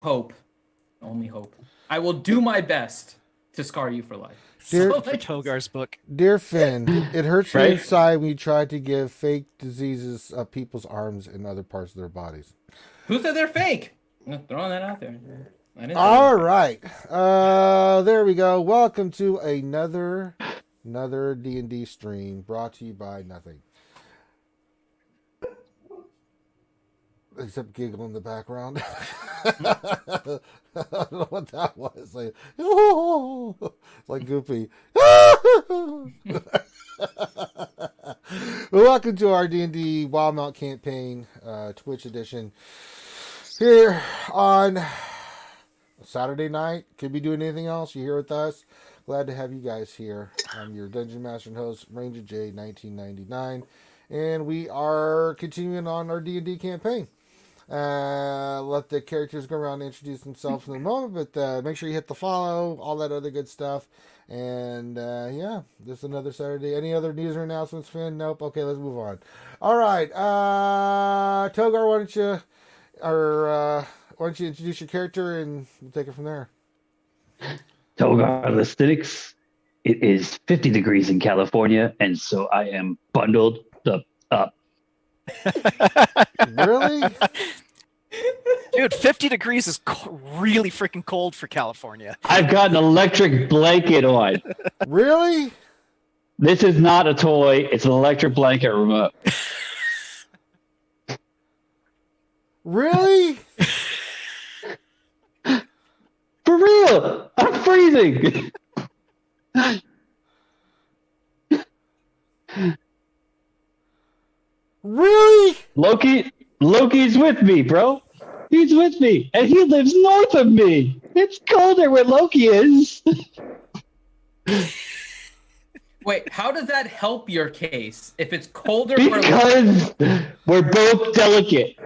Hope. Only hope. I will do my best to scar you for life. Dear, So, For Togar's book. Dear Finn, it hurts me Right? inside when you try to give fake diseases people's arms and other parts of their bodies. who said they're fake? I'm throwing that out there. I didn't say All they're right. There we go. Welcome to another D&D stream brought to you by nothing. Except giggle in the background. I don't know what that was. Like, like Goofy. Welcome to our D&D Wildemount Campaign Twitch edition. Here on Saturday night. Could be doing anything else. You're here with us. Glad to have you guys here. I'm your Dungeon Master and host, Ranger J, 1999. And we are continuing on our D&D campaign. Let the characters go around and introduce themselves in a moment, but make sure you hit the follow, all that other good stuff. And yeah, this is another Saturday. Any other news or announcements, Finn? Nope. Okay, let's move on. All right, Togar, why don't you introduce your character and we'll take it from there. Togar Listhenics. It is 50 degrees in California, and so I am bundled up. Really? Dude, 50 degrees is really freaking cold for California. I've got an electric blanket on. Really? This is not a toy. It's an electric blanket remote. Really? For real! I'm freezing! Really? Loki's with me, bro. He's with me, and he lives north of me. It's colder where Loki is. Wait, how does that help your case? If it's colder Because we're both delicate.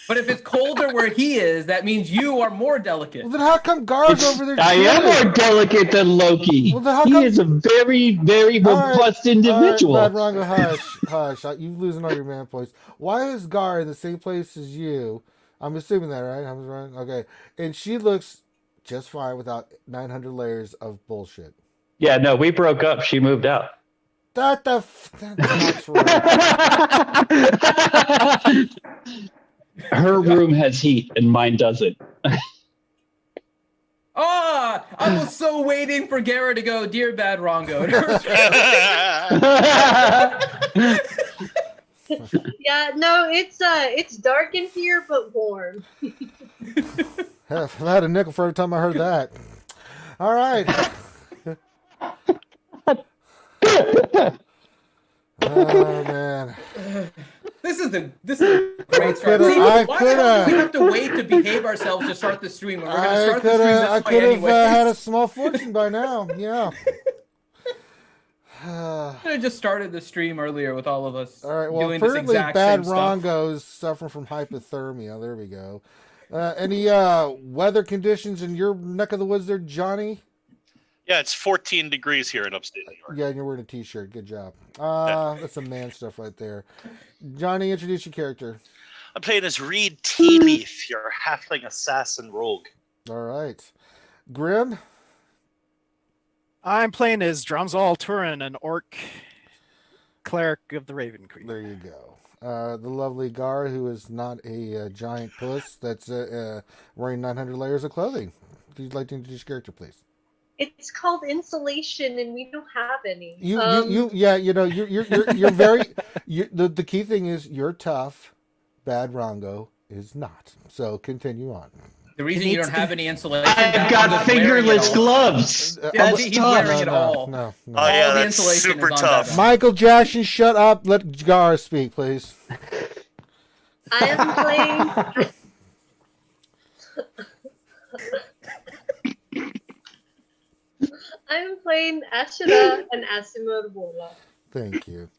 but if it's colder where he is, that means you are more delicate. Well, then how come Gar's over there? I am more delicate than Loki. Well, then how He come- is a very, very robust individual. All right, Bad Rongo, hush. You're losing all your man points. Why is Gar in the same place as you? I'm assuming that, right? I'm right. Okay. And she looks just fine without 900 layers of bullshit. Yeah, no, we broke up. She moved out. That's not right. Her room has heat and mine doesn't. I was so waiting for Gara to go, dear Bad Rongo. Yeah, no, it's dark in here but warm. I've had a nickel for every time I heard that. All right. Oh man. This is a great start. coulda- See, I why coulda- do we have to wait to behave ourselves to start the stream? We're going to I start the could stream have this way anyway. had a small fortune by now. Yeah. I could have just started the stream earlier with all of us All right. Well, doing this apparently exact Bad same stuff. Rongo's suffering from hypothermia. There we go. Any weather conditions in your neck of the woods there, Johnny? Yeah, it's 14 degrees here in upstate New York. Yeah, and you're wearing a t-shirt. Good job. That's some man stuff right there. Johnny, introduce your character. I'm playing as Reed Tealeaf, your halfling assassin rogue. All right. Grim? I'm playing as Dromzal Turin, an orc cleric of the Raven Queen. There you go. The lovely Gar, who is not a giant puss that's wearing 900 layers of clothing. If you'd like to introduce your character, please. It's called insulation, and we don't have any. You're very. The key thing is you're tough. Bad Rongo is not. So continue on. The reason you don't have any insulation. I've got fingerless gloves. Yeah, That's he's tough. wearing it all. No. Oh yeah, the that's insulation super is on tough. that. Michael Jackson, shut up. Let Gar speak, please. I am playing. I'm playing Ashura and Asimur Bola. Thank you.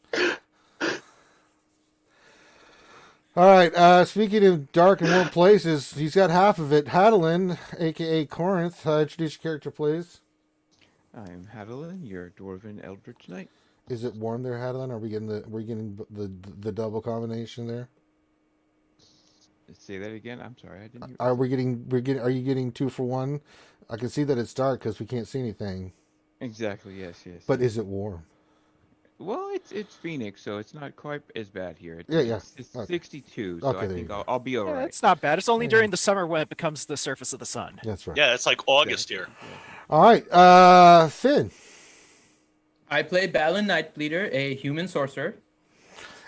All right. Speaking of dark and warm places, he's got half of it. Hadalin, aka Corinth. Introduce your character, please. I'm Hadalin, your dwarven eldritch knight. Is it warm there, Hadalin? Are we getting the double combination there? Say that again. I'm sorry, I didn't hear. Are are you getting 2 for 1? I can see that it's dark because we can't see anything. Exactly. Yes. Yes. But yes. is it warm? Well, it's Phoenix, so it's not quite as bad here. Yeah. It's Okay. 62, so Okay, I there you think go. I'll be all Yeah, right. it's not bad. It's only Yeah. during the summer when it becomes the surface of the sun. That's right. Yeah, it's like August here. All right, Finn. I play Balin Nightbleeder, a human sorcerer.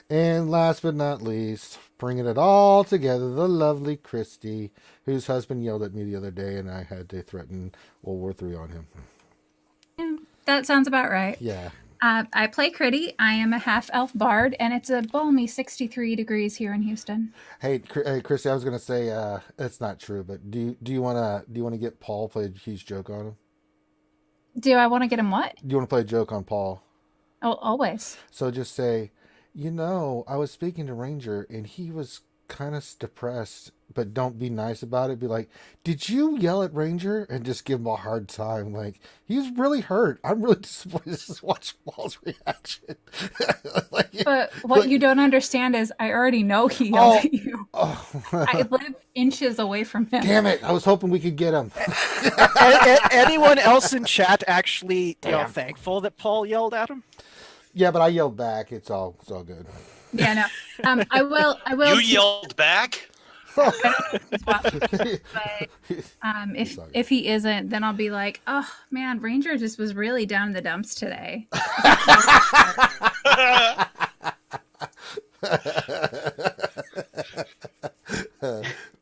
And last but not least, bringing it all together, the lovely Christy, whose husband yelled at me the other day, and I had to threaten World War III on him. Yeah, that sounds about right. Yeah. I play Critty. I am a half-elf bard, and it's a balmy 63 degrees here in Houston. Hey, Christy, I was gonna say it's not true, but do you wanna get Paul play a huge joke on him? Do I want to get him what? Do you want to play a joke on Paul? Oh, always. So just say, I was speaking to Ranger and he was kind of depressed, but don't be nice about it. Be like, did you yell at Ranger? And just give him a hard time. Like, he's really hurt. I'm really disappointed to watch Paul's reaction. But what you don't understand is I already know he yelled at you. Oh. I live inches away from him. Damn it. I was hoping we could get him. Anyone else in chat actually thankful that Paul yelled at him? Yeah, but I yelled back. It's all good. Yeah, no. I will. You yelled back? But, if he isn't, then I'll be like, oh man, Ranger just was really down in the dumps today.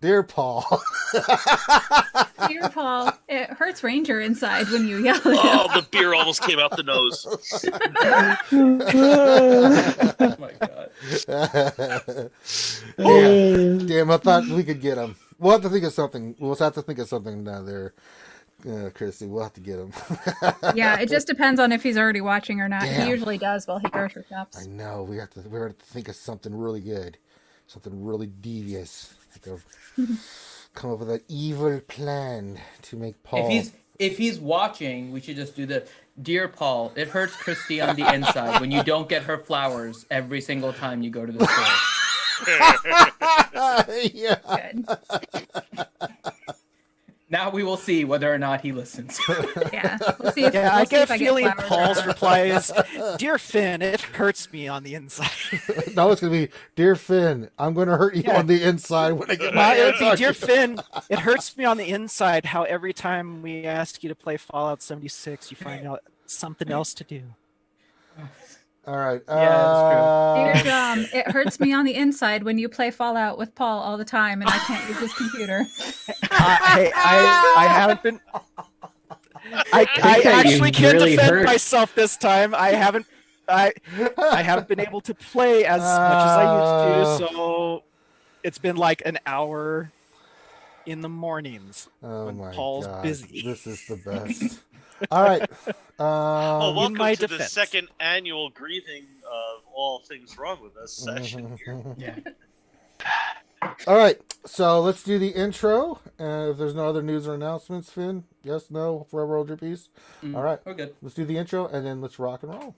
Dear Paul. Dear Paul, it hurts Ranger inside when you yell at him. Oh, the beer almost came out the nose. Oh my god. Damn, I thought we could get him. We'll have to think of something. We'll have to think of something down there, Christy. We'll have to get him. Yeah, it just depends on if he's already watching or not. Damn. He usually does while he grocery shops. I know. We have to think of something really good. Something really devious. Come up with an evil plan to make Paul. If he's watching, we should just do the Dear Paul, it hurts Christy on the inside when you don't get her flowers every single time you go to the store. Yeah. Good. Now we will see whether or not he listens. Yeah, we'll see if, Yeah, we'll I see get if a feeling flowers or Paul's not. reply is, "Dear Finn, it hurts me on the inside." No, it's gonna be, Dear Finn, I'm gonna hurt you Yeah. on the inside when I get No, my it would hands be, on "Dear you." Finn, it hurts me on the inside how every time we ask you to play Fallout 76, you find out something else to do." All right. Yeah, Dear it hurts me on the inside when you play Fallout with Paul all the time and I can't use his computer. I haven't been. I actually can't really defend hurt. myself this time. I haven't been able to play as much as I used to, so it's been like an hour in the mornings Oh when my Paul's God. busy. This is the best. All right. Well, in welcome my to the defense. second annual grieving of all things wrong with us session here. Yeah. All right. So let's do the intro. If there's no other news or announcements, Finn, yes, no, forever hold your peace. All right. We're good. Let's do the intro and then let's rock and roll.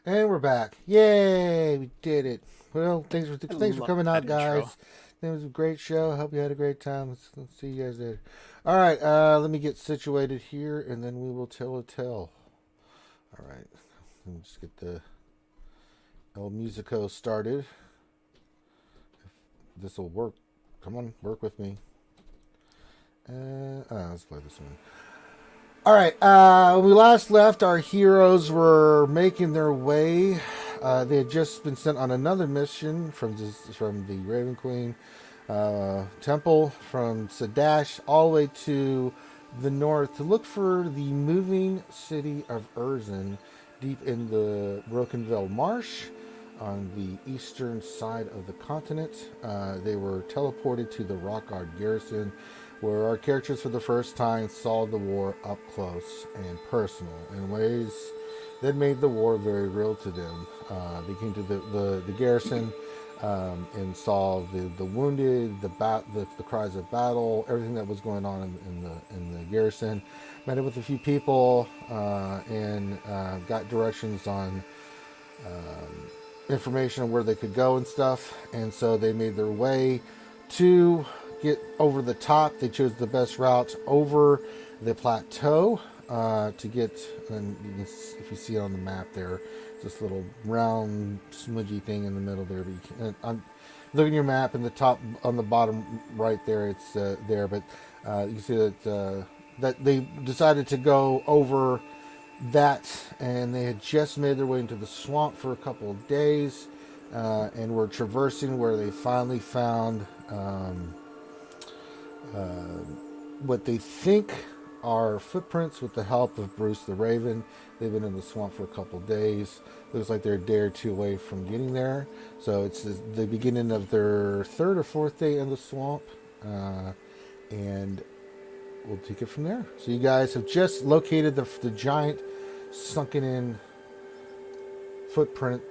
And we're back. Yay! We did it. Well, thanks for love coming out, that intro. guys. It was a great show. I hope you had a great time. Let's see you guys there. All right, let me get situated here, and then we will tell a tale. All right. Let me just get the El Musico started. If this will work. Come on, work with me. Let's play this one. All right. When we last left, our heroes were making their way. They had just been sent on another mission from the Raven Queen Temple, from Sadash all the way to the north to look for the moving city of Urzen, deep in the Broken Veil Marsh on the eastern side of the continent. They were teleported to the Rockguard garrison, where our characters for the first time saw the war up close and personal in ways that made the war very real to them. They came to the garrison and saw the wounded, the cries of battle, everything that was going on in the garrison. Met up with a few people and got directions on information on where they could go and stuff. And so they made their way to get over the top. They chose the best route over the plateau to get, and if you see it on the map there, this little round smudgy thing in the middle there. But look at your map in the top, on the bottom right there, it's there. But you can see that they decided to go over that, and they had just made their way into the swamp for a couple of days, and were traversing where they finally found what they think are footprints with the help of Bruce the Raven. They've been in the swamp for a couple of days. Looks like they're a day or two away from getting there. So it's the beginning of their third or fourth day in the swamp, and we'll take it from there. So you guys have just located the giant sunken in footprint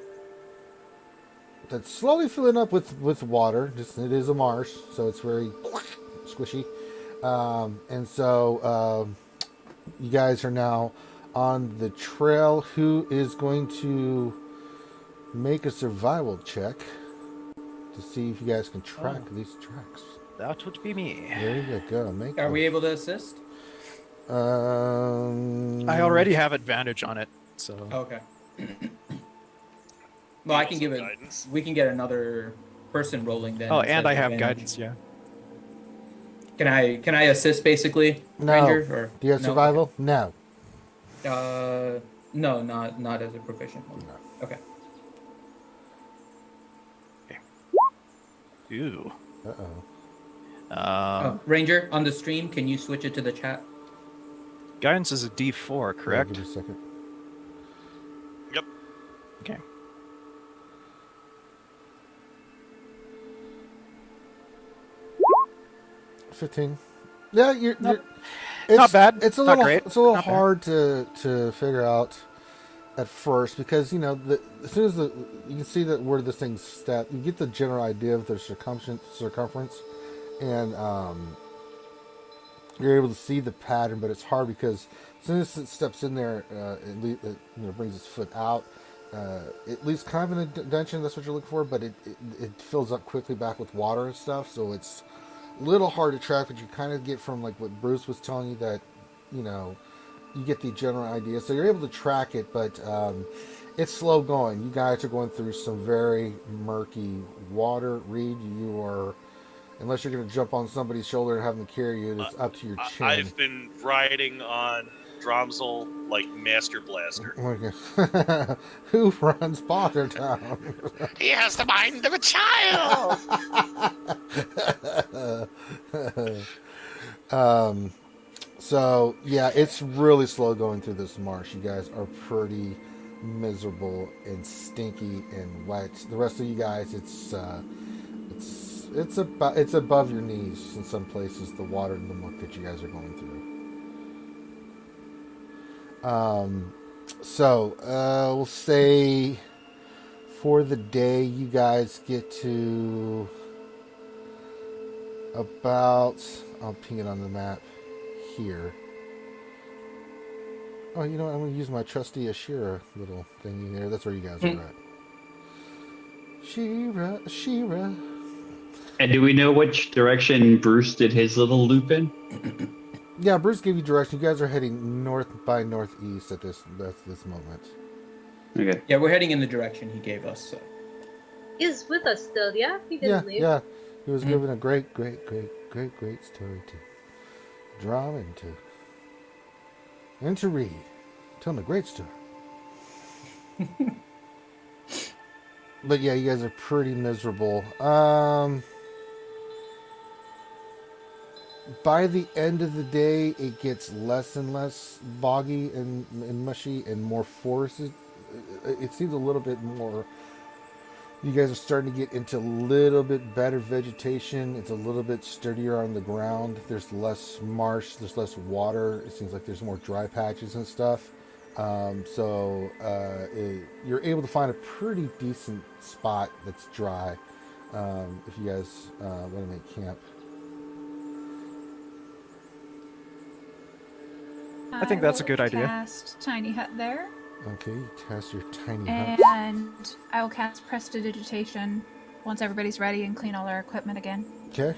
that's slowly filling up with water. It is a marsh, so it's very squishy. And so you guys are now on the trail. Who is going to make a survival check to see if you guys can track these tracks? That would be me. There you go. Are we able to assist? I already have advantage on it, so. Okay. Well, I can give it. Guidance. We can get another person rolling then. Oh, instead and of I have advantage. guidance, yeah. Can I assist basically, No. Ranger? Or Do you have no? survival? No. No, not as a proficient one. No. Okay. Ooh. Uh-oh. Ranger, on the stream, can you switch it to the chat? Guidance is a D4, correct? Give me a second. Yep. Okay. $15. Yeah, you're Not bad. It's a Not little great. it's a little Not bad. hard to figure out at first, because as soon as you can see that where this thing's stepped, you get the general idea of their circumference, and you're able to see the pattern. But it's hard because as soon as it steps in there, it brings its foot out. It leaves kind of an indentation. That's what you're looking for, but it fills up quickly back with water and stuff. So it's a little hard to track, but you kind of get from like what Bruce was telling you that, you get the general idea. So you're able to track it, but it's slow going. You guys are going through some very murky water. Reed, you are, unless you're going to jump on somebody's shoulder and have them carry you, it's up to your chin. I've been riding on Dromsel like Master Blaster. Okay. Who runs Potter Town? He has the mind of a child! So yeah, it's really slow going through this marsh. You guys are pretty miserable and stinky and wet. The rest of you guys, it's above your knees in some places, the water and the muck that you guys are going through. So we'll say for the day you guys get to about, I'll ping it on the map here. Oh, you know what? I'm going to use my trusty Ashira little thingy there. That's where you guys are at. Ashira. And do we know which direction Bruce did his little loop in? Yeah, Bruce gave you direction. You guys are heading north by northeast at this moment. Okay. Yeah, we're heading in the direction he gave us. So. He's with us still, yeah? He Yeah, didn't leave. yeah. He was Mhm. giving a great story to draw and to read. Tell him a great story. But yeah, you guys are pretty miserable. By the end of the day, it gets less and less boggy and mushy and more forested. It seems a little bit more. You guys are starting to get into a little bit better vegetation. It's a little bit sturdier on the ground. There's less marsh. There's less water. It seems like there's more dry patches and stuff. You're able to find a pretty decent spot that's dry if you guys want to make camp. I think that's a will good idea. Cast tiny hut there, Okay, you cast your tiny hut. and I will cast prestidigitation once everybody's ready and clean all our equipment again. Okay.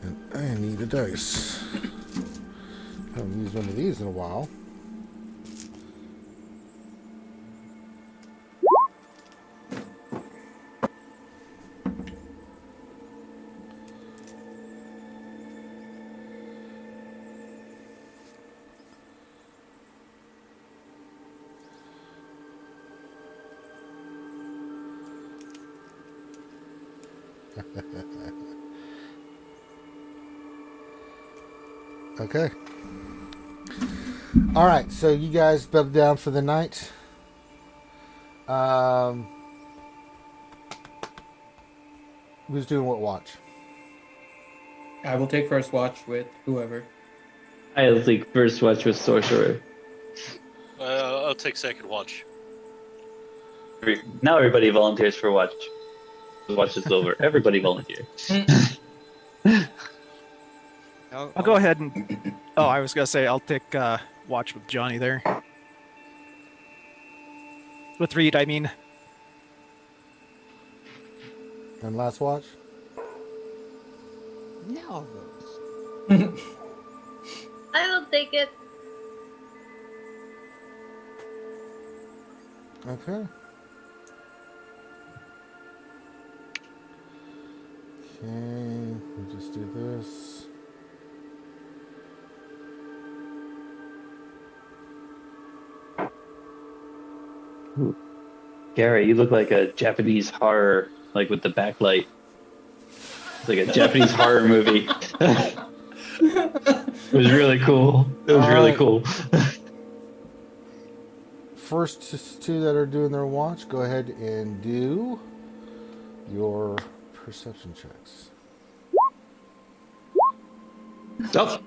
And I need a dice. Haven't used one of these in a while. Okay. All right, so you guys bedded down for the night. Who's doing what watch? I will take first watch with whoever. I'll take first watch with sorcerer. I'll take second watch. Now everybody volunteers for watch. The watch is over. Everybody volunteer. I'll go ahead and. Oh, I was gonna say I'll take watch with Johnny there. With Reed, I mean. And last watch? No. I will take it. Okay. Okay, we'll just do this. Gary, you look like a Japanese horror, like with the backlight. It's like a Japanese horror movie. It was really cool. It was really cool. First two that are doing their watch, go ahead and do your perception checks. Oh.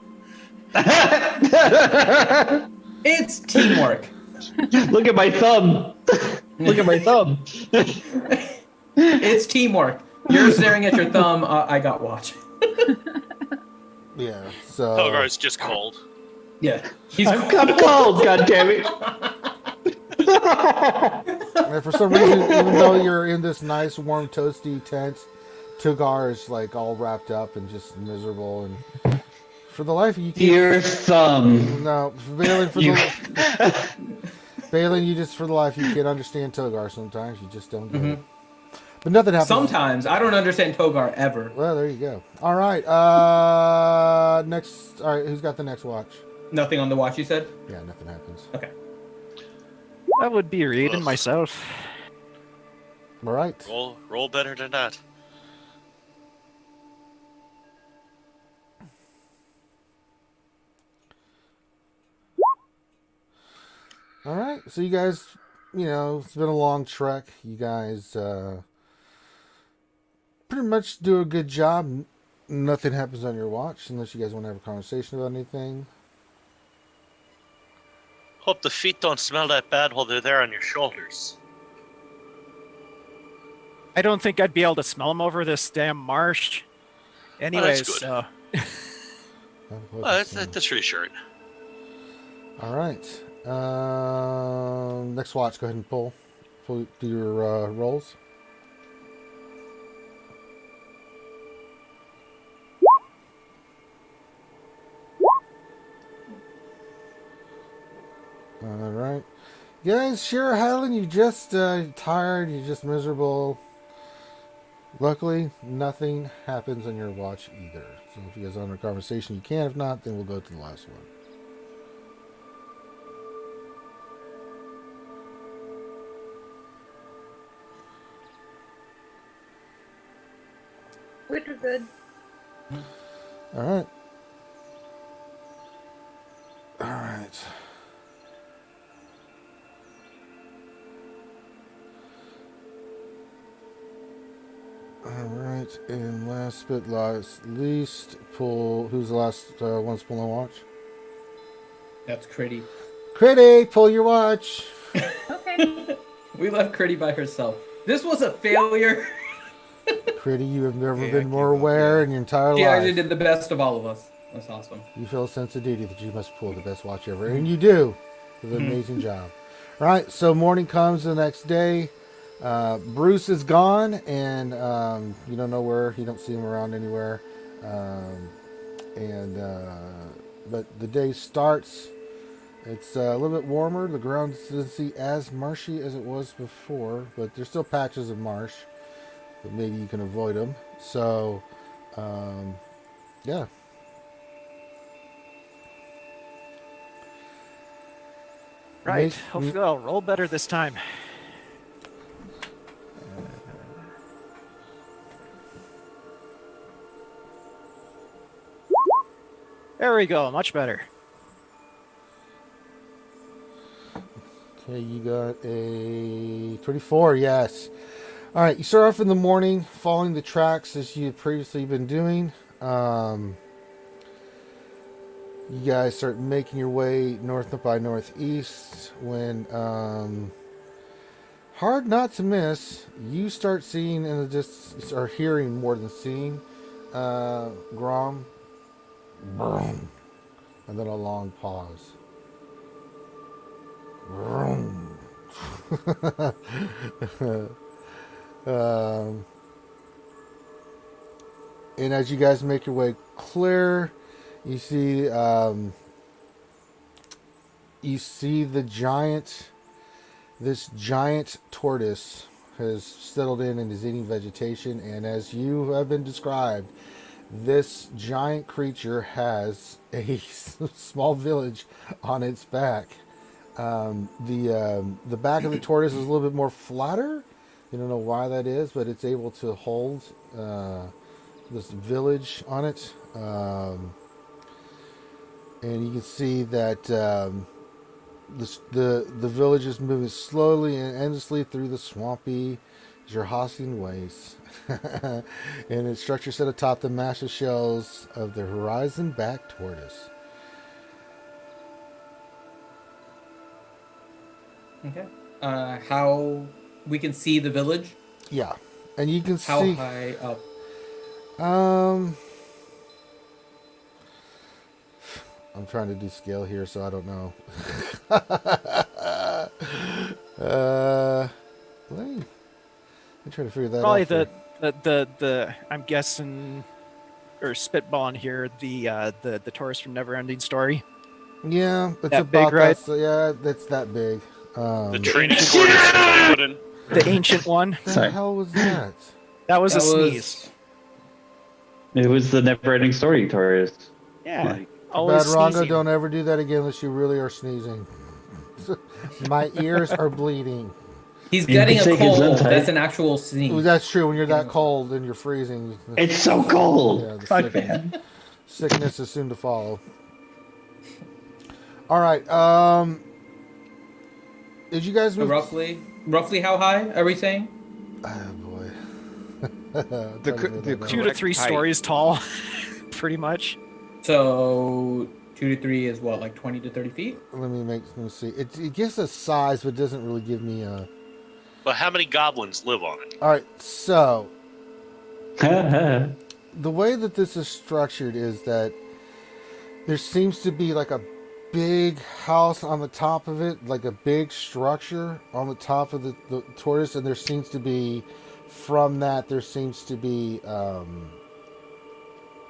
It's teamwork. Look at my thumb. Look at my thumb. It's teamwork. You're staring at your thumb. I got watch. Yeah, so... Togar's just cold. Yeah. He's I'm cold, goddammit. And for some reason, even though you're in this nice, warm, toasty tent, Tugar is like all wrapped up and just miserable. And for the life of you, Your thumb. no, Balin, Balin, you just for the life you can't understand Togar. Sometimes you just don't get it. But nothing happens. Sometimes I don't understand Togar ever. Well, there you go. All right. Next. All right. Who's got the next watch? Nothing on the watch, you said? Yeah, nothing happens. Okay. That would be Reed and myself. All right. Roll better than that. All right. So you guys, it's been a long trek. You guys pretty much do a good job. Nothing happens on your watch unless you guys want to have a conversation about anything. Hope the feet don't smell that bad while they're there on your shoulders. I don't think I'd be able to smell them over this damn marsh. Anyways, good. That's reassuring. All right. Next watch. Go ahead and pull do your rolls. right. You guys, Shara Highland, you just tired, you're just miserable. Luckily, nothing happens on your watch either. So if you guys want a conversation, you can. If not, then we'll go to the last one. We're good. All right. All right. All right, and last but least, pull. Who's the last one's pulling a watch? That's Critty. Critty, pull your watch. Okay. We left Critty by herself. This was a failure. Critty, you have never Yeah, been I more give up, aware yeah. in your entire She actually life. did the best of all of us. That's awesome. You feel a sense of duty that you must pull the best watch ever, and you do. With an amazing job. All right, so morning comes the next day. Bruce is gone, and you don't know where. You don't see him around anywhere. But the day starts. It's a little bit warmer. The ground doesn't see as marshy as it was before, but there's still patches of marsh. But maybe you can avoid them. So, yeah. Right. Hopefully I'll roll better this time. There we go. Much better. Okay, you got a 24, yes. All right, you start off in the morning, following the tracks as you had previously been doing. You guys start making your way north by northeast when, hard not to miss, you start seeing in the distance, or hearing more than seeing, Grom, boom, and then a long pause. Vroom. And as you guys make your way clear, you see this giant tortoise has settled in and is eating vegetation, and as you have been described, this giant creature has a small village on its back. The back of the tortoise is a little bit more flatter. You don't know why that is, but it's able to hold this village on it. And you can see that the village is moving slowly and endlessly through the swampy Jurhasian wastes. And its structure set atop the massive shells of the horizon back tortoise. Okay. How we can see the village? Yeah. And you can How see high up? I'm trying to do scale here, so I don't know. Let me try to figure that Probably out. for the I'm guessing or spitballing here the tourist from Neverending Story. you. Yeah, it's That about big, right? that. So yeah, that's that big. The training quarters for Odin. The ancient one. What the Sorry. hell was that? That was That a sneeze. It was the never-ending story, tourist. Yeah. Like, Always Bad Rongo, sneezing. don't ever do that again unless you really are sneezing. My ears are bleeding. He's You getting can a say cold. Gesundheit. That's an actual Ooh, sneeze. that's true. When you're that cold and you're freezing, it's so cold. Yeah, the Fuck, sickness. man. Sickness is soon to follow. All right. Did you guys So move? roughly how high are we saying? Oh boy. The 2 to correct 3 height. stories tall, pretty much. So 2 to 3 is what, like 20 to 30 feet? Let me see. It gives a size, but doesn't really give me a. But how many goblins live on it? All right. So That's the way that this is structured is that there seems to be like a big house on the top of it, like a big structure on the top of the tortoise, and there seems to be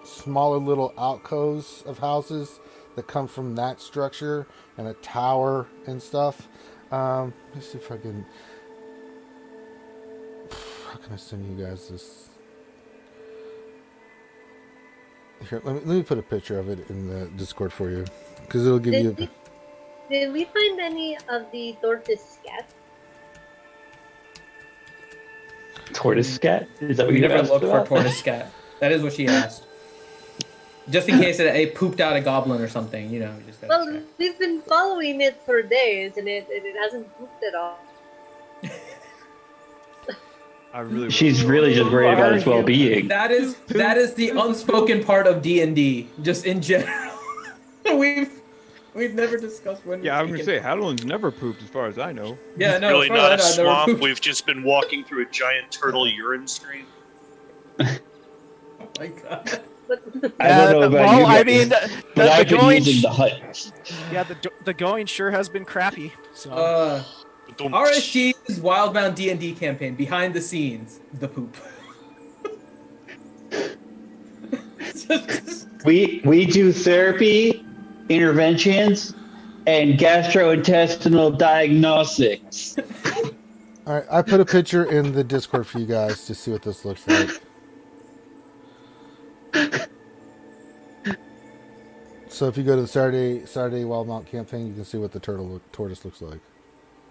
smaller little alcoves of houses that come from that structure and a tower and stuff. Let's see if I can. How can I send you guys this? Here, let me put a picture of it in the Discord for you, because it'll give you. Did we find any of the tortoise scat? Tortoise scat? Is that what We you never asked looked for about? tortoise scat. That is what she asked. Just in case it pooped out a goblin or something, you know. Just gotta Well, check. we've been following it for days, and it hasn't pooped at all. I really. She's really just worried about its well-being. That is the unspoken part of D&D, just in general. We've never discussed when. Yeah, I'm gonna say Hadelin's never pooped, as far as I know. Yeah, no, really as far not a as I know, I've never swamp. pooped. We've just been walking through a giant turtle urine stream. Oh my god. I don't know about well, you I guys, mean, but I've been going, using the hut. yeah, the going sure has been crappy. So RSG's Wildemount D&D campaign, behind the scenes, the poop. We do therapy, interventions, and gastrointestinal diagnostics. All right, I put a picture in the Discord for you guys to see what this looks like. So if you go to the Saturday Wildemount Campaign, you can see what the tortoise looks like.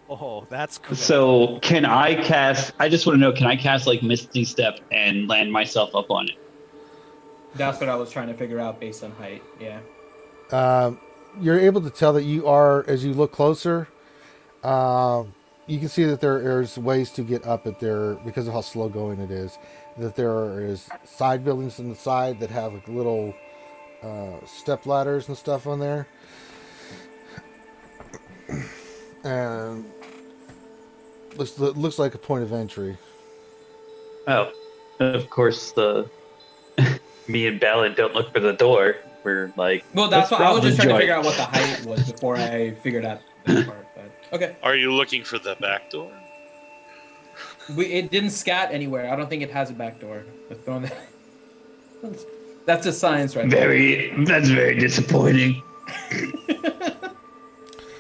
oh, that's cool. So can I cast? I just want to know, can I cast like Misty Step and land myself up on it? That's what I was trying to figure out based on height. Yeah. You're able to tell that you are, as you look closer, you can see that there's ways to get up at there because of how slow going it is. That there is side buildings on the side that have like little step ladders and stuff on there. And looks like a point of entry. Oh, of course, me and Balin don't look for the door. We're like, Well, that's let's why I was rob just the trying to joint. figure out what the height was before I figured out that part. But okay, Are you looking for the back door? it didn't scat anywhere. I don't think it has a back door. Let's go on that. That's just science, right? That's very disappointing.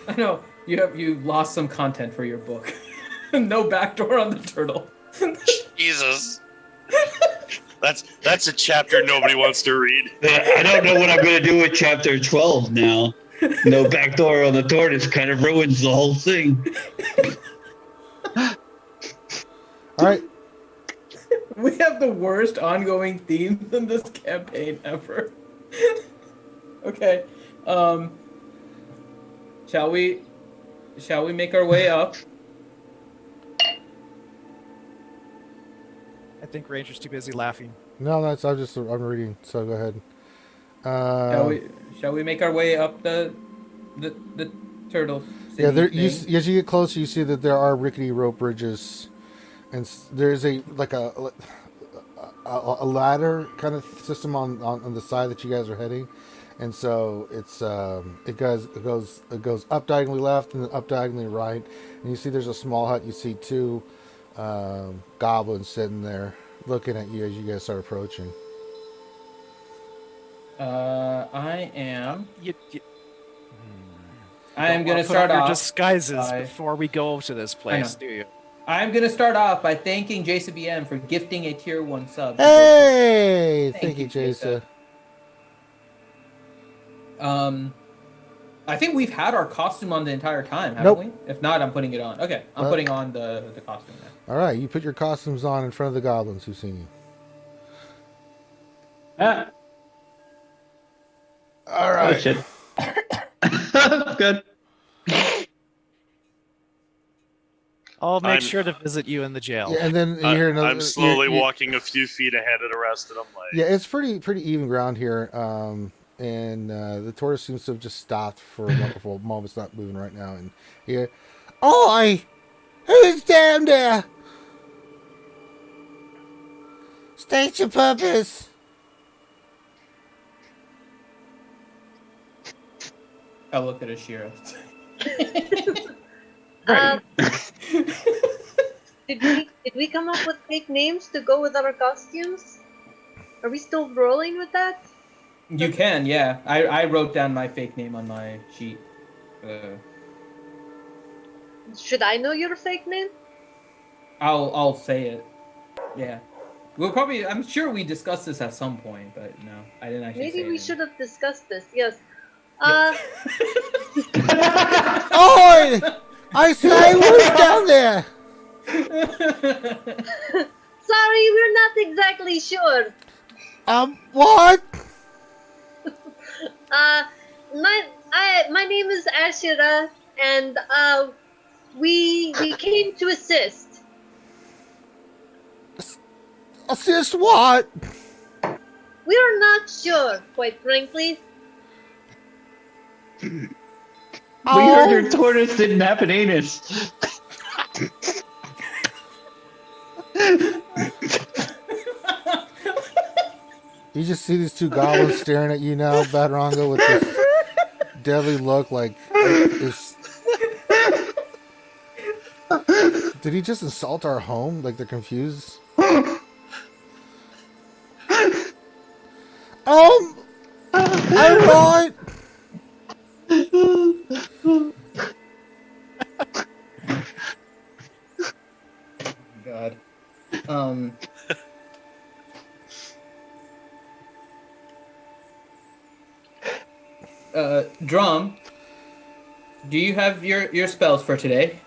I know you lost some content for your book. No back door on the turtle. Jesus. That's a chapter nobody wants to read. I don't know what I'm going to do with chapter 12 now. No back door on the tortoise kind of ruins the whole thing. All right. We have the worst ongoing themes in this campaign ever. Okay. Shall we make our way up? I think Ranger's too busy laughing. No, I'm reading. So go ahead. Shall we make our way up the turtle? Yeah, city thing? as you get closer, you see that there are rickety rope bridges, and there's a ladder kind of system on the side that you guys are heading, and so it goes up diagonally left and then up diagonally right, and you see there's a small hut. You see two goblins sitting there looking at you as you guys start approaching. I am. I am Don't going wanna to put start on your off. disguises before we go to this place, do you? I'm going to start off by thanking Jason BM for gifting a tier 1 sub. Hey, thank you, Jason. I think we've had our costume on the entire time, haven't we? If not, I'm putting it on. Okay, I'm putting on the costume now. All right, you put your costumes on in front of the goblins who've seen you. Ah. All right. Oh, shit. Good. I'll make I'm- sure to visit you in the jail. Yeah, and then you hear another. I'm slowly walking a few feet ahead of the rest of them. Like, Yeah, it's pretty even ground here, and the tortoise seems to have just stopped for a moment. It's not moving right now, and here, oi, who's down there? State your purpose. I looked at Ashira. Did we come up with fake names to go with our costumes? Are we still rolling with that? You can, yeah. I wrote down my fake name on my sheet. Should I know your fake name? I'll say it. Yeah. We'll probably. I'm sure we discussed this at some point, but no, I didn't actually. Maybe say we it. should have discussed this. Yes. Oi! I say, who's down there? Sorry, we're not exactly sure. What? My name is Ashira, and we came to assist. Assist what? We're not sure, quite frankly. We heard your tortoise didn't have an anus. You just see these two goblins staring at you now, Badronga, with this deadly look like it's... Did he just insult our home? Like they're confused? Alright! God. Drum. Do you have your spells for today?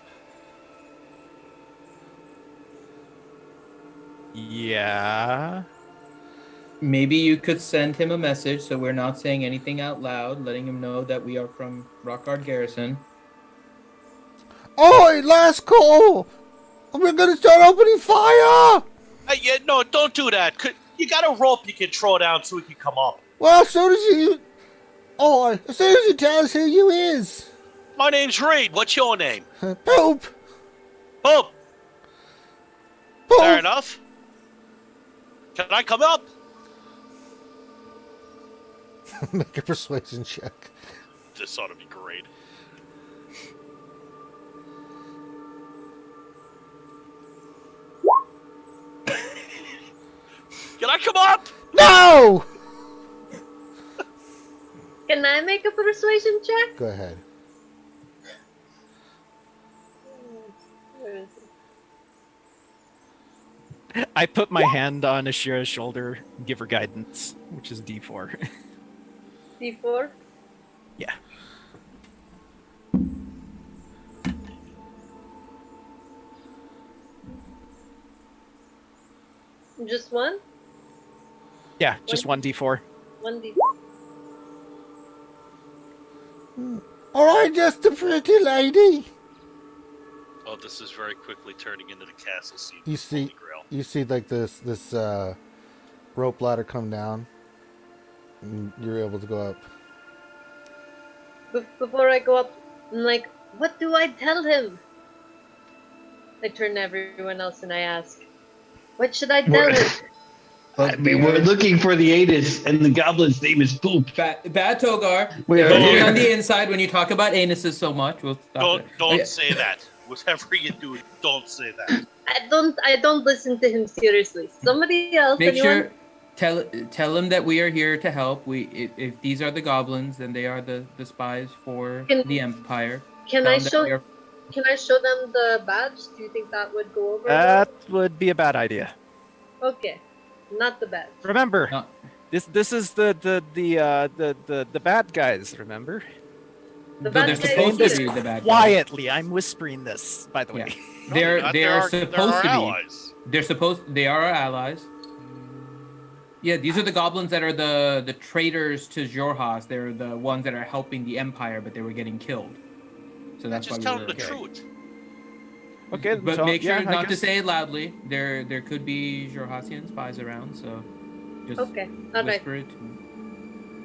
Yeah. Maybe you could send him a message so we're not saying anything out loud, letting him know that we are from Rockguard Garrison. Oi, last call! We're gonna start opening fire! Yeah, no, don't do that. You got a rope you can throw down so we can come up. Well, as soon as you tell us who you is. My name's Reed. What's your name? Poop! Pope. Poop! Fair enough. Can I come up? Make a persuasion check. This ought to be great. Can I come up? No! Can I make a persuasion check? Go ahead. Where is it? I put my hand on Ashira's shoulder and give her guidance, which is D4. D4? Yeah. Just one? Yeah, just one D4. One D4. Alright, just a pretty lady. Oh, this is very quickly turning into the castle scene. You see, Holy Grail. you see like this rope ladder come down, and you're able to go up. Before I go up, I'm like, what do I tell him? I turn to everyone else and I ask, what should I tell him? I mean, we're looking for the anus, and the goblin's name is Poop. Bad Togar. We're Everything here. on the inside when you talk about anuses so much. We'll stop it. Don't say that. Whatever you do, don't say that. I don't listen to him seriously. Somebody else, Make anyone? sure tell him that we are here to help. If these are the goblins, then they are the spies for the Empire. Can Tell I them that show we are- Can I show them the badge? Do you think that would go over? That would be a bad idea. well? Okay, not the badge. Remember, No. this is the bad guys. Remember, The Though bad they're guy supposed is to here. be the bad guys. quietly. I'm whispering this, by the way. Yeah. They are supposed to be. Allies. They are our allies. Yeah, these are the goblins that are the traitors to Jorhas. They're the ones that are helping the Empire, but they were getting killed. So that's Just why tell we them were the truth. Okay, But so, make sure yeah, I not to guess- say it loudly. There could be Jorhasian spies around, so just Okay, all right. whisper it.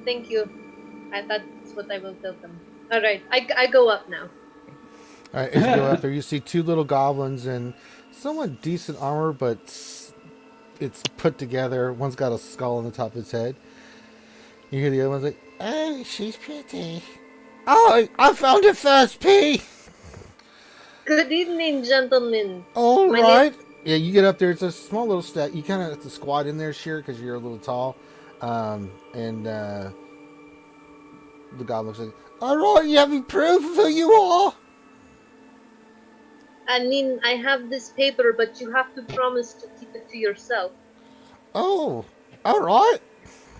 Thank you. That's what I will tell them. All right, I go up now. All right, as you go up there, you see two little goblins in somewhat decent armor, but it's put together. One's got a skull on the top of his head. You hear the other one's like, "Oh, she's pretty. Oh, I found it first, P. Good evening, gentlemen. All My right." Yeah, you get up there. It's a small little stack. You kind of have to squat in there, Sheer, because you're a little tall. And the goblin looks like, all right, you have any proof of who you are? I mean, I have this paper, but you have to promise to keep it to yourself. Oh, all right.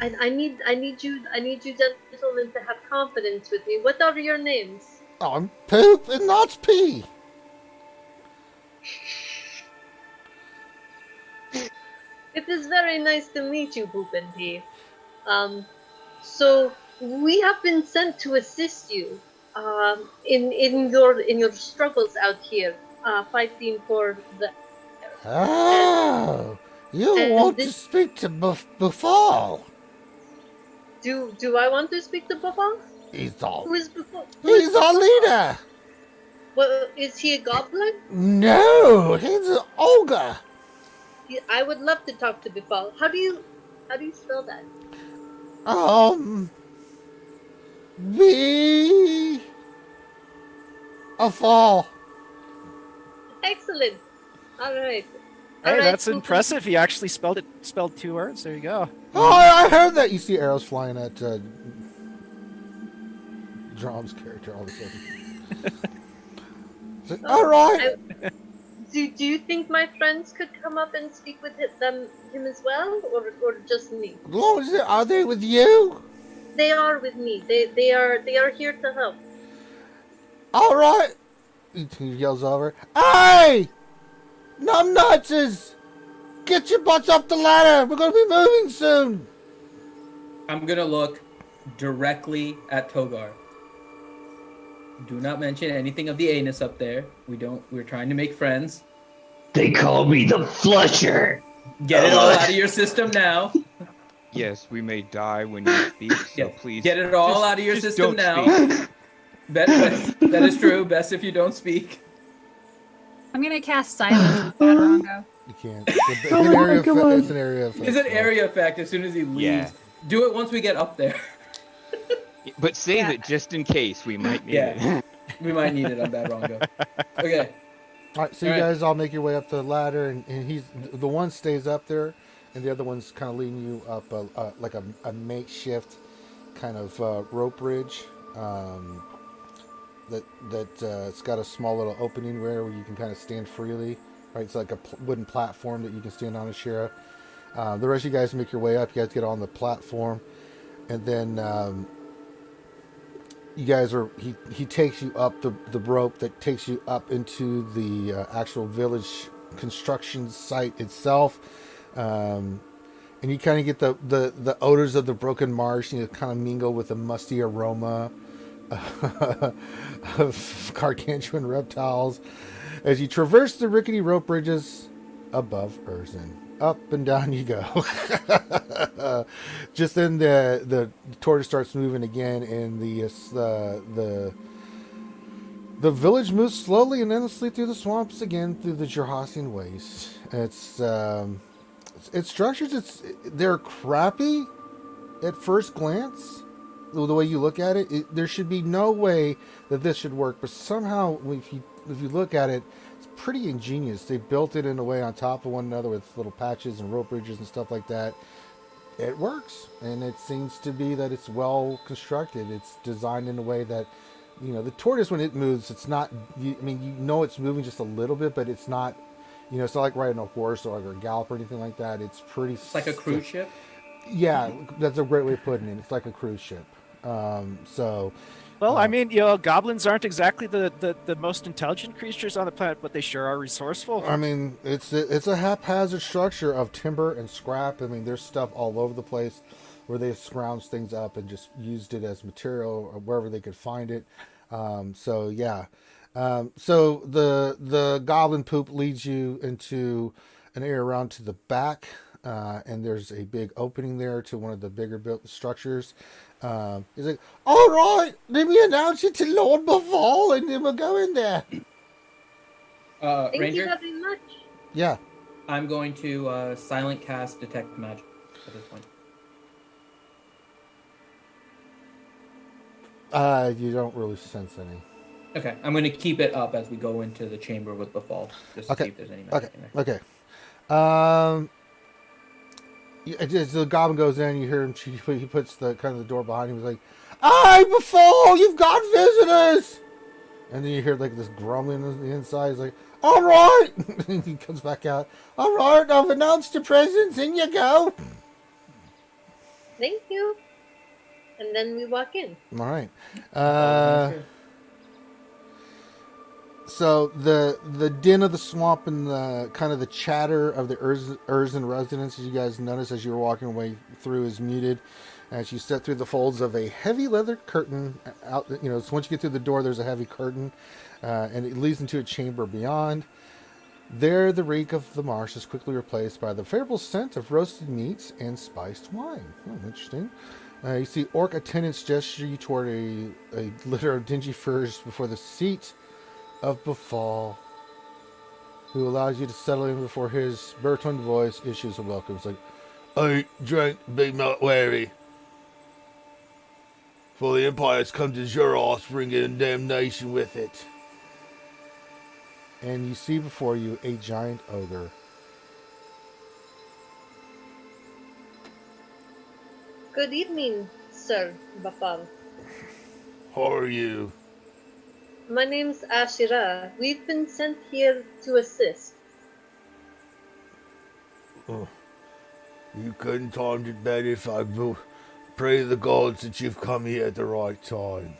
I need you gentlemen to have confidence with me. What are your names? I'm Poop and that's Pea. It is very nice to meet you, Poop and Pea. So we have been sent to assist you, in your struggles out here, fighting for the. Oh, you And want this- to speak to Buffal? Do I want to speak to Papa? He's Who is Papa? He's our leader. Well, is he a goblin? No, he's an ogre. I would love to talk to Bifal. How do you spell that? Be a fall. Excellent. All right. Hey, that's impressive. He actually spelled 2 words. There you go. Oh, I heard that. You see arrows flying at Drom's character all of a sudden. All right. Do you think my friends could come up and speak with him as well, or just me? Are they with you? They are with me. They are here to help. All right. He yells over. Hey, numbnuts! Get your butts up the ladder. We're gonna be moving soon. I'm gonna look directly at Togar. Do not mention anything of the anus up there. We're trying to make friends. They call me the Flusher. Get it all out of your system now. Yes, we may die when you speak, so Yeah, please. get it all out of your just system don't now. speak. That is true. Best if you don't speak. I'm gonna cast silence with Badrongo. You can't. It's an area effect. It's an area effect. It's an area effect as soon as he leaves. Yeah. Do it once we get up there. But save Yeah. it just in case we might need Yeah. it. We might need it on Badrongo. Okay. All right, so you guys all make your way up the ladder, and he's the one stays up there, and the other one's kind of leading you up like a makeshift kind of rope bridge. It's got a small little opening where you can kind of stand freely. Right, it's like a wooden platform that you can stand on and share. The rest of you guys make your way up. You guys get on the platform, and then you guys are. He takes you up the rope that takes you up into the actual village construction site itself, and you kind of get the odors of the broken marsh. You kind of mingle with the musty aroma of gargantuan reptiles as you traverse the rickety rope bridges above Urzen. Up and down you go. Just then the tortoise starts moving again, and the village moves slowly and endlessly through the swamps again, through the Jurhasian waste. It's structures. They're crappy at first glance. The way you look at it, there should be no way that this should work. But somehow, if you look at it, it's pretty ingenious. They built it in a way on top of one another with little patches and rope bridges and stuff like that. It works, and it seems to be that it's well constructed. It's designed in a way that, the tortoise, when it moves, it's not. It's moving just a little bit, but it's not. It's not like riding a horse or like a gallop or anything like that. It's pretty. It's like a cruise ship. Yeah, that's a great way of putting it. It's like a cruise ship. Well, goblins aren't exactly the most intelligent creatures on the planet, but they sure are resourceful. It's a haphazard structure of timber and scrap. There's stuff all over the place where they've scrounged things up and just used it as material or wherever they could find it. So the goblin poop leads you into an area around to the back, and there's a big opening there to one of the bigger built structures. He's like, all right, let me announce you to Lord Baval, and then we'll go in there. Thank Ranger, you very much. Yeah. I'm going to silent cast detect magic at this point. You don't really sense any. Okay, I'm going to keep it up as we go into the chamber with Befall, just to see if there's any magic in there. Okay. As the goblin goes in, you hear him. He puts the kind of the door behind him. He's like, "Aye, before you've got visitors." And then you hear like this grumbling on the inside. He's like, "All right." And he comes back out. "All right, I've announced your presence. In you go." Thank you. And then we walk in. All right. So the din of the swamp and the kind of the chatter of the Urzen residents, as you guys notice as you're walking away through, is muted as you step through the folds of a heavy leather curtain. Out, so once you get through the door, there's a heavy curtain, and it leads into a chamber beyond. There, the reek of the marsh is quickly replaced by the favorable scent of roasted meats and spiced wine. Oh, interesting. You see orc attendants gesture you toward a litter of dingy furs before the seat of Befall, who allows you to settle in before his baritone voice issues a welcome. It's like, "Eat, drink, be not wary. For the Empire's come to Juros, bringing damnation with it." And you see before you a giant ogre. Good evening, Sir Bafal. How are you? My name's Ashira. We've been sent here to assist. Oh, you couldn't timed it better. If I pray to the gods that you've come here at the right time.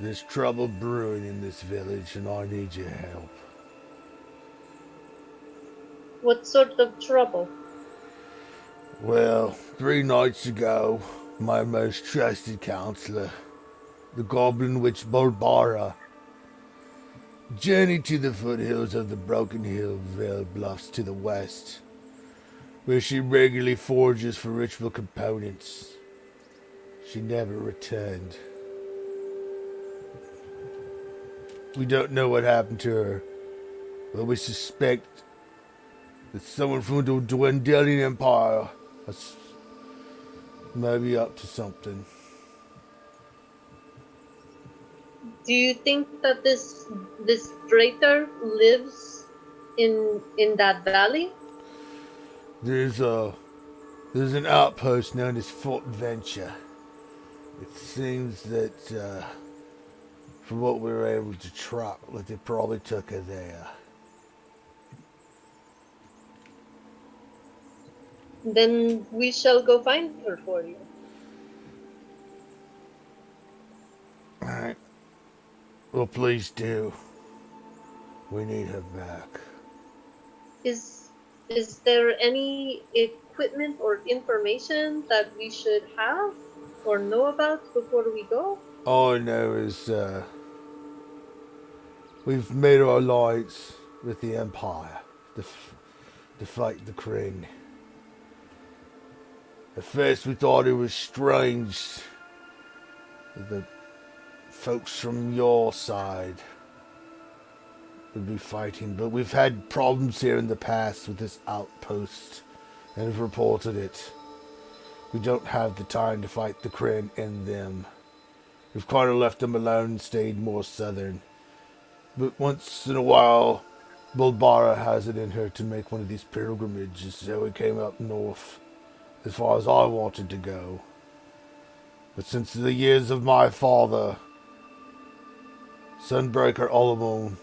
There's trouble brewing in this village, and I need your help. What sort of trouble? Well, 3 nights ago, my most trusted counselor, the goblin witch Barbara, journeyed to the foothills of the Broken Hill Vale Bluffs to the west, where she regularly forges for ritual components. She never returned. We don't know what happened to her, but we suspect that someone from the Dwendalian Empire is maybe up to something. Do you think that this traitor lives in that valley? There's an outpost known as Fort Venture. It seems that from what we were able to track, that they probably took her there. Then we shall go find her for you. Alright. Well, please do. We need her back. Is there any equipment or information that we should have or know about before we go? All I know is we've made our alliance with the Empire to fight the Kryn. At first we thought it was strange that the folks from your side would be fighting, but we've had problems here in the past with this outpost and have reported it. We don't have the time to fight the Kryn and them. We've kind of left them alone and stayed more southern. But once in a while, Bulbara has it in her to make one of these pilgrimages, so we came up north as far as I wanted to go. But since the years of my father, Sunbreaker Olamon,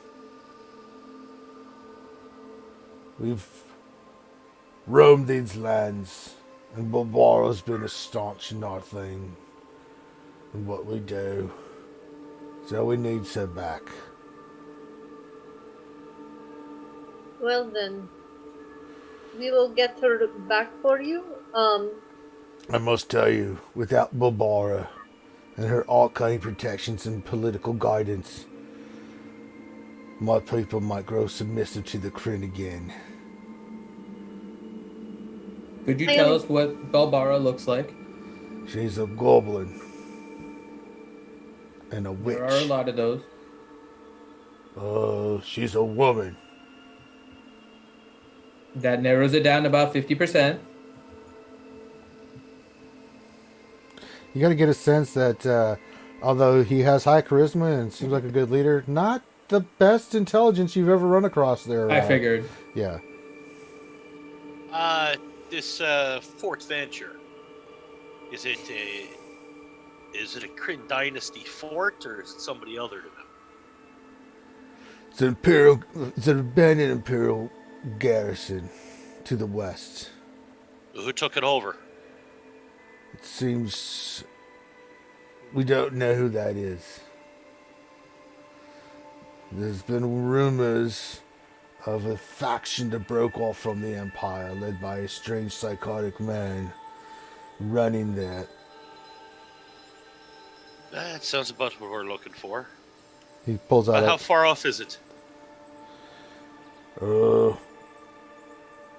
we've roamed these lands, and Bulbara's been a staunch in our thing and what we do. So we need her back. Well then, we will get her back for you. I must tell you, without Bulbara and her arcane protections and political guidance, my people might grow submissive to the Kryn again. Could you tell us what Balbara looks like? She's a goblin and a witch. There are a lot of those. She's a woman. That narrows it down about 50%. You got to get a sense that although he has high charisma and seems like a good leader, not the best intelligence you've ever run across there. I figured. Yeah. this Fort Venture, is it a Kryn Dynasty fort, or is it somebody other than them? It's an abandoned Imperial garrison to the west. Who took it over? It seems we don't know who that is. There's been rumors of a faction that broke off from the Empire, led by a strange psychotic man running that. That sounds about what we're looking for. He pulls out How far off is it? Oh,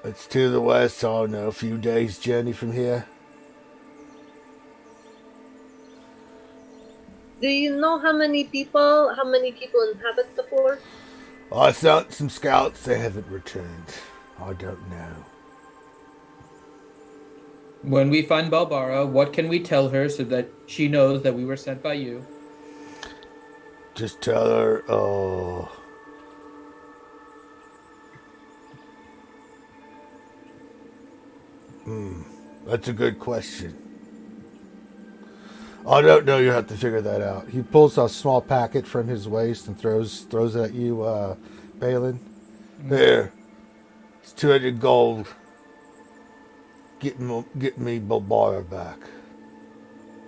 it's to the west. I don't know, a few days' journey from here. Do you know how many people inhabit the fort? I sent some scouts. They haven't returned. I don't know. When we find Balbara, what can we tell her so that she knows that we were sent by you? Just tell her, that's a good question. I don't know. You have to figure that out. He pulls a small packet from his waist and throws it at you, Balin. There, it's 200 gold. Get me Balbara back.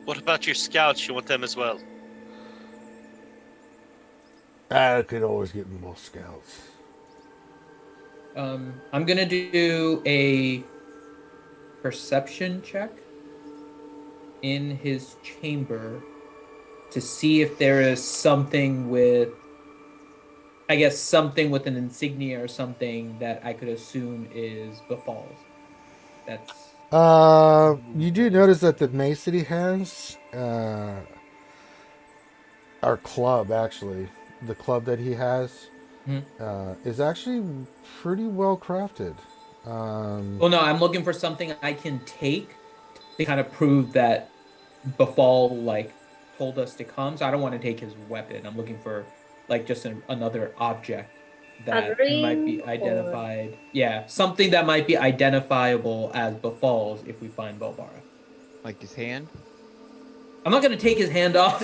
What about your scouts? You want them as well? I could always get more scouts. I'm gonna do a perception check in his chamber to see if there is something with, I guess, something with an insignia or something that I could assume is Befall's. That's. You do notice that the mace that he has, our club actually, the club that he has, is actually pretty well crafted. Well, no, I'm looking for something I can take to kind of prove that Befall told us to come. So I don't want to take his weapon. I'm looking for just another object that might be identified. Or... Yeah, something that might be identifiable as Befall's if we find Balbara. Like his hand? I'm not going to take his hand off.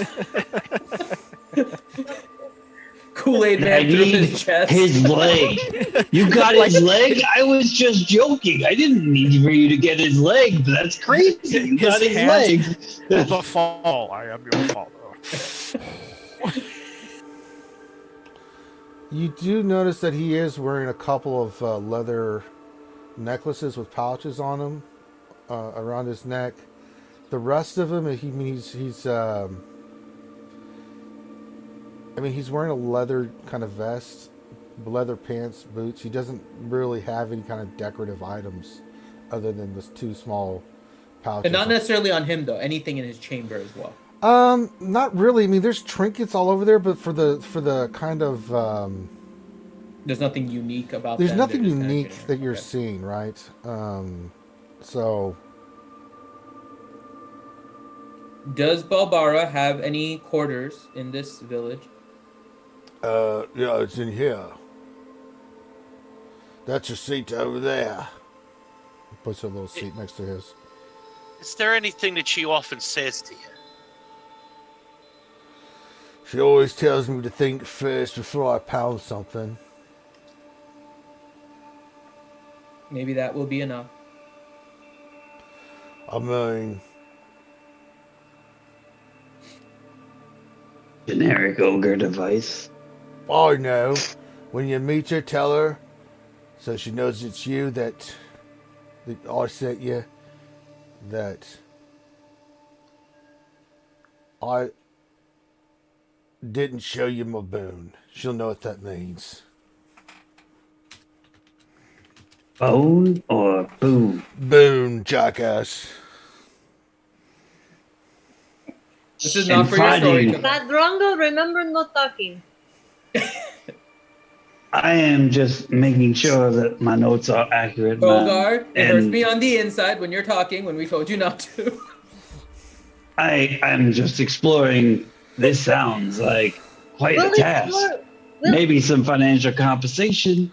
Kool-Aid man through his chest. His leg. You got his leg? I was just joking. I didn't need for you to get his leg, but that's crazy. You got his leg. Befall, I am your father. You do notice that he is wearing a couple of leather necklaces with pouches on them around his neck. The rest of him, he's wearing a leather kind of vest, leather pants, boots. He doesn't really have any kind of decorative items other than this two small pouches. And not necessarily on him though. Anything in his chamber as well. Not really. I mean, there's trinkets all over there, but for the kind of there's nothing unique about. There's nothing unique that you're seeing, right? So. Does Balbara have any quarters in this village? Yeah, it's in here. That's your seat over there. He puts a little seat next to his. Is there anything that she often says to you? She always tells me to think first before I pound something. Maybe that will be enough. I mean... generic ogre device. I know. When you meet her, tell her, so she knows it's you, that I sent you, that I didn't show you my boon. She'll know what that means. Bone or boon? Boon, jackass. This is not for your story. Drongo, remember not talking. I am just making sure that my notes are accurate. Bogard, it hurts me on the inside when you're talking when we told you not to. I'm just exploring. This sounds like quite a task. Maybe some financial compensation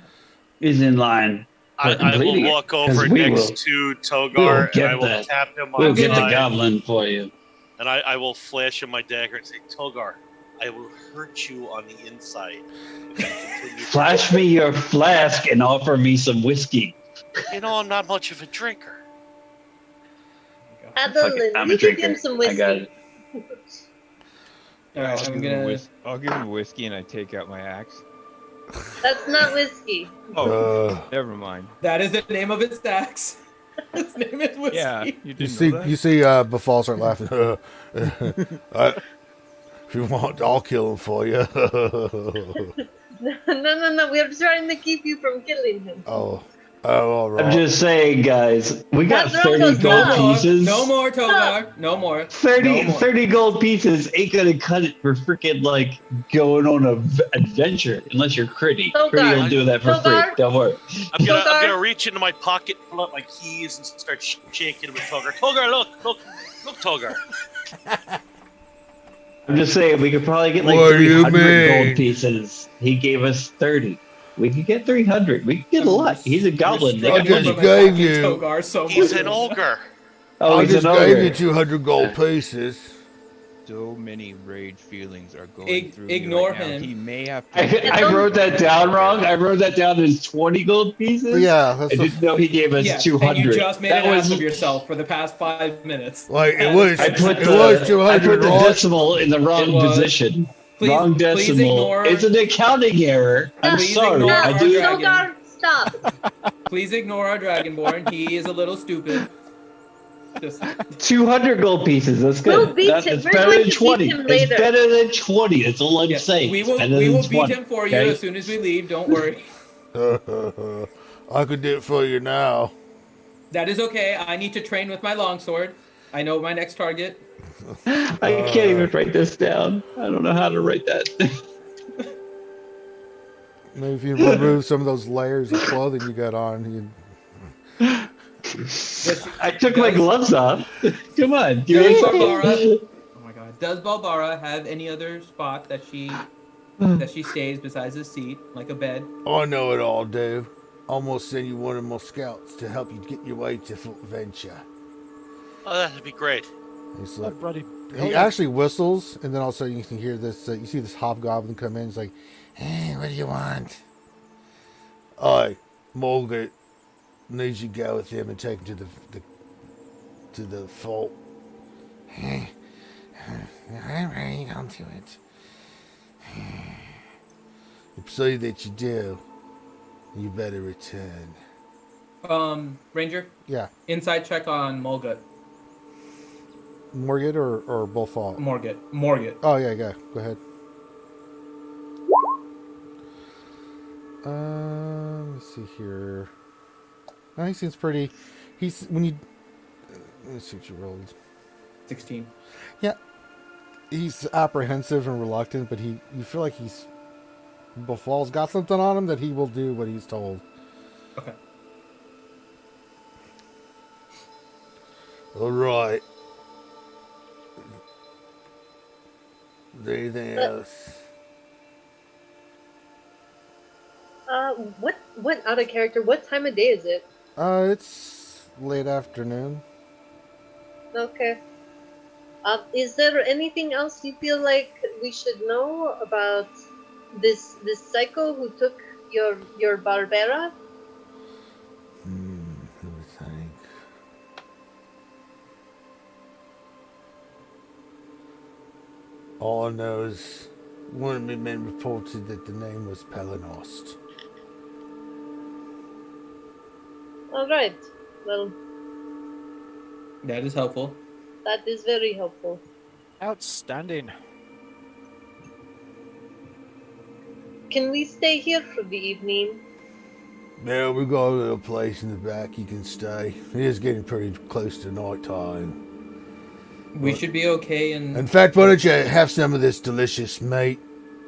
is in line. I will completing it, walk 'cause over we next will- to We'll Togar and get I will that. tap him We'll on get the side, goblin for you. and I will flash him my dagger and say, Togar, I will hurt you on the inside. If you continue to Flash me your flask and offer me some whiskey. You know, I'm not much of a drinker. Adeline, I'm you a give drinker. him some I got whiskey. it. All right, I'll give him a whiskey and I take out my axe. That's not whiskey. Oh, never mind. That is the name of his axe. His name is whiskey. Yeah, you You didn't see, know that? you see, Befall start laughing. If you want, I'll kill him for you. No. We're trying to keep you from killing him. Oh, all right. I'm just saying, guys, we got That's 30 Rocco's gold dog. pieces. No more, Togar. No more. 30, No more. 30 gold pieces ain't gonna cut it for freaking like going on an adventure unless you're Critty. Togar. Critty will do that for free. Togar. Don't worry. I'm Togar. gonna reach into my pocket, pull out my keys, and start shaking with Togar. Togar, look, Togar. I'm just saying we could probably get like What do you 300 mean? gold pieces. He gave us 30. We could get 300. We could get a lot. He's a goblin. They I got just money. gave you- Togar so He's much. an ogre. Oh, I he's just an gave ogre. you 200 gold pieces. So many rage feelings are going through Ignore me right now. him. He may have to. I wrote that down wrong. I wrote that down as 20 gold pieces. Yeah, I that's didn't know he gave us Yeah, 200. and you just made that an was ass of yourself for the past 5 minutes. like it was. I put It the, was I 200, put the right? decimal in the wrong It was. position. Please- Wrong please decimal. ignore- It's an accounting error. I'm Please sorry. ignore I our do. dragon. Togar, stop. Please ignore our Dragonborn. He is a little stupid. Just 200 gold pieces. That's We'll good. beat That's him. it's We're better going than to beat 20. him It's later. better than 20. That's all I'm yeah, saying. we It's will better we than will beat 20, him for you okay? as soon as we leave. Don't worry. I could do it for you now. That is okay. I need to train with my longsword. I know my next target. I can't even write this down. I don't know how to write that. Maybe if you remove some of those layers of clothing you got on, I took my gloves off. Come on, give Does me a Barbara, second. oh my god. Does Barbara have any other spot that she stays besides the seat, like a bed? I know it all, dude. Almost send you one of my scouts to help you get your way to Venture. Oh, that'd be great. He's Oh, like, buddy. he actually whistles, and then all of a sudden you can hear this. You see this hobgoblin come in. He's like, "Hey, what do you want?" Mulgate needs you to go with him and take him to the vault. All right, I'll do it. So that you do, you better return. Ranger, Yeah, inside check on Mulgut. Morgan or Bullfall? Morgut. Oh yeah, go ahead. Let's see here. Oh, he seems pretty. He's when you. Let me see what you rolled. 16. Yeah, he's apprehensive and reluctant, but you feel like Bullfall's got something on him that he will do what he's told. Okay. All right. Anything else? What out of character? What time of day is it? It's late afternoon. Okay. Is there anything else you feel like we should know about this psycho who took your Barbera? Let me think. All I know is one of my men reported that the name was Pelinost. All right. Well, That is helpful. that is very helpful. Outstanding. Can we stay here for the evening? Yeah, we got a little place in the back you can stay. It is getting pretty close to night time. We should be okay and In fact, why don't you have some of this delicious meat?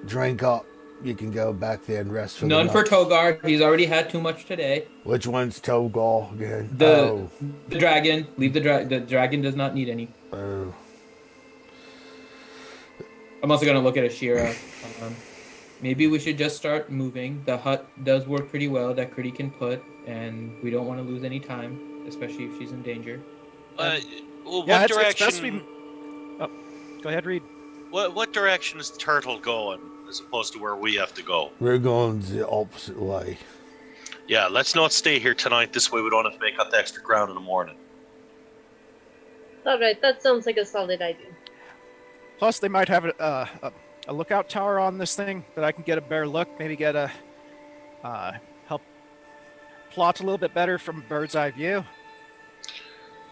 Drink up. You can go back there and rest for none the for night. Togar. He's already had too much today. Which one's Togal again? The dragon. Leave the dragon does not need any. Oh. I'm also gonna look at Ashira. maybe we should just start moving. The hut does work pretty well that Critty can put, and we don't want to lose any time, especially if she's in danger. Well, Yeah, what it's best direction? Oh, go ahead, Reed. What direction is the turtle going, as opposed to where we have to go? We're going the opposite way. Yeah, let's not stay here tonight. This way we don't have to make up the extra ground in the morning. All right, that sounds like a solid idea. Plus, they might have a lookout tower on this thing that I can get a better look. Maybe get a help plot a little bit better from a bird's eye view.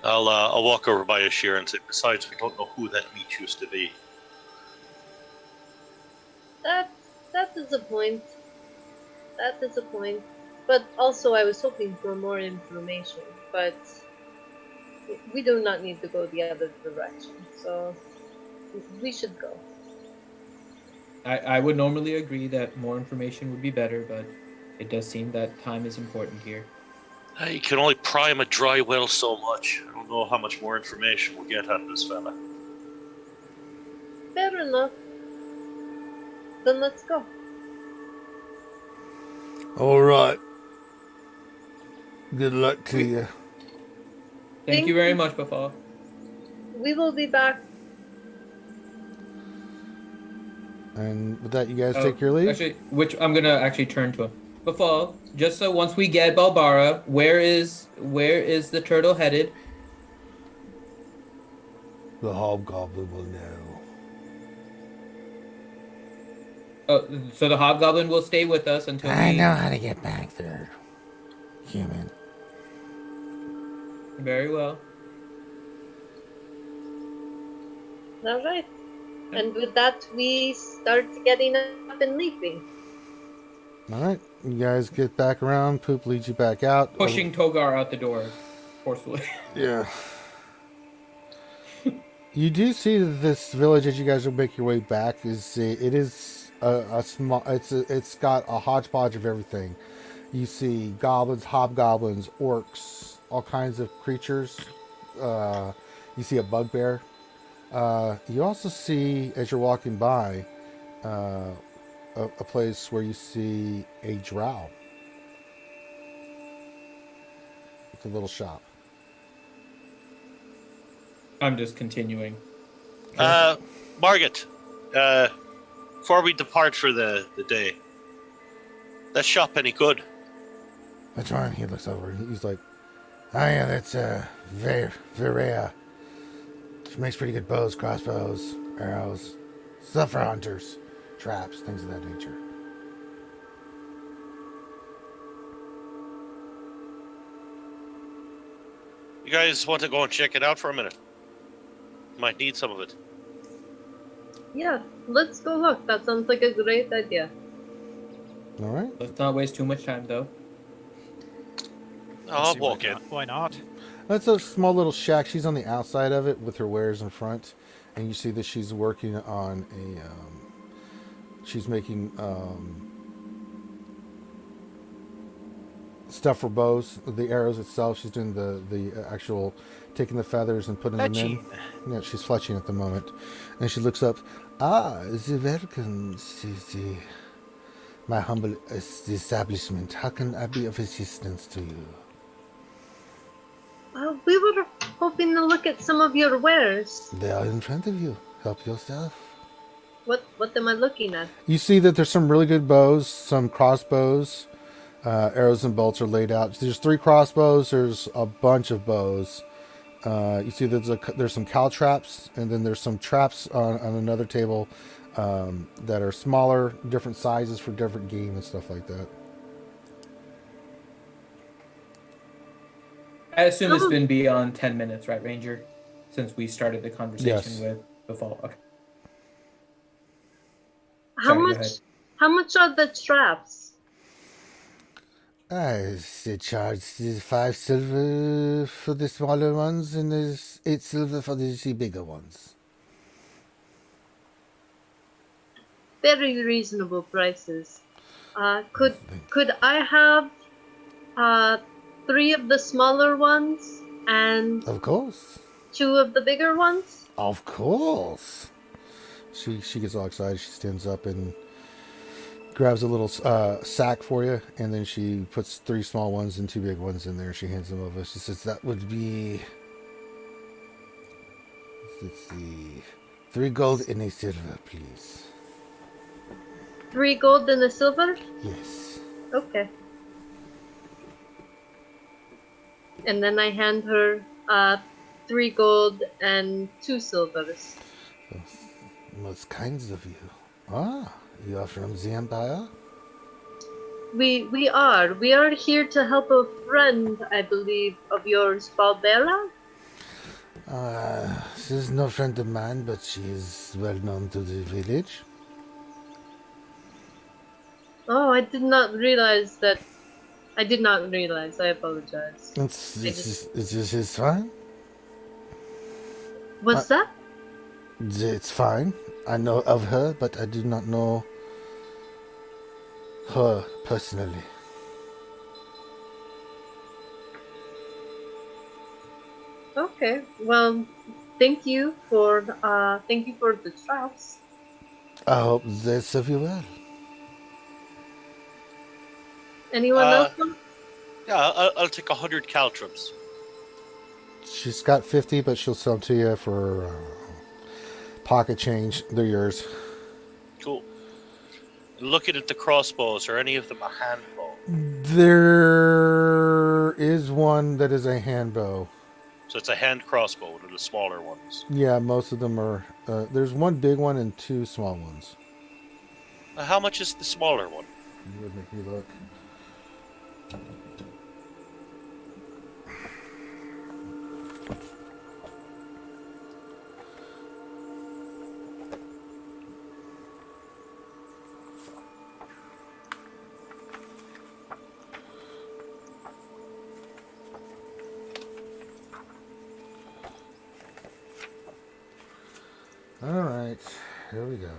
I'll walk over by Ashir and say, besides, we don't know who that meat used to be. That is a point. That is a point. But also, I was hoping for more information. But we do not need to go the other direction. So we should go. I would normally agree that more information would be better, but it does seem that time is important here. You can only prime a dry well so much. I don't know how much more information we'll get out of this fella. Fair enough. Then let's go. All right. Good luck to you. Thank you very much, Buffalo. We will be back. And with that, you guys take your leave? Actually, which I'm going to actually turn to him. Buffalo, just so once we get Balbara, where is the turtle headed? The hobgoblin will know. Oh, so the hobgoblin will stay with us until I know how to get back there, human. Very well. All right. And with that, we start getting up and leaving. All right. You guys get back around. Poop leads you back out. Pushing Togar out the door forcefully. Yeah. You do see that this village, as you guys will make your way back, is a small. It's got a hodgepodge of everything. You see goblins, hobgoblins, orcs, all kinds of creatures. You see a bugbear. You also see, as you're walking by, a place where you see a drow. It's a little shop. I'm just continuing. Margaret, before we depart for the day, that shop any good? Which one? He looks over. He's like, oh yeah, that's Verea. She makes pretty good bows, crossbows, arrows, stuff for hunters, traps, things of that nature. You guys want to go and check it out for a minute? Might need some of it. Yeah, let's go look. That sounds like a great idea. All right. Let's not waste too much time, though. I'll walk in. Why not? That's a small little shack. She's on the outside of it with her wares in front, and you see that she's working on she's making stuff for bows. The arrows itself, she's doing the actual taking the feathers and putting them in. Yeah, she's fletching at the moment, and she looks up. The welcome to my humble establishment. How can I be of assistance to you? We were hoping to look at some of your wares. They are in front of you. Help yourself. What am I looking at? You see that there's some really good bows, some crossbows, arrows and bolts are laid out. There's 3 crossbows. There's a bunch of bows. You see there's some cow traps, and then there's some traps on another table that are smaller, different sizes for different game and stuff like that. I assume it's been beyond 10 minutes, right, Ranger? Since we started the conversation Yes. with the fall. Okay. How Sorry, go much? ahead. How much are the traps? I charge 5 silver for the smaller ones, and there's 8 silver for the bigger ones. Very reasonable prices. Could I have 3 of the smaller ones and Of course. 2 of the bigger ones? Of course. She gets all excited. She stands up and grabs a little sack for you, and then she puts 3 small ones and 2 big ones in there. She hands them over. She says, that would be... Let's see. 3 gold and a silver, please. 3 gold and a silver? Yes. Okay. And then I hand her 3 gold and 2 silvers. Most kinds of you. Ah, you are from the Empire? We are. We are here to help a friend, I believe, of yours, Baldera? She's no friend of mine, but she is well known to the village. Oh, I did not realize that. I did not realize. I apologize. It's fine. What's that? It's fine. I know of her, but I do not know her personally. Okay. Well, thank you for the trust. I hope they serve you well. Anyone else? Yeah, I'll take 100 caltrums. She's got 50, but she'll sell them to you for pocket change. They're yours. Cool. Looking at the crossbows, are any of them a hand bow? There is one that is a hand bow. So it's a hand crossbow, one of the smaller ones. Yeah, most of them are. There's one big one and 2 small ones. How much is the smaller one? You would make me look. All right, here we go.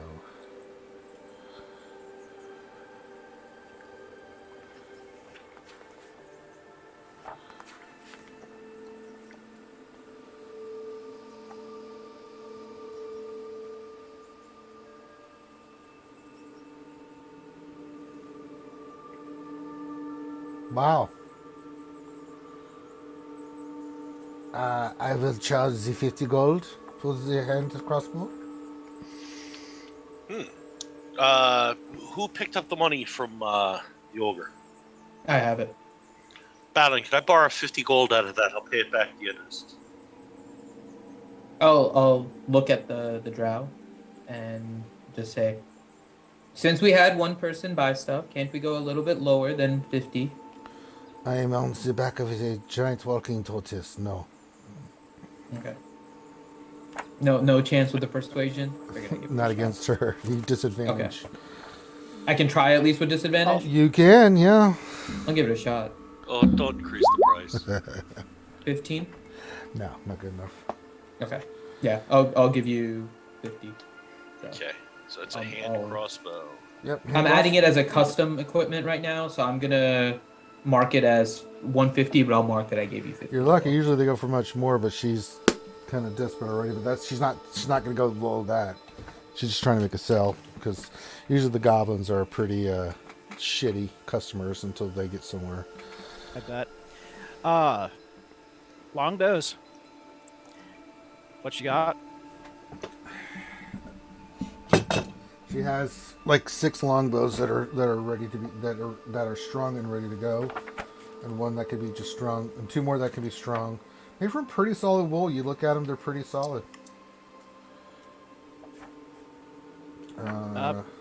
Wow. I will charge the 50 gold for the hand crossbow. Who picked up the money from the ogre? I have it. Balin, can I borrow 50 gold out of that? I'll pay it back to you. I'll look at the drow and just say, since we had one person buy stuff, can't we go a little bit lower than 50? I am on the back of a giant walking tortoise. No. Okay. No chance with the persuasion? Not against her. The disadvantage. Okay. I can try at least with disadvantage? You can, yeah. I'll give it a shot. Oh, don't increase the price. 15? No, not good enough. Okay. Yeah, I'll give you 50. So. Okay, so it's a hand crossbow. Yep. I'm adding it as a custom equipment right now, so I'm gonna mark it as 150, but I'll mark that I gave you 50. You're lucky. Usually they go for much more, but she's kind of desperate already. But she's not going to go below that. She's just trying to make a sell because usually the goblins are pretty shitty customers until they get somewhere. I bet. Longbows. What you got? She has like 6 longbows that are ready to be that are strong and ready to go, and one that could be just strong, and 2 more that can be strong. They're from pretty solid wool. You look at them; they're pretty solid.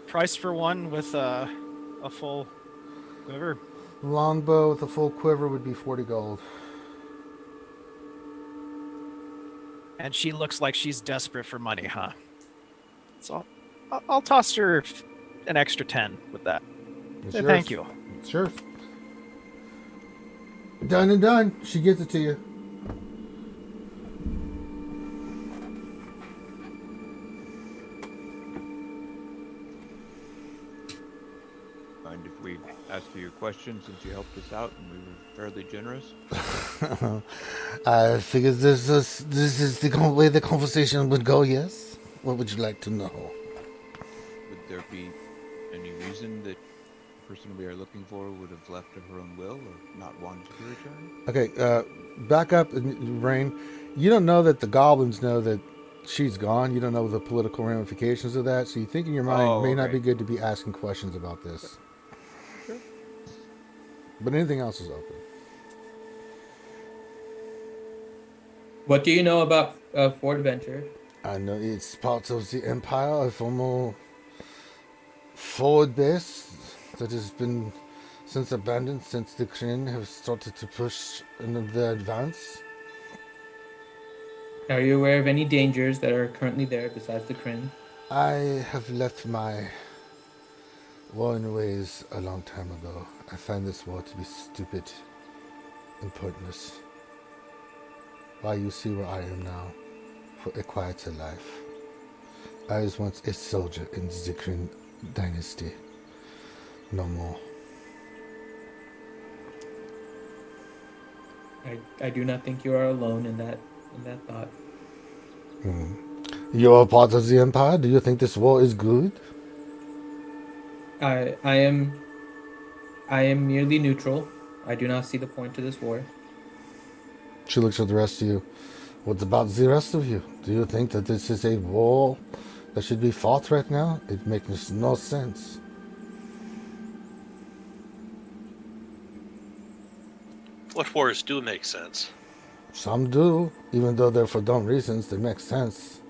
Price for one with a full quiver. Longbow with a full quiver would be 40 gold. And she looks like she's desperate for money, huh? So I'll toss her an extra 10 with that. Say thank you. Sure. Done and done. She gives it to you. Mind if we ask you a question since you helped us out and we were fairly generous? I figured this is the way the conversation would go, yes? What would you like to know? Would there be any reason that the person we are looking for would have left of her own will or not wanted to return? Okay, back up, Rain. You don't know that the goblins know that she's gone. You don't know the political ramifications of that. So you think in your mind it may not be good to be asking questions about this. Sure. But anything else is open. What do you know about Fort Venture? I know it's part of the Empire, a former forward base that has been since abandoned since the Kryn have started to push in the advance. Are you aware of any dangers that are currently there besides the Kryn? I have left my warring ways a long time ago. I find this war to be stupid and pointless. Why you see where I am now, for a quieter life. I was once a soldier in the Zikrin dynasty. No more. I do not think you are alone in that thought. You are part of the Empire? Do you think this war is good? I am merely neutral. I do not see the point to this war. She looks at the rest of you. What about the rest of you? Do you think that this is a war that should be fought right now? It makes no sense. What wars do make sense? Some do, even though they're for dumb reasons, they make sense.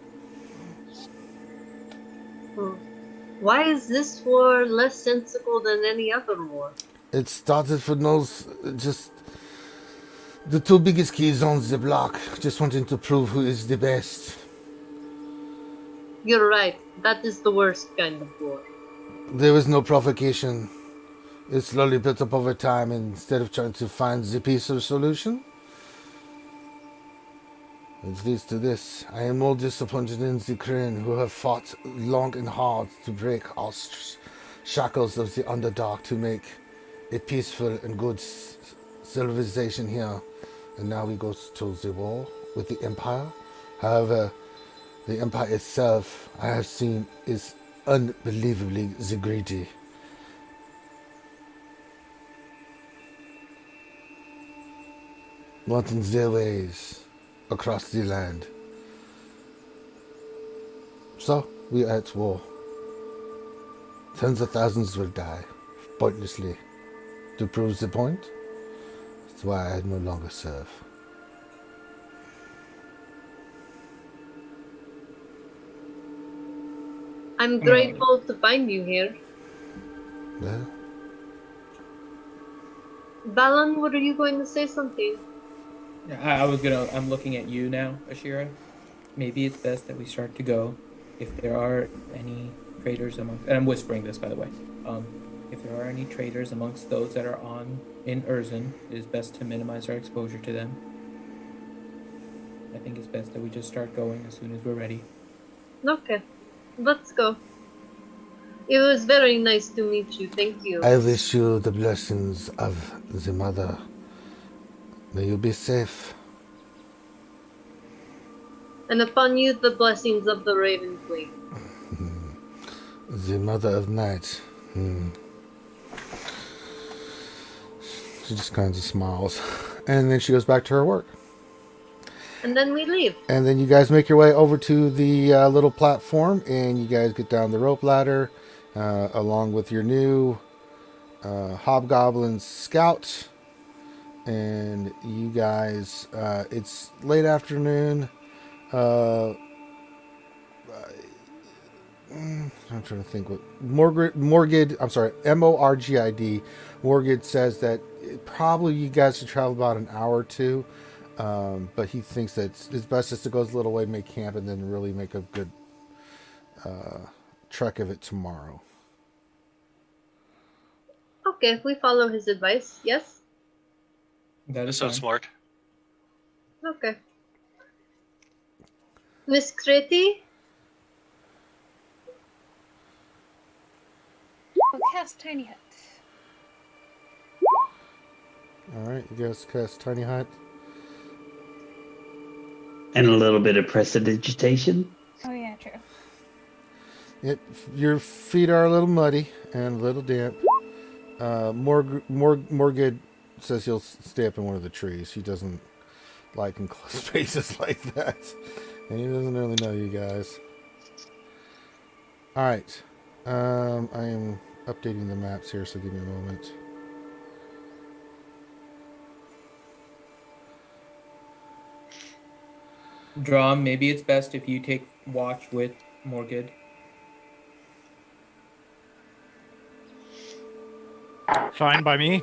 Why is this war less sensible than any other war? It started for just the two biggest keys on the block, just wanting to prove who is the best. You're right. That is the worst kind of war. There was no provocation. It slowly built up over time, and instead of trying to find the peaceful solution, it leads to this. I am more disappointed in the Kryn, who have fought long and hard to break all shackles of the Underdark to make a peaceful and good civilization here. And now we go to the war with the Empire. However, the Empire itself, I have seen, is unbelievably greedy. Wanting their ways across the land. So, we are at war. Tens of thousands will die, pointlessly. To prove the point, that's why I no longer serve. I'm grateful to find you here. Well, Balan, what are you going to say something? I'm looking at you now, Ashira. Maybe it's best that we start to go. If there are any traitors among, and I'm whispering this, by the way. If there are any traitors amongst those that are in Urzen, it is best to minimize our exposure to them. I think it's best that we just start going as soon as we're ready. Okay, let's go. It was very nice to meet you. Thank you. I wish you the blessings of the Mother. May you be safe. And upon you, the blessings of the Raven Queen. The Mother of Night. She just kind of smiles. And then she goes back to her work. And then we leave. And then you guys make your way over to the little platform, and you guys get down the rope ladder along with your new Hobgoblin Scout. And you guys, it's late afternoon. I'm trying to think what Morgid. I'm sorry, Morgid. Morgid says that probably you guys should travel about an hour or two, but he thinks that it's best just to go a little way, make camp, and then really make a good trek of it tomorrow. Okay, we follow his advice. Yes. That is so smart. Okay. Miss Kreti? I'll cast Tiny Hut. Alright, you guys cast Tiny Hut. And a little bit of prestidigitation. Oh yeah, true. Your feet are a little muddy and a little damp. More good says he'll stay up in one of the trees. He doesn't like enclosed spaces like that, and he doesn't really know you guys. All right, I am updating the maps here, so give me a moment. Drum, maybe it's best if you take watch with Morgid. Fine by me.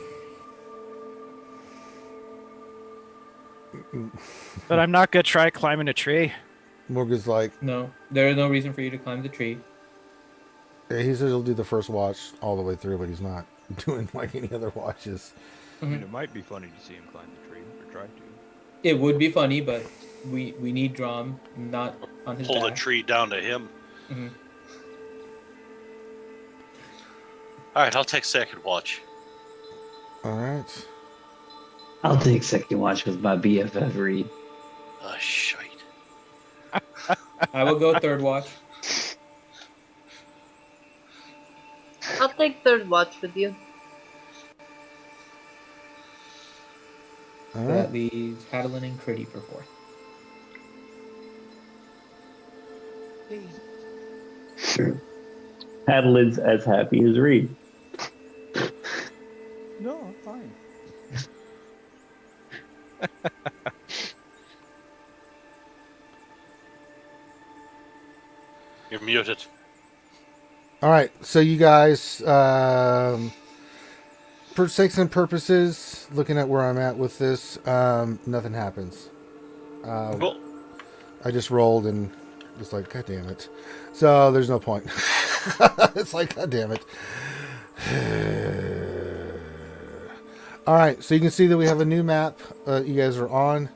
But I'm not gonna try climbing a tree. Morgan's like, No, there is no reason for you to climb the tree. yeah, he says he'll do the first watch all the way through, but he's not doing like any other watches. I mean, it might be funny to see him climb the tree, or try to. It would be funny, but we need Drum not on his Pull the back. tree down to him. Mhm. All right, I'll take second watch. All right. I'll take second watch with my BFF Reed. Shite. I will go third watch. I'll take third watch with you. All So right. that leaves Hadalin and Critty for fourth. Adelaide's as happy as Reed. No, I'm fine. You're muted. All right. So you guys, for sakes and purposes, looking at where I'm at with this, nothing happens. Cool. I just rolled and just like, God damn it. So there's no point. It's like, God damn it. All right. So you can see that we have a new map. You guys are on.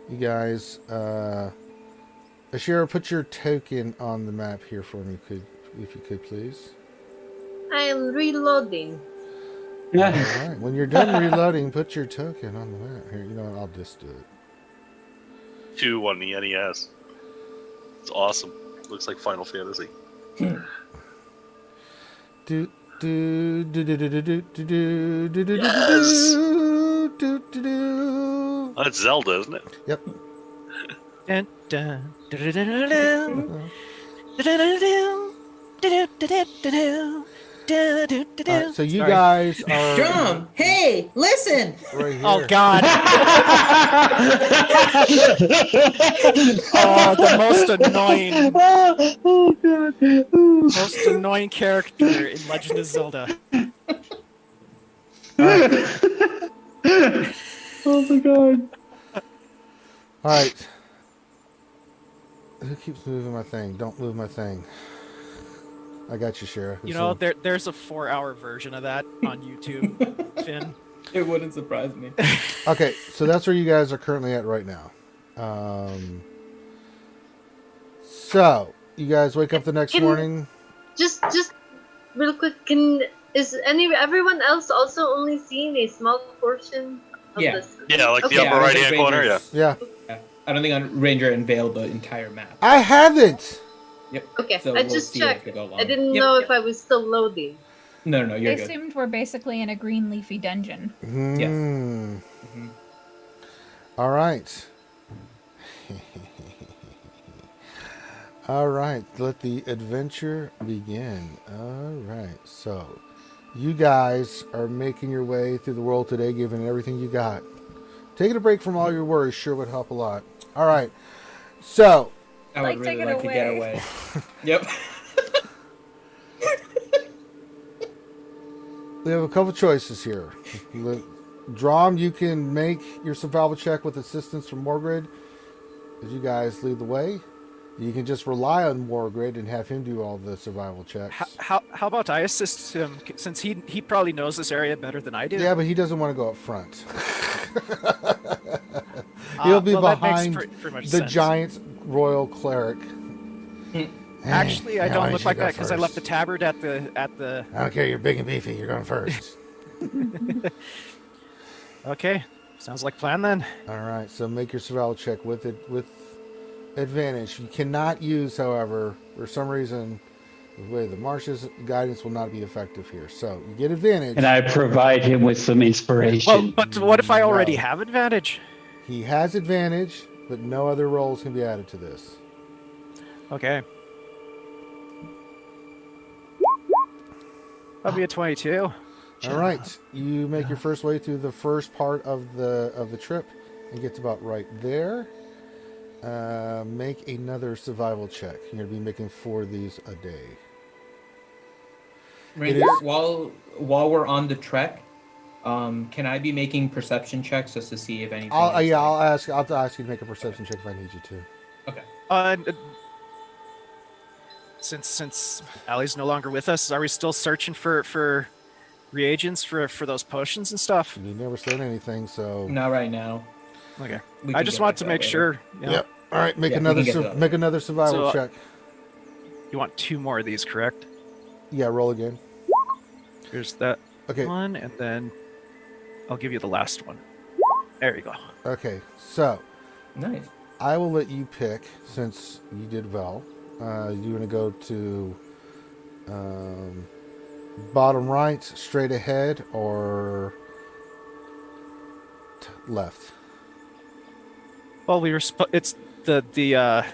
You guys, Ashira, put your token on the map here for me, if you could, please. I am reloading. All right. When you're done reloading, put your token on the map. Here, you know what? I'll just do it. 2 on the NES. It's awesome. Looks like Final Fantasy. Do do do do do do do do do do do Yes. do do. That's Zelda, isn't it? Yep. Dun, dun, du-du-du-du-du. Du-du-du-du. Du-du-du-du-du. Du-du-du-du. All right, so you Sorry. guys are Drum, hey, listen. right here. Oh God! Oh, the most annoying, Oh god. most annoying character in Legend of Zelda. Oh my god. All right. Who keeps moving my thing? Don't move my thing. I got you, Shara. You know, there's a 4-hour version of that on YouTube, Finn. It wouldn't surprise me. Okay, so that's where you guys are currently at right now. So you guys wake up the next morning. Just real quick, is everyone else also only seeing a small portion of Yeah. this? Yeah, like Okay. the upper I right think hand corner, yeah. Rangers- Yeah, I don't think Ranger unveiled the entire map. I haven't. Okay, So I we'll just see as checked. we go along. I didn't Yep, know yep. if I was still loading. No, you're They good. assumed we're basically in a green leafy dungeon. Yes. Hmm. Mhm. All right. All right. Let the adventure begin. All right. So, you guys are making your way through the world today, giving it everything you got. Taking a break from all your worries sure would help a lot. All right. So, I Like, would take really it like to get away. away. Yep. we have a couple choices here. Drom, you can make your survival check with assistance from Morgrid as you guys lead the way. You can just rely on Morgrid and have him do all the survival checks. How about I assist him since he probably knows this area better than I do? Yeah, but he doesn't want to go up front. He'll be well, that makes behind pretty much the sense. giant royal cleric. Actually, I Now, why don't don't look you like go that because I left the first? tabard at the. I don't care. You're big and beefy. You're going first. Okay, sounds like plan then. All right. So make your survival check with advantage. You cannot use, however, for some reason, The way the marshes guidance will not be effective here. So you get advantage. And I provide him with some inspiration. Well, but what if I already No. have advantage? He has advantage, but no other rolls can be added to this. Okay. That'll be a 22. All right, you make your first way through the first part of the trip and get to about right there. Make another survival check. You're going to be making 4 of these a day. Ranger, while we're on the trek, can I be making perception checks just to see if anything? I'll ask you to make a perception check if I need you to. Okay. Since Allie's no longer with us, are we still searching for reagents for those potions and stuff? You never said anything, so Not right now. Okay. We I can just get wanted back to that make later. sure. You know, Yep. All right, make Yeah, we can get that. another survival So, check. You want 2 more of these, correct? Yeah, roll again. Here's that Okay. one, and then I'll give you the last one. There you go. Okay, so Nice. I will let you pick since you did well. You want to go to bottom right, straight ahead, or left? Well, it's the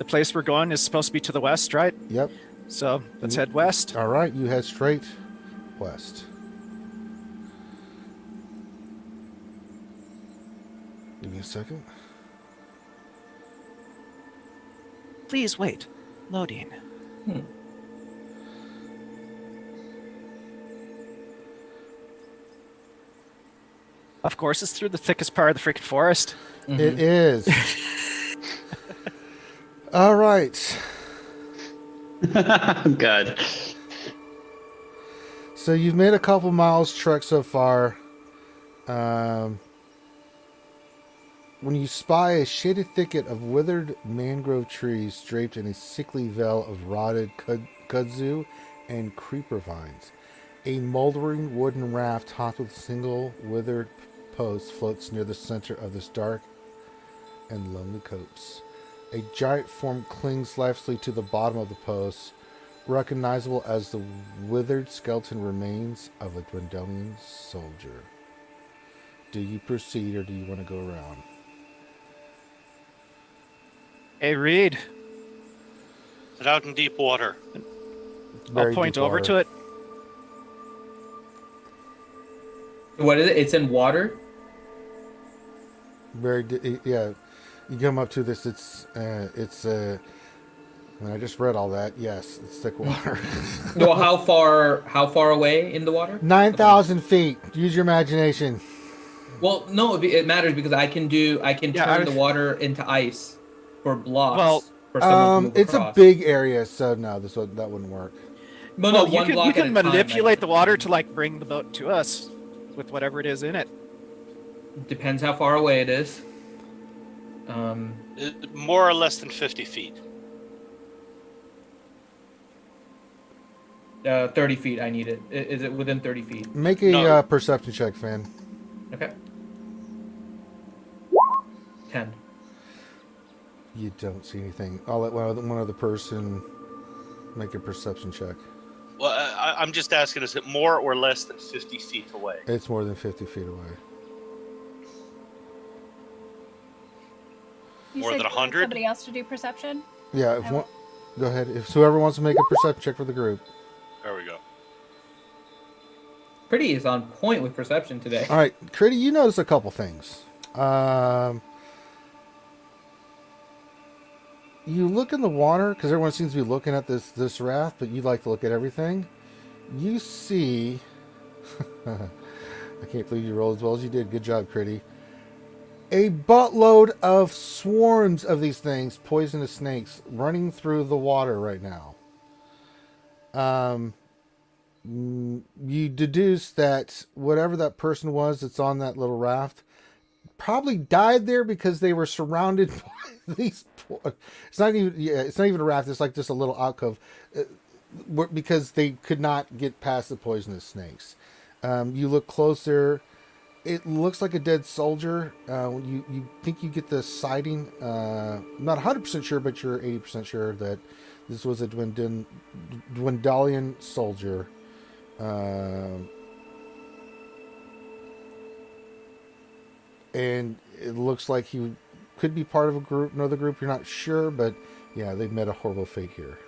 place we're going is supposed to be to the west, right? Yep. So let's head west. All right, you head straight west. Give me a second. Please wait. Loading. Of course, it's through the thickest part of the freaking forest. Mm-hmm. It is. All right. God. So you've made a couple miles trek so far. When you spy a shaded thicket of withered mangrove trees draped in a sickly veil of rotted kudzu and creeper vines, a moldering wooden raft topped with single withered post floats near the center of this dark and lonely copse. A giant form clings lifelessly to the bottom of the post, recognizable as the withered skeleton remains of a Dwendalian soldier. Do you proceed or do you want to go around? Hey, Reed. It's out in deep water. Very I'll point deep over water. to it. What is it? It's in water. Yeah. You come up to this. It's when I just read all that. Yes, it's thick water. Well, how far away in the water? 9,000 feet. Use your imagination. Well, no, it matters because I can turn the water into ice for blocks. Well, for someone to move It's across. a big area, so no, that wouldn't work. But Well, no, you one can, block you at can a time, manipulate the water to like bring the boat to us with whatever it is in it. Depends how far away it is. More or less than 50 feet. 30 feet. I need it. Is it within 30 feet? Make a No. perception check, Finn. Okay. 10. You don't see anything. I'll let one other person make a perception check. Well, I'm just asking, is it more or less than 50 feet away? It's more than 50 feet away. You More said than you wanted 100? Somebody else to do perception? Yeah, go ahead. If whoever wants to make a perception check for the group. There we go. Pretty is on point with perception today. All right, Critty, you notice a couple things. You look in the water because everyone seems to be looking at this raft, but you like to look at everything. You see, I can't believe you rolled as well as you did. Good job, Critty. A buttload of swarms of these things, poisonous snakes, running through the water right now. You deduce that whatever that person was that's on that little raft probably died there because they were surrounded by these. It's not even a raft. It's like just a little alcove because they could not get past the poisonous snakes. You look closer. It looks like a dead soldier. You think you get the sighting. Not 100% sure, but you're 80% sure that This was a Dwendalian soldier. And it looks like he could be part of another group. You're not sure, but yeah, they've met a horrible fate here.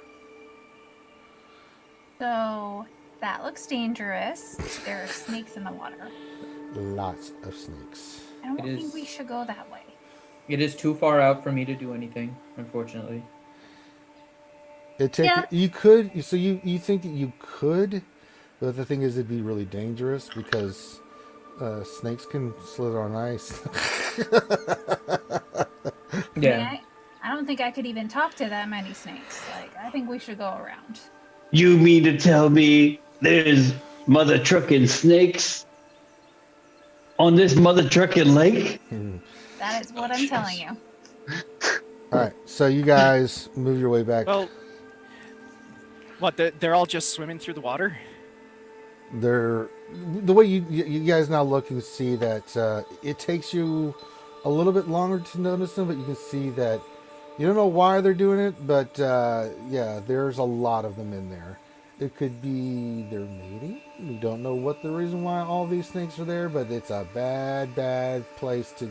So that looks dangerous. There are snakes in the water. Lots of snakes. I don't think we should go that way. It is too far out for me to do anything, unfortunately. You could. So you think that you could, but the thing is, it'd be really dangerous because snakes can slither on ice. Yeah. I don't think I could even talk to that many snakes. Like, I think we should go around. You mean to tell me there's mother trucking snakes on this mother trucking lake? That is what I'm telling you. All right, so you guys move your way back. Well, what? They're all just swimming through the water? The way you guys now look and see that it takes you a little bit longer to notice them, but you can see that you don't know why they're doing it, but yeah, there's a lot of them in there. It could be they're mating. We don't know what the reason why all these snakes are there, but it's a bad place to.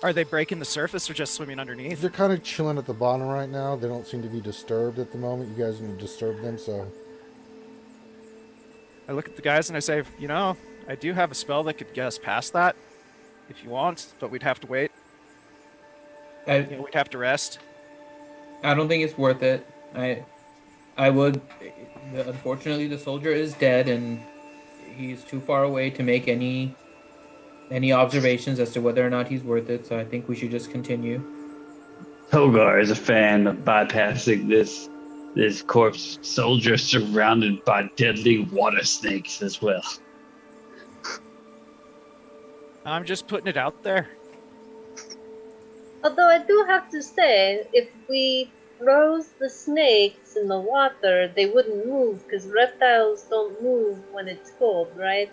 Are they breaking the surface or just swimming underneath? They're kind of chilling at the bottom right now. They don't seem to be disturbed at the moment. You guys are going to disturb them, so. I look at the guys and I say, you know, I do have a spell that could get us past that, if you want, but we'd have to wait. We'd have to rest. I don't think it's worth it. I would. Unfortunately, the soldier is dead, and he's too far away to make any observations as to whether or not he's worth it. So I think we should just continue. Togar is a fan of bypassing this corpse soldier surrounded by deadly water snakes as well. I'm just putting it out there. Although I do have to say, if we froze the snakes in the water, they wouldn't move, because reptiles don't move when it's cold, right?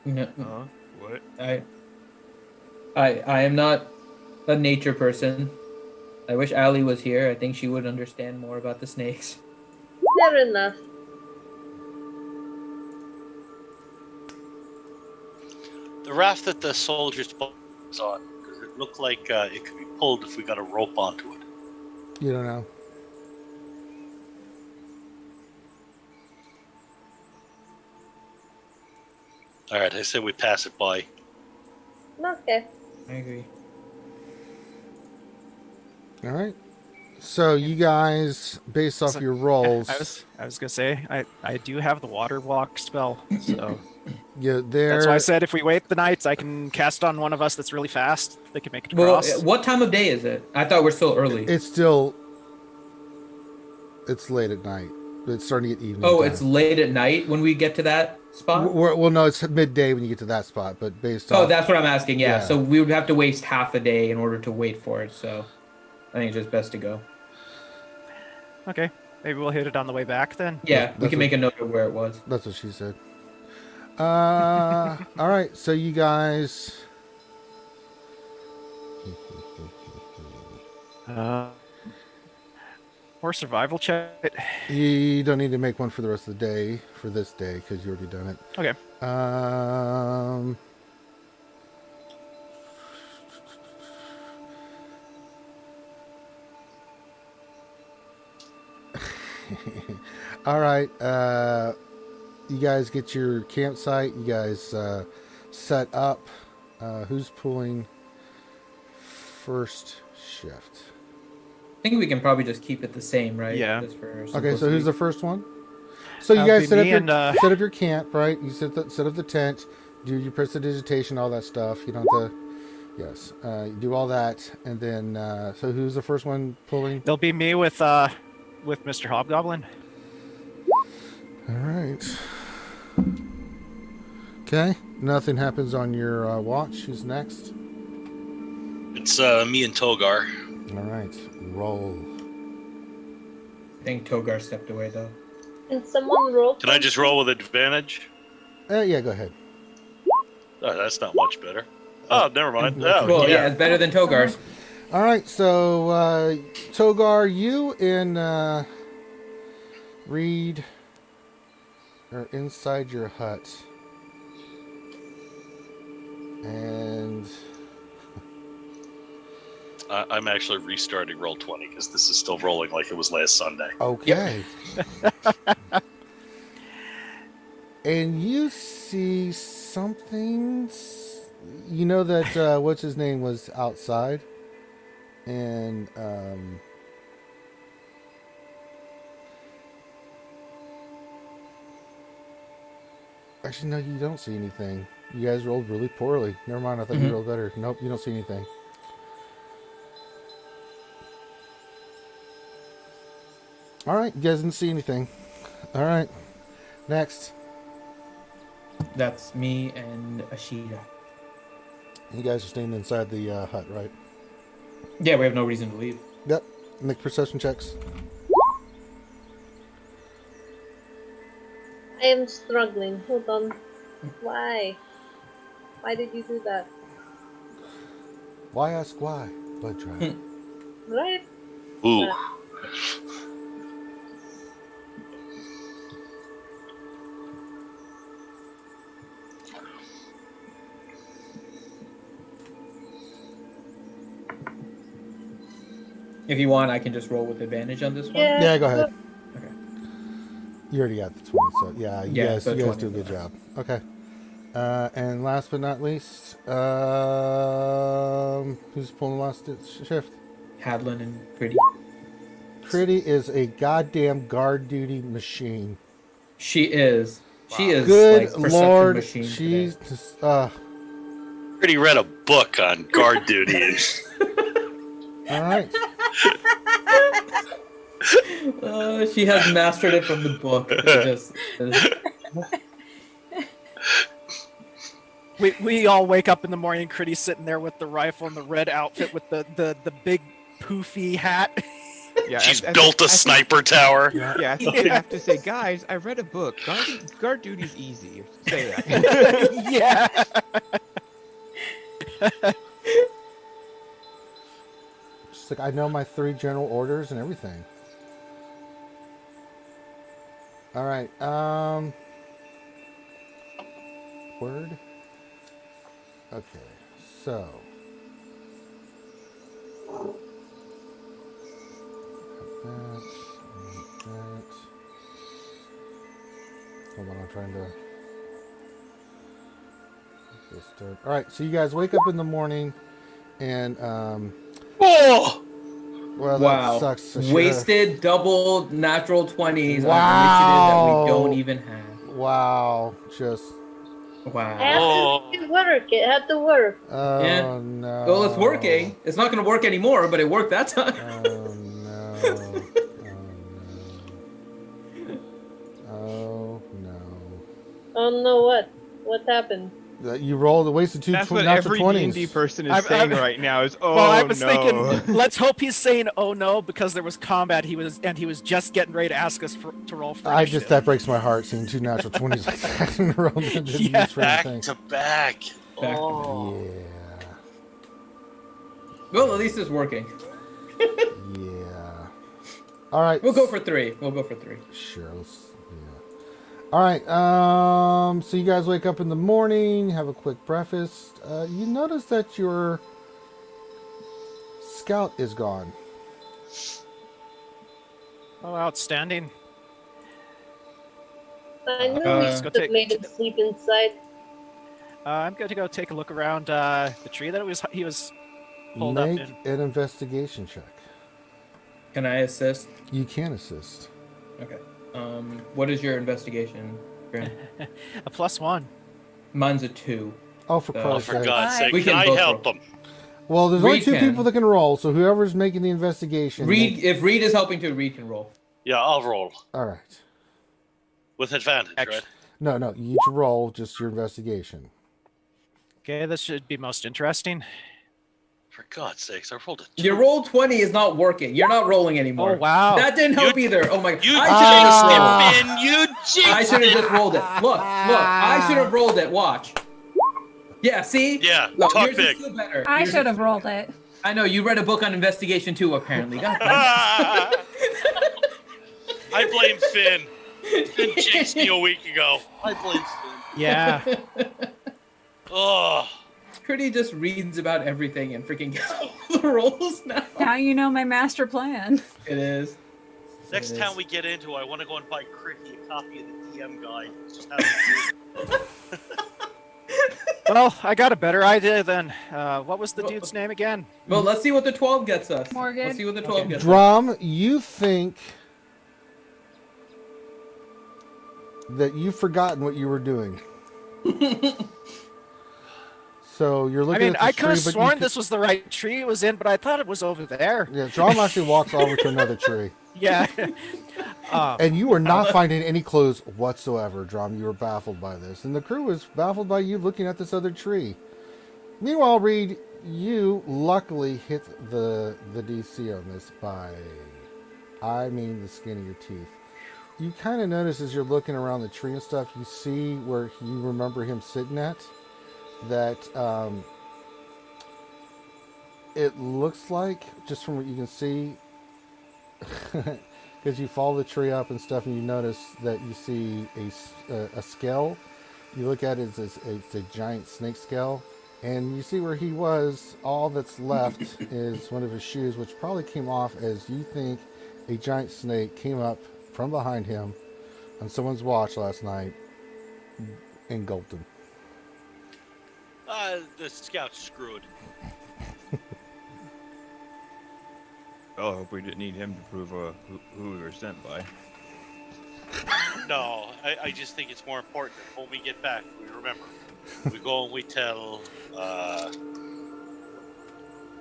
No, What? I am not a nature person. I wish Allie was here. I think she would understand more about the snakes. Fair enough. The raft that the soldiers was on, does it look like it could be pulled if we got a rope onto it? You don't know. All right, I said we pass it by. Okay. I agree. All right. So you guys, based off your rolls, I was gonna say I do have the water walk spell, so that's why I said if we wait the nights, I can cast on one of us that's really fast. They can make it across. Well, what time of day is it? I thought we're still early. It's late at night. It's starting to get evening. Oh, time. It's late at night when we get to that spot? Well, no, it's midday when you get to that spot, but based off... Oh, that's what I'm asking, yeah. So we would have to waste half a day in order to wait for it, so I think it's just best to go. Okay, maybe we'll hit it on the way back then. Yeah, we can make a note of where it was. That's what she said. All right, so you guys... More survival check. You don't need to make one for the rest of the day, for this day, because you already done it. Okay. All right. You guys get your campsite. You guys set up. Who's pulling first shift? I think we can probably just keep it the same, right? Yeah. Okay, so who's the first one? So you guys set up your camp, right? You set up the tent, do your prestidigitation, all that stuff. You don't have to... Yes. You do all that, and then... so who's the first one pulling? It'll be me with Mr. Hobgoblin. All right. Okay. Nothing happens on your watch. Who's next? It's me and Togar. All right. Roll. I think Togar stepped away, though. Can someone roll? Can I just roll with advantage? Yeah, go ahead. Oh, that's not much better. Oh, never mind. Oh, Well, yeah, it's better than Togar's. All right, so Togar, you and Reed are inside your hut, and I'm actually restarting Roll20 because this is still rolling like it was last Sunday. okay. And you see something. You know that what's his name was outside, and actually no, you don't see anything. You guys rolled really poorly. Never mind, I thought you rolled better. Nope, you don't see anything. All right, you guys didn't see anything. All right, next. That's me and Ashida. You guys are staying inside the hut, right? Yeah, we have no reason to leave. Yep. Make perception checks. I am struggling. Hold on. Why? Why did you do that? Why ask why? Blood trial. Right? Ooh. If you want, I can just roll with advantage on this one. Yeah, go ahead. Okay. You already got the 20, so yeah, you guys do a good job. Okay. And last but not least, who's pulling the last shift? Hadlin and Pretty. Pretty is a goddamn guard duty machine. She is. Wow. She is. Good like, Lord, machine she's today. just. Pretty read a book on guard duty. All right. She has mastered it from the book. We all wake up in the morning, Critty's sitting there with the rifle and the red outfit with the big poofy hat. Yeah, she's built a sniper tower. Yeah, I think you have to say, guys, I read a book. Guard duty's easy. Say that. Yeah. Just like, I know my 3 general orders and everything. All right. Word. Okay. So. That. Hold on, I'm trying to. All right. So you guys wake up in the morning, and Oh! well, wow. that sucks. Wasted double natural 20s wow. on initiative that we don't even have. Wow. Just. Wow. It had to work. It had to work. Oh, yeah. no. Well, it's working. It's not going to work anymore, but it worked that time. Oh, no. Oh, no. Oh, no, what? What happened? You rolled, wasted 2 That's what natural every 20s. D&D person is saying right now is, oh, well, I was no. thinking, let's hope he's saying, oh, no, because there was combat. He was just getting ready to ask us to roll for initiative. That breaks my heart, seeing 2 natural 20s like that in a row. Yeah. Back to back. Oh. Yeah. Well, at least it's working. Yeah. All right. We'll go for 3. Sure. All right. So you guys wake up in the morning, have a quick breakfast. You notice that your scout is gone. Oh, outstanding. I knew we let's go should have made him sleep inside. I'm going to go take a look around the tree that he was pulled up in. Make an investigation check. Can I assist? You can assist. Okay. What is your investigation, Grim? A +1. Mine's a 2. Oh, for Christ's sake. For God's sake, We can I both help roll. them? Well, there's only Reed 2 can. people that can roll, so whoever's making the investigation. If Reed is helping to, Reed can roll. Yeah, I'll roll. All right. With advantage, right? No, you each roll just your investigation. Okay, this should be most interesting. For God's sakes, I rolled a 2. Your roll 20 is not working. You're not rolling anymore. Oh, wow. That didn't help either. Oh my god. You I jinxed it, Ben! You jinxed should have just rolled it. Look. I should have rolled it. Watch. Yeah, see? Yeah, Look, talk yours is big. still better. I Yours should is have still rolled better. it. I know, you read a book on investigation too, apparently. God damn I blame Finn. Finn jinxed me a week ago. I blame Finn. Yeah. it. Oh, Critty just reads about everything and freaking gets all the rolls now. Now you know my master plan. It is. next It time is. we get into it, I want to go and buy Cricky a copy of the DM guide. Just have it. Well, I got a better idea then. What was the dude's name again? Well, let's see what the 12 gets us. Morgan. Let's see what the 12 gets us. Drum, you think that you've forgotten what you were doing. So you're I looking mean, at I the could tree, have but sworn this was the right tree it was in, but I thought it was over there. Yeah, Drum actually walks over to another tree. Yeah. And you are not finding any clues whatsoever, Drum. You were baffled by this. And the crew was baffled by you looking at this other tree. Meanwhile, Reed, you luckily hit the DC on this by, I mean, the skin of your teeth. You kind of notice as you're looking around the tree and stuff, you see where you remember him sitting at, that it looks like, just from what you can see, because you follow the tree up and stuff, and you notice that you see a skull. You look at it, it's a giant snake skull, and you see where he was. All that's left is one of his shoes, which probably came off as you think a giant snake came up from behind him on someone's watch last night and gulped him. The scout's screwed. Oh, I hope we didn't need him to prove who we were sent by. No, I just think it's more important that when we get back, we remember. We go and we tell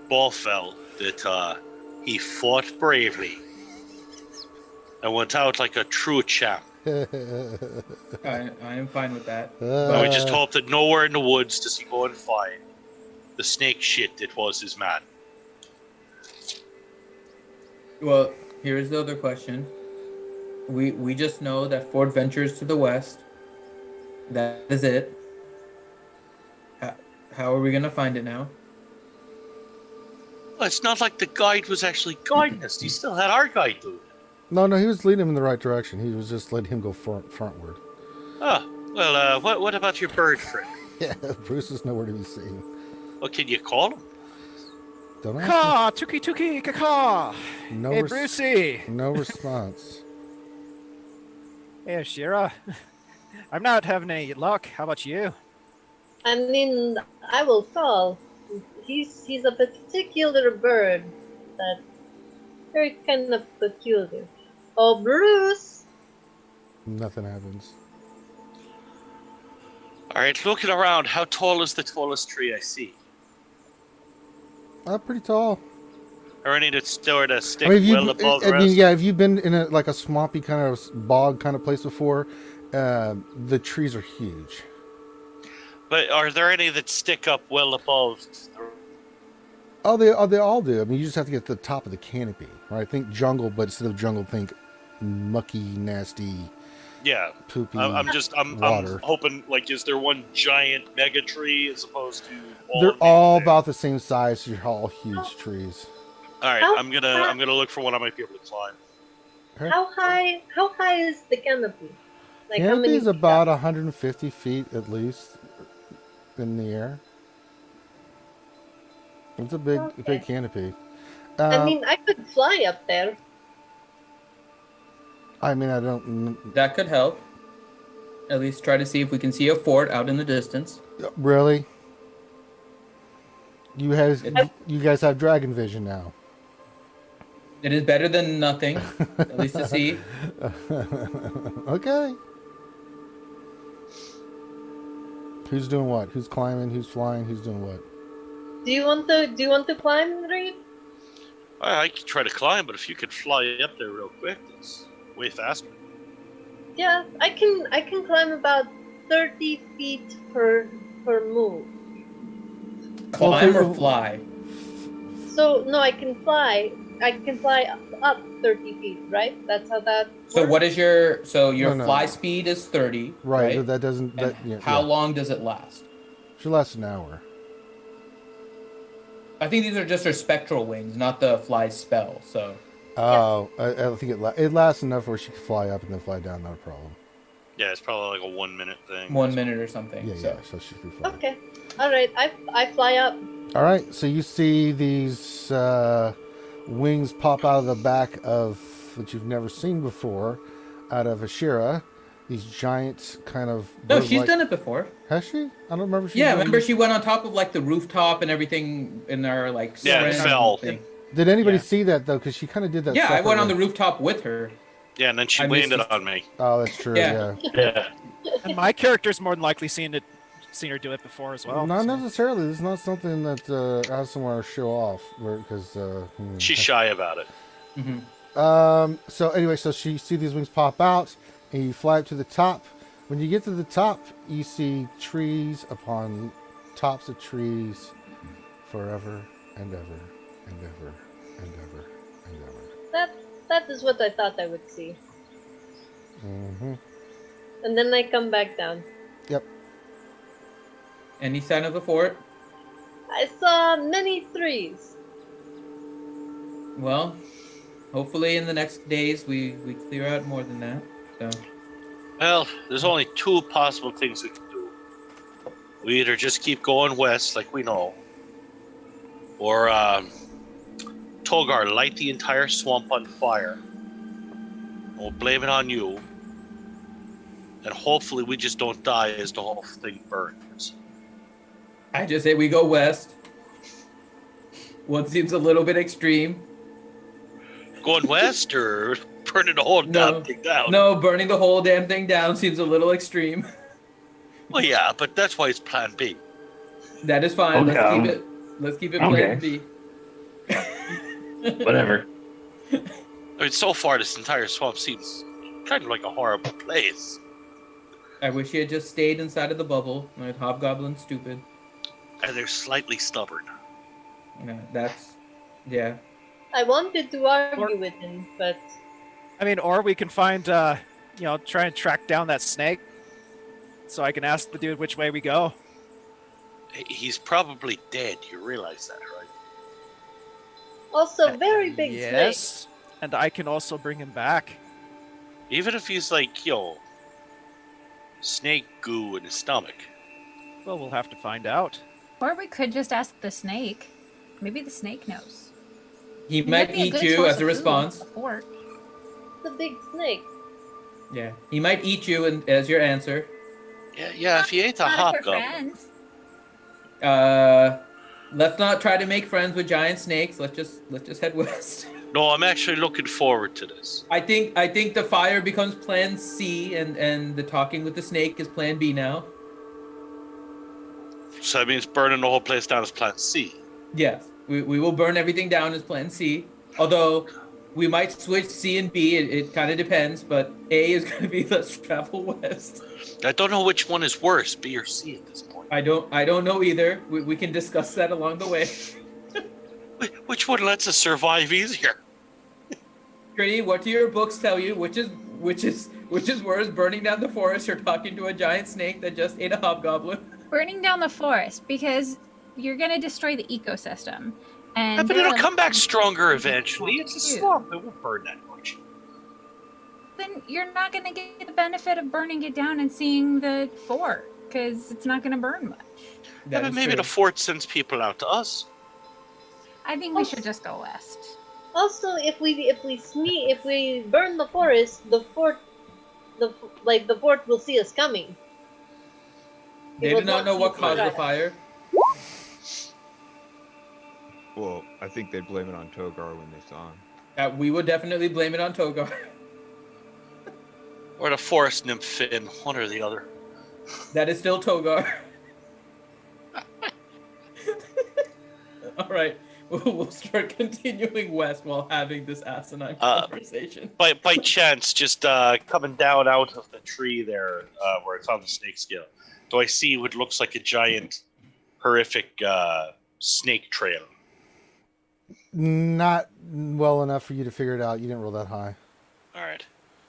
Ballfell that he fought bravely and went out like a true champ. I am fine with that. And we just hope that nowhere in the woods does he go and find the snake shit that was his man. Well, here's the other question. We just know that Fort Venture's to the west. That is it. How are we going to find it now? Well, it's not like the guide was actually guiding us. He still had our guide doing it. No, he was leading him in the right direction. He was just letting him go frontward. Oh, well, what about your bird friend? Yeah, Bruce is nowhere to be seen. Well, can you call him? Don't ask Caw, tuki, caw. him. No Hey, res- Brucey. No response. Hey, Shira. I'm not having any luck. How about you? I mean, I will call. He's a particular bird that very kind of peculiar. Oh, Bruce! Nothing happens. All right, looking around, how tall is the tallest tree I see? Pretty tall. Or any that sort of stick I mean, well above the I rest? mean, yeah. Have you been in like a swampy kind of bog kind of place before? The trees are huge. But are there any that stick up well above? Oh, they all do. I mean, you just have to get to the top of the canopy, right? Think jungle, but instead of jungle, think mucky, nasty, Yeah, poopy I'm water. hoping, like, is there one giant mega tree as opposed to all? They're of these all there? about the same size. You're all huge trees. All right, How- I'm gonna look for one I might be able to climb. How high is the canopy? Like how Canopy many is feet about up? 150 feet at least in the air. It's a big canopy. I mean, I could fly up there. I don't That could help. At least try to see if we can see a fort out in the distance. really. You guys have dragon vision now. It is better than nothing, at least to see. Okay. Who's doing what? Who's climbing? Who's flying? Who's doing what? Do you want to climb, Reed? I could try to climb, but if you could fly up there real quick, that's way faster. Yeah, I can climb about 30 feet per move. Climb or fly? So no, I can fly. I can fly up 30 feet, right? That's how that works? So what is your No. fly speed is 30, Right. right? That doesn't. And how long does it last? Should last an hour. I think these are just her spectral wings, not the fly's spell. So. Oh, I think it lasts enough where she can fly up and then fly down. Not a problem. Yeah, it's probably like a 1 minute thing. 1 minute or something. Yeah, so. So she can fly. Okay. All right. I fly up. All right. So you see these wings pop out of the back of that you've never seen before, out of Ashira. These giant kind of. No, she's done it before. Has she? I don't remember. Remember she went on top of like the rooftop and everything in our like. Yeah, it fell. Did anybody see that though? Because she kind of did that. Yeah, I went on the rooftop with her. Yeah, and then she landed on me. Oh, that's true. Yeah. And my character's more than likely seen her do it before as well. Not necessarily. It's not something that I have somewhere to show off because she's shy about it. Mm-hmm. So anyway, so she see these wings pop out, and you fly up to the top. When you get to the top, you see trees upon tops of trees, forever and ever and ever and ever and ever. That is what I thought I would see. Mm-hmm. And then I come back down. Yep. Any sign of the fort? I saw many trees. Well, hopefully in the next days we clear out more than that. So. Well, there's only two possible things we can do. We either just keep going west like we know, or Togar, light the entire swamp on fire. We'll blame it on you. And hopefully we just don't die as the whole thing burns. I just say we go west. One seems a little bit extreme. Going west or burning the whole damn thing down? No, burning the whole damn thing down seems a little extreme. Well, yeah, but that's why it's Plan B. That is fine. Okay. Let's keep it Plan B. Whatever. I mean, so far this entire swamp seems kind of like a horrible place. I wish he had just stayed inside of the bubble. Like Hobgoblin's stupid. And they're slightly stubborn. Yeah. I wanted to argue with him, but... I mean, or we can find, try and track down that snake so I can ask the dude which way we go. He's probably dead. You realize that, right? Also, very big snake. Yes, and I can also bring him back. Even if he's like, snake goo in his stomach. Well, we'll have to find out. Or we could just ask the snake. Maybe the snake knows. He might eat you as a response. The big snake. Yeah, he might eat you as your answer. Yeah. If he ate a hobgoblin. Let's not try to make friends with giant snakes. Let's just head west. No, I'm actually looking forward to this. I think the fire becomes Plan C, and the talking with the snake is Plan B now. So that means burning the whole place down is Plan C. Yes, we will burn everything down as Plan C. Although we might switch C and B. It kind of depends, but A is going to be let's travel west. I don't know which one is worse, B or C at this point. I don't know either. We can discuss that along the way. Which one lets us survive easier? Gritty, what do your books tell you? Which is worse, burning down the forest or talking to a giant snake that just ate a hobgoblin? Burning down the forest because you're going to destroy the ecosystem. And but it'll come back stronger eventually. It's a swamp. It won't burn that much. Then you're not going to get the benefit of burning it down and seeing the fort because it's not going to burn much. Yeah, but maybe the fort sends people out to us. I think we should just go west. Also, if we burn the forest, the fort will see us coming. They do not know what caused the fire. Well, I think they'd blame it on Togar when they saw him. We would definitely blame it on Togar. Or the forest nymph Finn, one or the other. That is still Togar. All right. We'll start continuing west while having this asinine conversation. By chance, just coming down out of the tree there where I found the snake scale, do I see what looks like a giant, horrific snake trail? Not well enough for you to figure it out. You didn't roll that high. All right.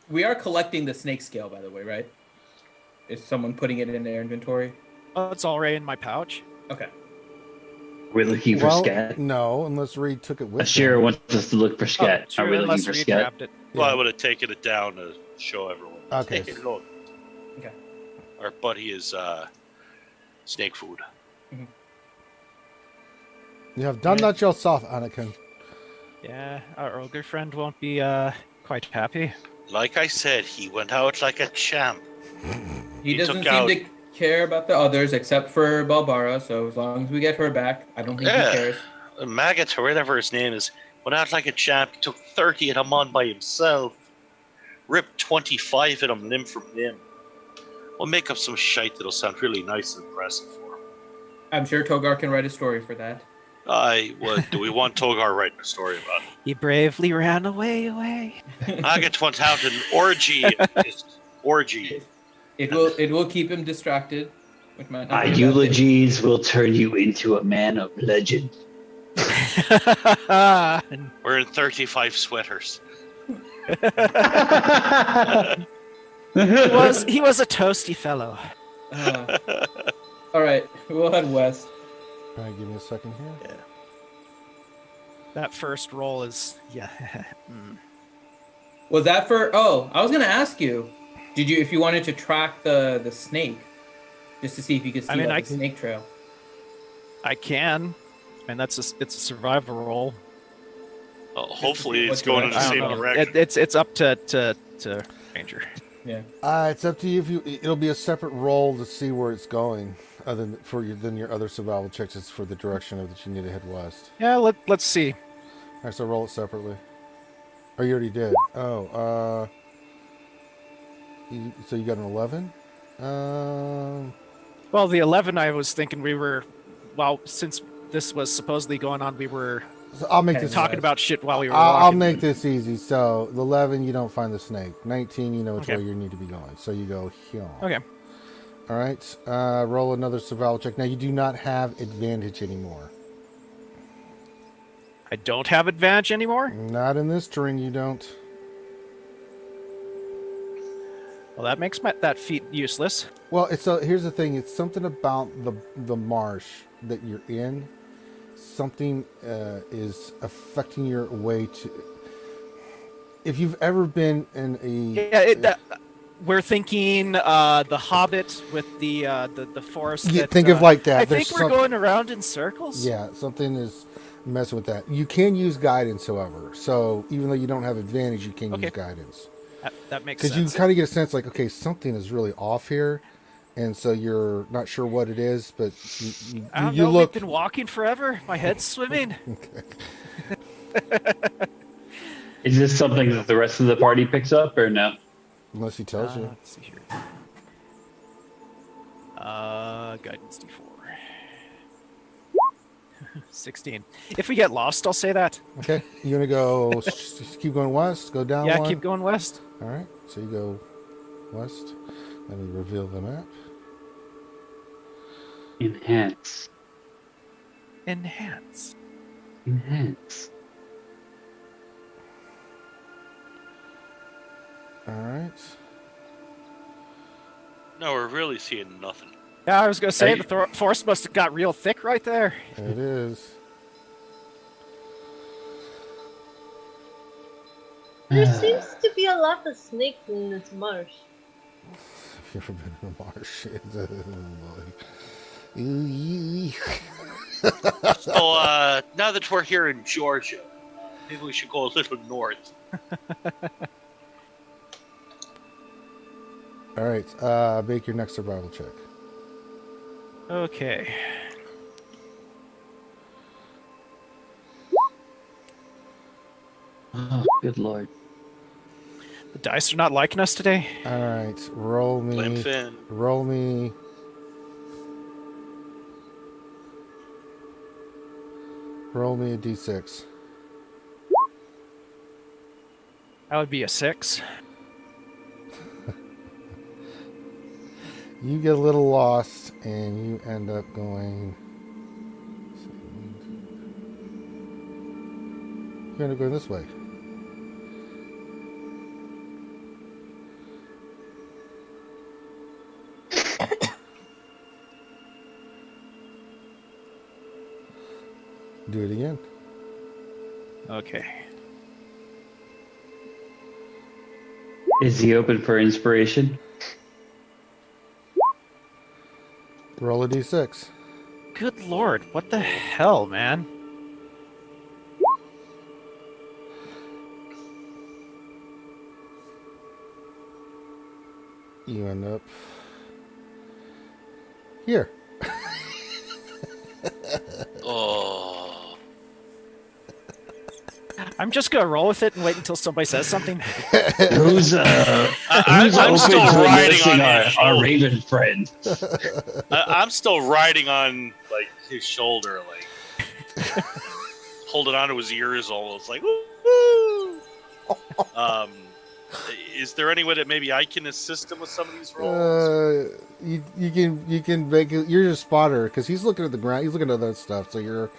We are collecting the snake scale, by the way, right? Is someone putting it in their inventory? Oh, it's already in my pouch. Okay. We're looking for scat. No, unless Reed took it with Ashira him. wants us to look for scat. True, Are we looking unless for Reed scat? grabbed it. Well, I Yeah. would have taken it down to show everyone. Okay. Hey, look. Okay. Our buddy is snake food. You have done that yourself, Anakin. Yeah, our ogre friend won't be quite happy. Like I said, he went out like a champ. He He doesn't took seem out- to care about the others except for Balbara, so as long as we get her back, I don't think he cares. Maggot, or whatever his name is, went out like a champ. He took 30 of them on by himself. Ripped 25 of them limb from limb. We'll make up some shite that'll sound really nice and impressive for him. I'm sure Togar can write a story for that. Do we want Togar writing a story about it? He bravely ran away. Maggot went out an orgy. Orgy. It will keep him distracted. Which might not Our be a bad thing. eulogies will turn you into a man of legend. We're in 35 sweaters. He was a toasty fellow. All right, we'll head west. All right, give me a second here. Yeah. That first roll is Was that for? Oh, I was gonna ask you. Did you, if you wanted to track the snake, just to see if you could see the snake trail? I can, and it's a survival roll. Hopefully, it's going in the same direction. It's up to Ranger. Yeah. It's up to you. It'll be a separate roll to see where it's going, other than your other survival checks. It's for the direction that you need to head west. Yeah, let's see. All right, so roll it separately. Oh, you already did. Oh, so you got an 11. Well, the 11, I was thinking since this was supposedly going on, we were So I'll make this talking about shit while we were I'll walking. make this easy. So the 11, you don't find the snake. 19, you know which Okay. way you need to be going. So you go here. Okay. All right. Roll another survival check. Now you do not have advantage anymore. I don't have advantage anymore? Not in this terrain. You don't. Well, that makes that feat useless. Well, here's the thing. It's something about the marsh that you're in. Something is affecting your way to. If you've ever been in a, we're thinking the Hobbit with the forest. Yeah, think of like that. I There's think we're going around in circles. Yeah, something is messing with that. You can use guidance, however. So even though you don't have advantage, you can use guidance. That makes sense. Because you kind of get a sense like, okay, something is really off here. And so you're not sure what it is, but I don't you know. look. We've been walking forever. My head's swimming. Is this something that the rest of the party picks up or no? Unless he tells you. Let's see here. Guidance D4. 16. If we get lost, I'll say that. Okay, you gonna go? Just keep going west. Go down. Yeah, one. keep going west. All right, so you go west. Let me reveal the map. Enhance. Enhance. Enhance. All right. No, we're really seeing nothing. Yeah, I was gonna say Hey. the forest must have got real thick right there. It is. There seems to be a lot of snakes in this marsh. Have you ever been in a marsh? So now that we're here in Georgia, maybe we should go a little north. All right, make your next survival check. Okay. Oh, good lord. The dice are not liking us today. All right, roll Blame me. Finn. Roll me. Roll me a d6. That would be a 6. You get a little lost, and you end up going. You're gonna go this way. Do it again. Okay. Is he open for inspiration? Roll a d6. Good lord, what the hell, man? You end up here. Oh. I'm just gonna roll with it and wait until somebody says something. Who's I'm open still to riding enlisting on our his shoulder. Raven friend? I'm still riding on like his shoulder, like holding onto his ears almost, like woo. Is there any way that maybe I can assist him with some of these rolls? You can make it. You're just spotter because he's looking at the ground. He's looking at other stuff, so you're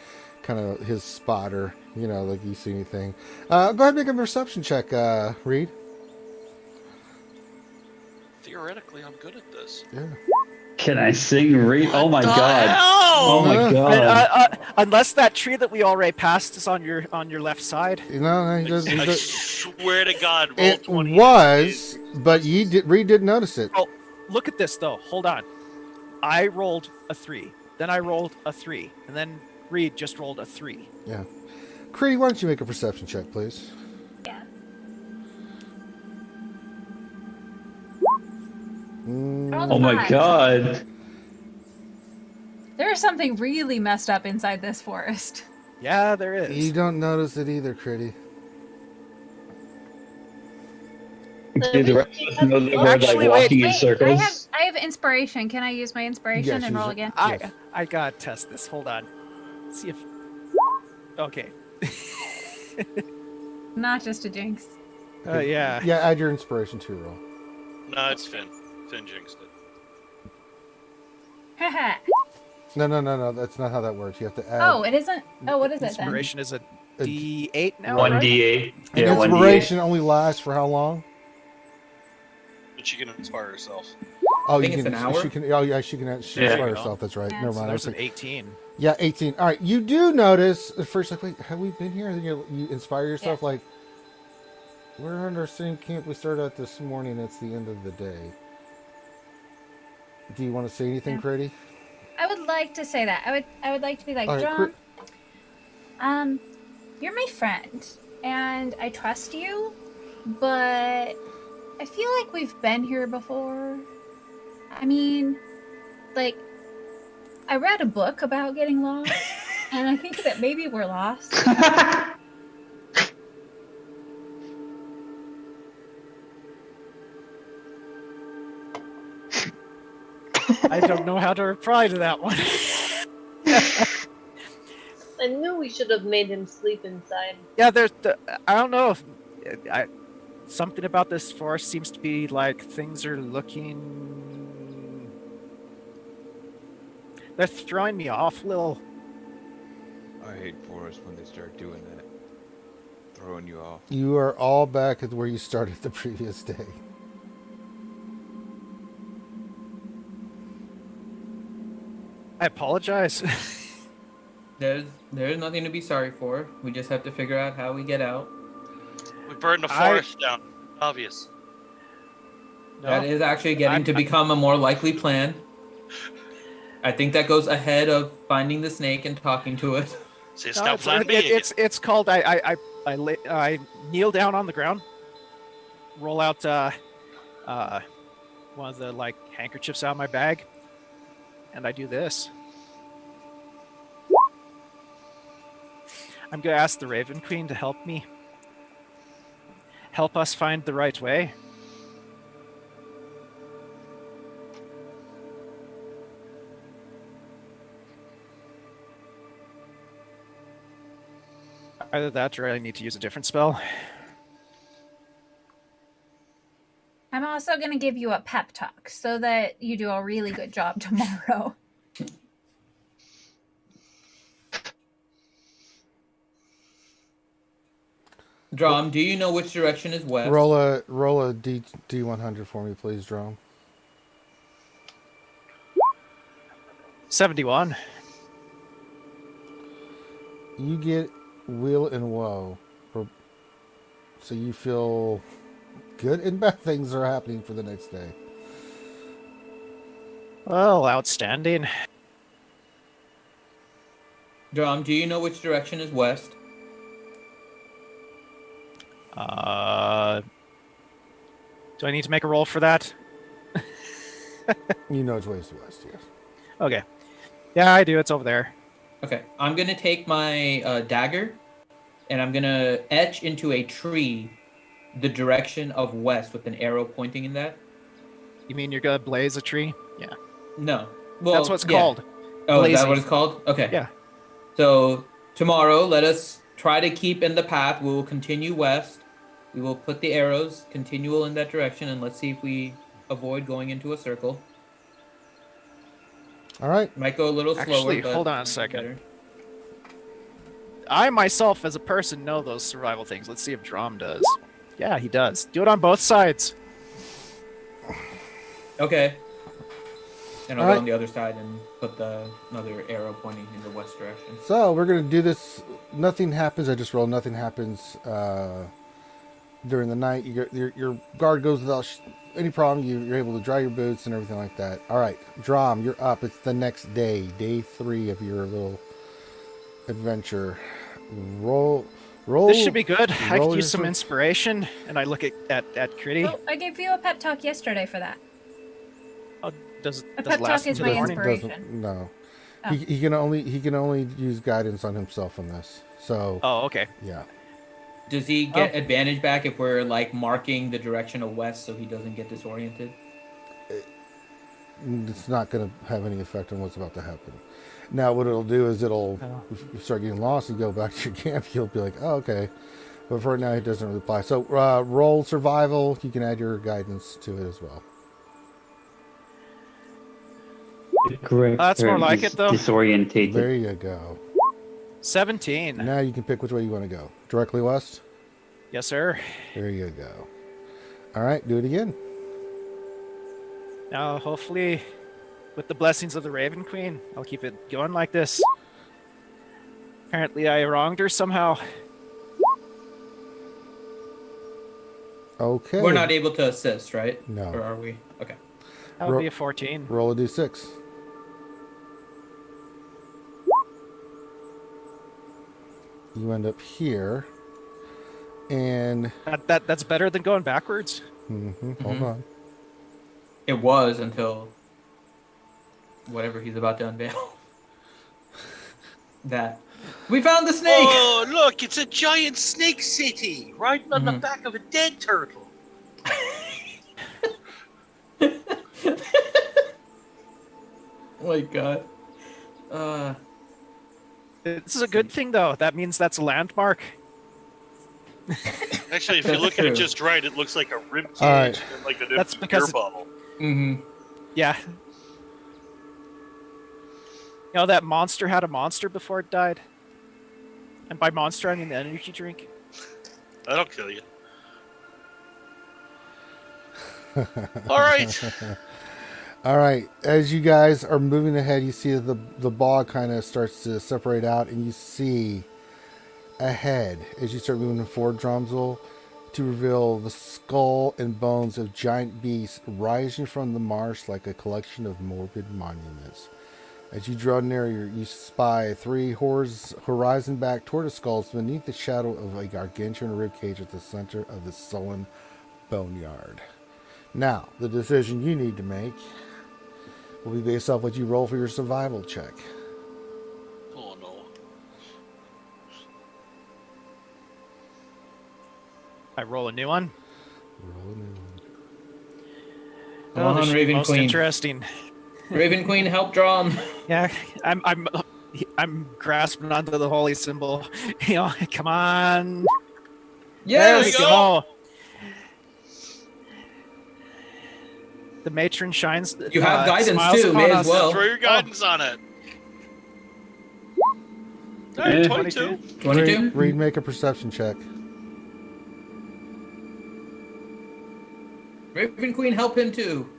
kind of his spotter. You know, like you see anything. Go ahead and make a perception check, Reed. Theoretically, I'm good at this. Yeah. Can I sing? Oh my the god! hell? Oh my god! Unless that tree that we already passed is on your left side. You know, he does. I swear to God, roll It 20. was, but Reed didn't notice it. Oh, look at this though. Hold on. I rolled a 3. Then I rolled a 3. And then Reed just rolled a 3. Yeah. Creedy, why don't you make a perception check, please? Yeah. Oh my god! There's something really messed up inside this forest. Yeah, there is. You don't notice it either, Creedy. Did the rest of us know that we're Actually, like walking in Wait, circles? I have inspiration. Can I use my inspiration Yes, and use roll it. again? I gotta test this. Hold on. See if. Okay. Not just a jinx. Yeah. Yeah, add your inspiration to your roll. No, it's Finn. Finn jinxed it. Haha. No. That's not how that works. You have to add. Oh, it isn't. Oh, what is it then? Inspiration is a A D8 now. One right? D8. And Yeah, one inspiration D8. only lasts for how long? But she can inspire herself. Oh, think you it's can. an hour? She can. Oh, yeah, she can inspire Yeah. herself. That's right. Yeah. Never So mind. there's I an was like, 18. yeah, 18. All right. You do notice at first, like, wait, have we been here? And then you inspire yourself, like, we're under the same camp we started at this morning. It's the end of the day. Do you want to say anything, Yeah. Creedy? I would like to say that. I would like to be like, All right, John, you're my friend, and I trust you, but I feel like we've been here before. I mean, like, I read a book about getting lost, and I think that maybe we're lost. I don't know how to reply to that one. I knew we should have made him sleep inside. Yeah, I don't know if something about this forest seems to be like things are looking. They're throwing me off a little. I hate forests when they start doing that. Throwing you off. You are all back at where you started the previous day. I apologize. There's nothing to be sorry for. We just have to figure out how we get out. We burned the forest down. Obvious. That is actually getting to become a more likely plan. I think that goes ahead of finding the snake and talking to it. See, it's now plan B. It's called. I kneel down on the ground, roll out one of the like handkerchiefs out of my bag, and I do this. I'm gonna ask the Raven Queen to help me. Help us find the right way. Either that or I need to use a different spell. I'm also going to give you a pep talk so that you do a really good job tomorrow. Drom, do you know which direction is west? Roll a D100 for me, please, Drom. 71. you get will and woe. So you feel good and bad things are happening for the next day. Well, outstanding. Dom, do you know which direction is west? Do I need to make a roll for that? You know it's ways to west, yes. Okay. Yeah, I do. It's over there. Okay, I'm gonna take my dagger, and I'm gonna etch into a tree the direction of west with an arrow pointing in that. You mean you're gonna blaze a tree? Yeah. No, well, That's what's yeah. called. Oh, is that blazing. what it's called? Okay. Yeah. So tomorrow, let us try to keep in the path. We will continue west. We will put the arrows continual in that direction, and let's see if we avoid going into a circle. All right. Might go a little slower. Actually, but hold on a might be second. better. I myself, as a person, know those survival things. Let's see if Drom does. Yeah, he does. Do it on both sides. Okay. And I'll All go right. on the other side and put another arrow pointing in the west direction. So we're going to do this. Nothing happens. I just roll. Nothing happens during the night. Your guard goes without any problem. You're able to dry your boots and everything like that. All right. Drom, you're up. It's the next day. Day 3 of your little adventure. Roll. This should be good. I roll could use your- some inspiration. And I look at Critty. Oh, I gave you a pep talk yesterday for that. Oh, does A it pep last talk is into my the morning? inspiration. No. Oh. He can only use guidance on himself on this. So Oh, okay. yeah. Does he get advantage back if we're like marking the direction of west so he doesn't get disoriented? It's not going to have any effect on what's about to happen. Now, what it'll do is if you start getting lost and go back to your camp, you'll be like, oh, okay. But for right now, it doesn't really apply. So roll survival. You can add your guidance to it as well. The correct That's more term like is it, though. Disorientated. There you go. 17. Now you can pick which way you want to go. Directly west? Yes, sir. There you go. All right, do it again. Now, hopefully, with the blessings of the Raven Queen, I'll keep it going like this. Apparently, I wronged her somehow. Okay. We're not able to assist, right? No. Or are we? Okay. That would be a 14. Roll a d6. You end up here. And That's better than going backwards. hold on. It was until whatever he's about to unveil. That. We found the snake! Oh, look, it's a giant snake city riding on the back of a dead turtle. Oh my god. This is a good thing, though. That means that's a landmark. Actually, if you look at it just right, it looks like a rib cage All right. and like an That's empty because beer bottle. Mm-hmm. Yeah. You know, that monster had a monster before it died. And by monster, I mean the energy drink. That'll kill you. All right. All right. As you guys are moving ahead, you see the bog kind of starts to separate out, and you see ahead as you start moving forward, Drumsel, to reveal the skull and bones of giant beasts rising from the marsh like a collection of morbid monuments. As you draw near, you spy 3 horizon back toward the skulls beneath the shadow of a gargantuan ribcage at the center of the sullen boneyard. Now, the decision you need to make will be based off what you roll for your survival check. Oh no. I roll a new one. Roll a new one. Come on, this should be Raven most Queen. interesting. Raven Queen, help draw him. Yeah, I'm grasping onto the holy symbol. You know, come on. Yes! There we go. The matron shines. You have guidance smiles too, upon may as us. well. Throw your guidance on it. All right, 22. 22? Reed, make a perception check. Raven Queen, help him too.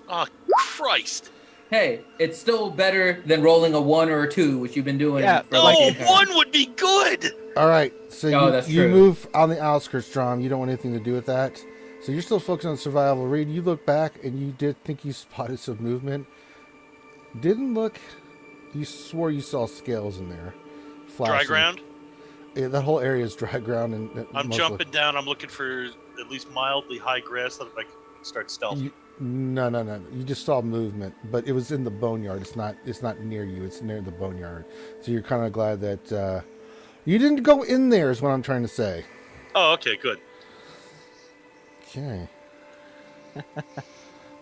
Oh, Christ. Hey, it's still better than rolling a 1 or a 2, which you've been doing. Yeah, for No, like the entire- 1 would be good. All right, so Oh, that's you true. move on the outskirts, Drum. You don't want anything to do with that. So you're still focused on survival. Reed, you look back and you did think you spotted some movement. Didn't look. You swore you saw scales in there. Dry Flashing. ground. Yeah, that whole area is dry ground, and I'm jumping down. I'm looking for at least mildly high grass that I can start stealth. No. You just saw movement, but it was in the boneyard. It's not near you. It's near the boneyard. So you're kind of glad that you didn't go in there. Is what I'm trying to say. Oh, okay, good. Okay.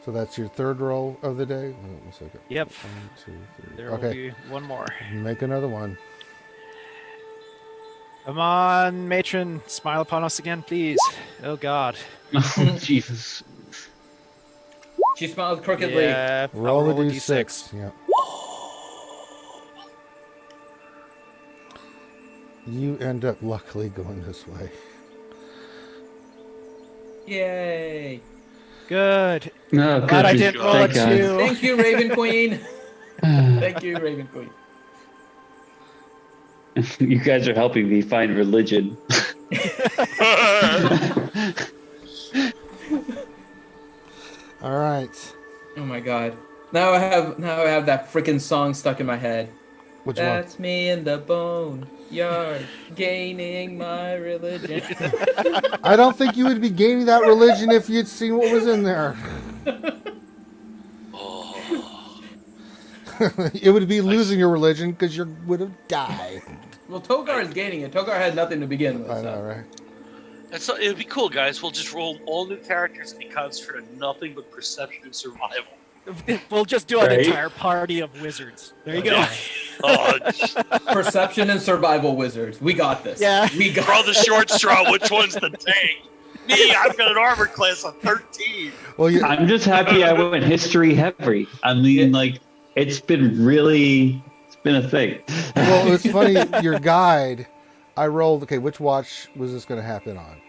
So that's your third roll of the day. Hold on 1 second. Yep. 1, 2, 3. There Okay. will be one more. Make another one. Come on, matron, smile upon us again, please. Oh God. Oh, Jesus. She smiles crookedly. Yeah. Roll I'll a d6. Yeah. You end up luckily going this way. Yay. Good. No, good. Glad I didn't roll a Thank God. 2. Thank you, Raven Queen. Thank you, Raven Queen. You guys are helping me find religion. All right. Oh my god. Now I have that freaking song stuck in my head. Which That's me in the boneyard, gaining my religion. one? I don't think you would be gaining that religion if you'd seen what was in there. It would be losing your religion because you would have died. Well, Togar is gaining it. Togar had nothing to begin with. I so. know, right? It'd be cool, guys. We'll just roll all new characters and be concentrated on nothing but perception and survival. We'll just do an Right. entire party of wizards. There you go. Oh, Perception and survival wizards. We got this. Yeah. We got throw the short straw. Which one's the tank? Me, I've got an armor class of 13. Well, you, I'm just happy I went history heavy. I mean, like, it's been a thing. well, it's funny. Your guide, I rolled. Okay, which watch was this going to happen on?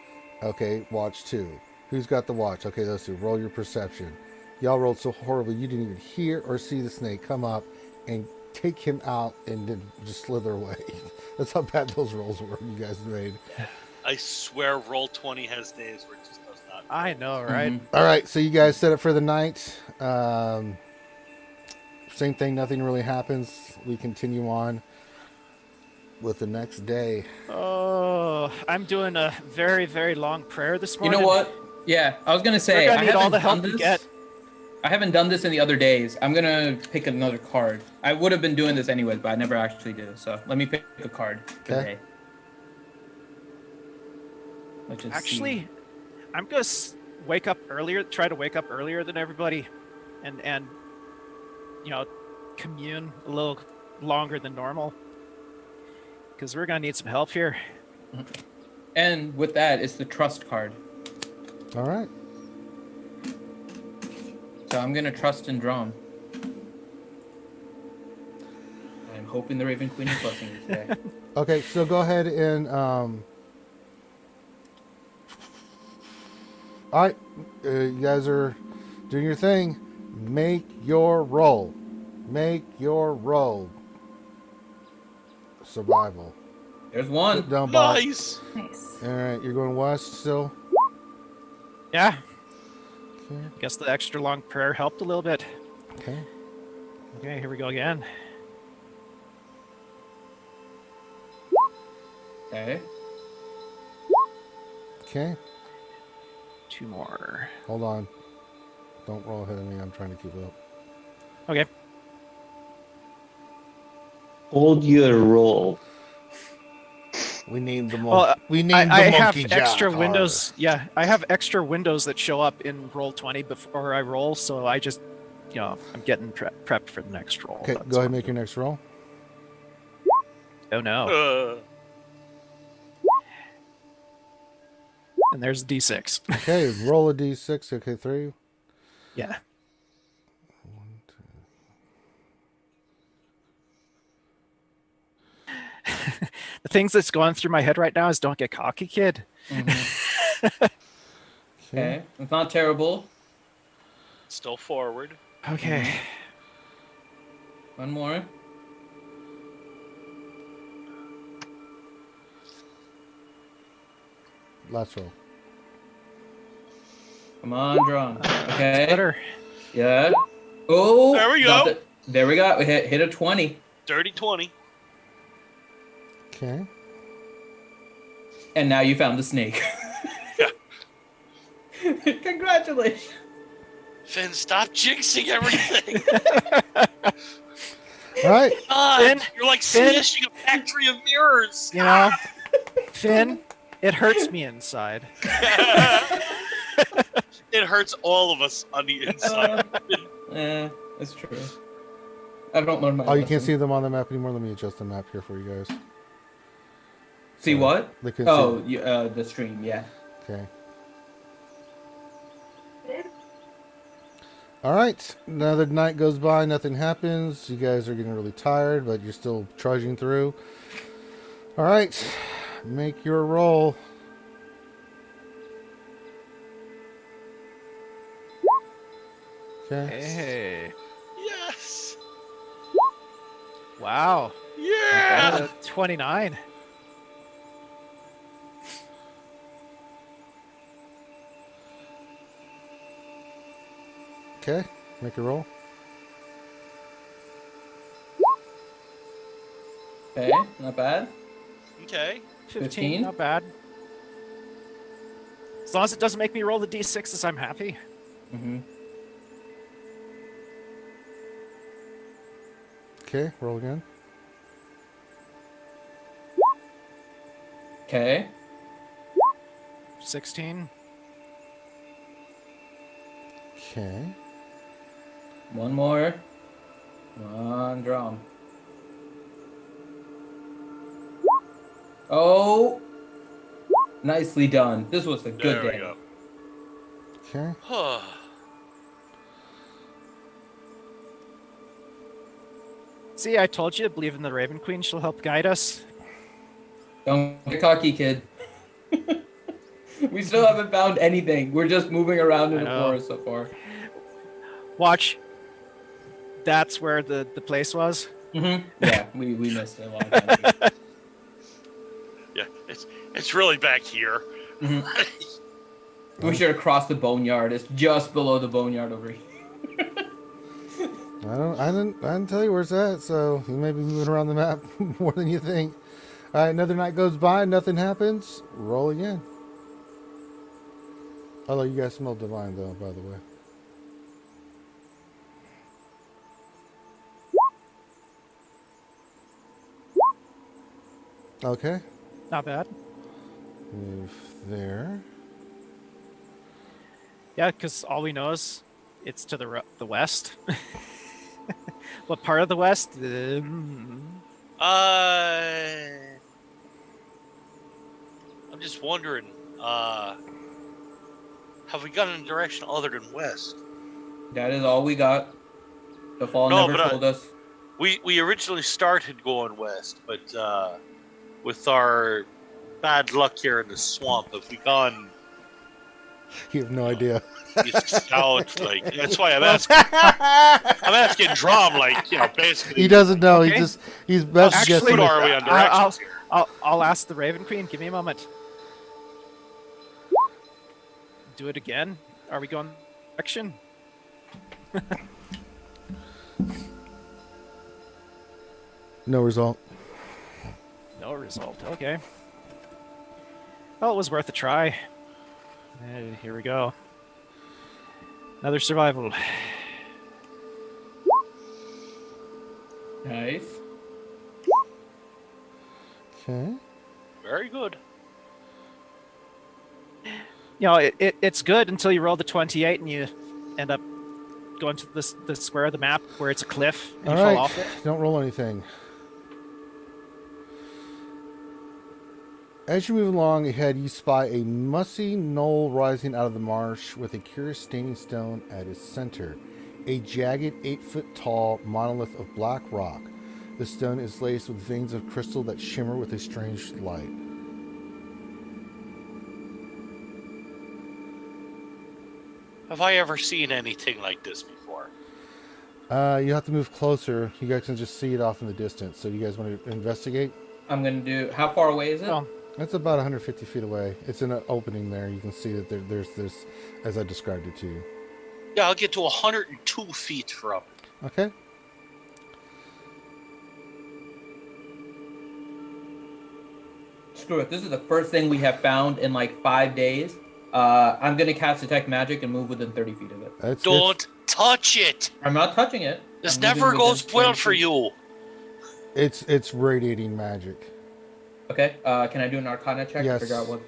Okay, watch 2. Who's got the watch? Okay, those 2. Roll your perception. Y'all rolled so horribly you didn't even hear or see the snake come up and take him out and then just slither away. That's how bad those rolls were you guys made. I swear, roll 20 has days where it just does not. I know, right? Mm-hmm. All right, so you guys set up for the night. Same thing, nothing really happens. We continue on with the next day. Oh, I'm doing a very, very long prayer this You morning. know what? Yeah, I was gonna say We're gonna need all the haven't help we done get. this. I haven't done this in the other days. I'm gonna pick another card. I would have been doing this anyways, but I never actually did. So let me pick a card today. Let's just Actually, I'm gonna wake up earlier. Try to wake up earlier than everybody, and commune a little longer than normal, because we're gonna need some help here. And with that, it's the trust card. All right. So I'm gonna trust in Drum. I'm hoping the Raven Queen is blessing me today. Okay, so go ahead and all right, you guys are doing your thing. Make your roll. Make your roll. Survival. There's one. Put down by. Nice. Nice. All right, you're going west still. Yeah. Okay. Guess the extra long prayer helped a little bit. Okay. Okay, here we go again. Okay. Okay. 2 more. Hold on. Don't roll ahead of me. I'm trying to keep up. Okay. Hold your roll. We named the Well, monkey. We named I the have monkey extra Jack. windows. Yeah, I have extra windows that show up in roll 20 before I roll, so I just, I'm getting prepped for the next roll. Okay, That's go ahead and all. make your next roll. Oh no. And there's a D6. Okay, roll a d6. Okay, 3. Yeah. 1, 2. The things that's going through my head right now is don't get cocky, kid. Okay. It's not terrible. Still forward. Okay. One more. Last roll. Come on, Drum. Okay. Better. Yeah. Oh. There we go. There we go. We hit a 20. Dirty 20. Okay. And now you found the snake. Yeah. Congratulations. Finn, stop jinxing everything. All right. God, Finn, you're like Finn. smashing a factory of mirrors. You know, Finn, it hurts me inside. It hurts all of us on the inside. That's true. I don't learn my Oh, you can't lesson. see them on the map anymore. Let me adjust the map here for you guys. See what? They couldn't see Oh, it. the stream, yeah. Okay. All right. Another night goes by. Nothing happens. You guys are getting really tired, but you're still trudging through. All right. Make your roll. Okay. Hey. Yes. Wow. Yeah. 29. Okay. Make your roll. Okay, not bad. Okay. 15. Not bad. As long as it doesn't make me roll the d6s, I'm happy. Mm-hmm. Okay. Roll again. Okay. 16. Okay. One more. One drum. Oh! Nicely done. This was a good There we day. go. Okay. See, I told you, believe in the Raven Queen. She'll help guide us. Don't get cocky, kid. We still haven't found anything. We're just moving around in I the know. forest so far. Watch. That's where the place was. Mm-hmm. Yeah, we missed it a long time ago. Yeah, it's really back here. We should have crossed the boneyard. It's just below the boneyard over here. I didn't tell you where it's at, so you may be moving around the map more than you think. All right, another night goes by, nothing happens. Roll again. Although you guys smell divine, though, by the way. Okay. Not bad. Move there. Yeah, because all we know is it's to the west. What part of the west? I'm just wondering, have we gone in a direction other than west? That is all we got. The fall No, never but told us. We originally started going west, but with our bad luck here in the swamp, have we gone You have no idea. south? Like, that's why I'm asking. I'm asking Drum, like, you know, basically. He doesn't know. Okay. He's best Actually, guessing. are we on directions? I'll ask the Raven Queen. Give me a moment. Do it again. Are we going direction? No result. No result. Okay. Well, it was worth a try. Here we go. Another survival. Nice. Okay. Very good. You know, it's good until you roll the 28 and you end up going to the square of the map where it's a cliff and All you right. fall off it. Don't roll anything. As you move along ahead, you spy a mossy knoll rising out of the marsh with a curious standing stone at its center. A jagged, 8-foot-tall monolith of black rock. The stone is laced with veins of crystal that shimmer with a strange light. Have I ever seen anything like this before? You have to move closer. You guys can just see it off in the distance. So you guys want to investigate? I'm gonna do. How far away is it? Oh, That's about 150 feet away. It's in an opening there. You can see that there's this, as I described it to you. Yeah, I'll get to 102 feet from it. Okay. Screw it. This is the first thing we have found in like 5 days. I'm gonna cast detect magic and move within 30 feet of it. Don't touch it. I'm not touching it. This I'm never moving goes within well 30 for feet. you. It's radiating magic. Okay. Can I do an Arcana check Yes. to figure out what?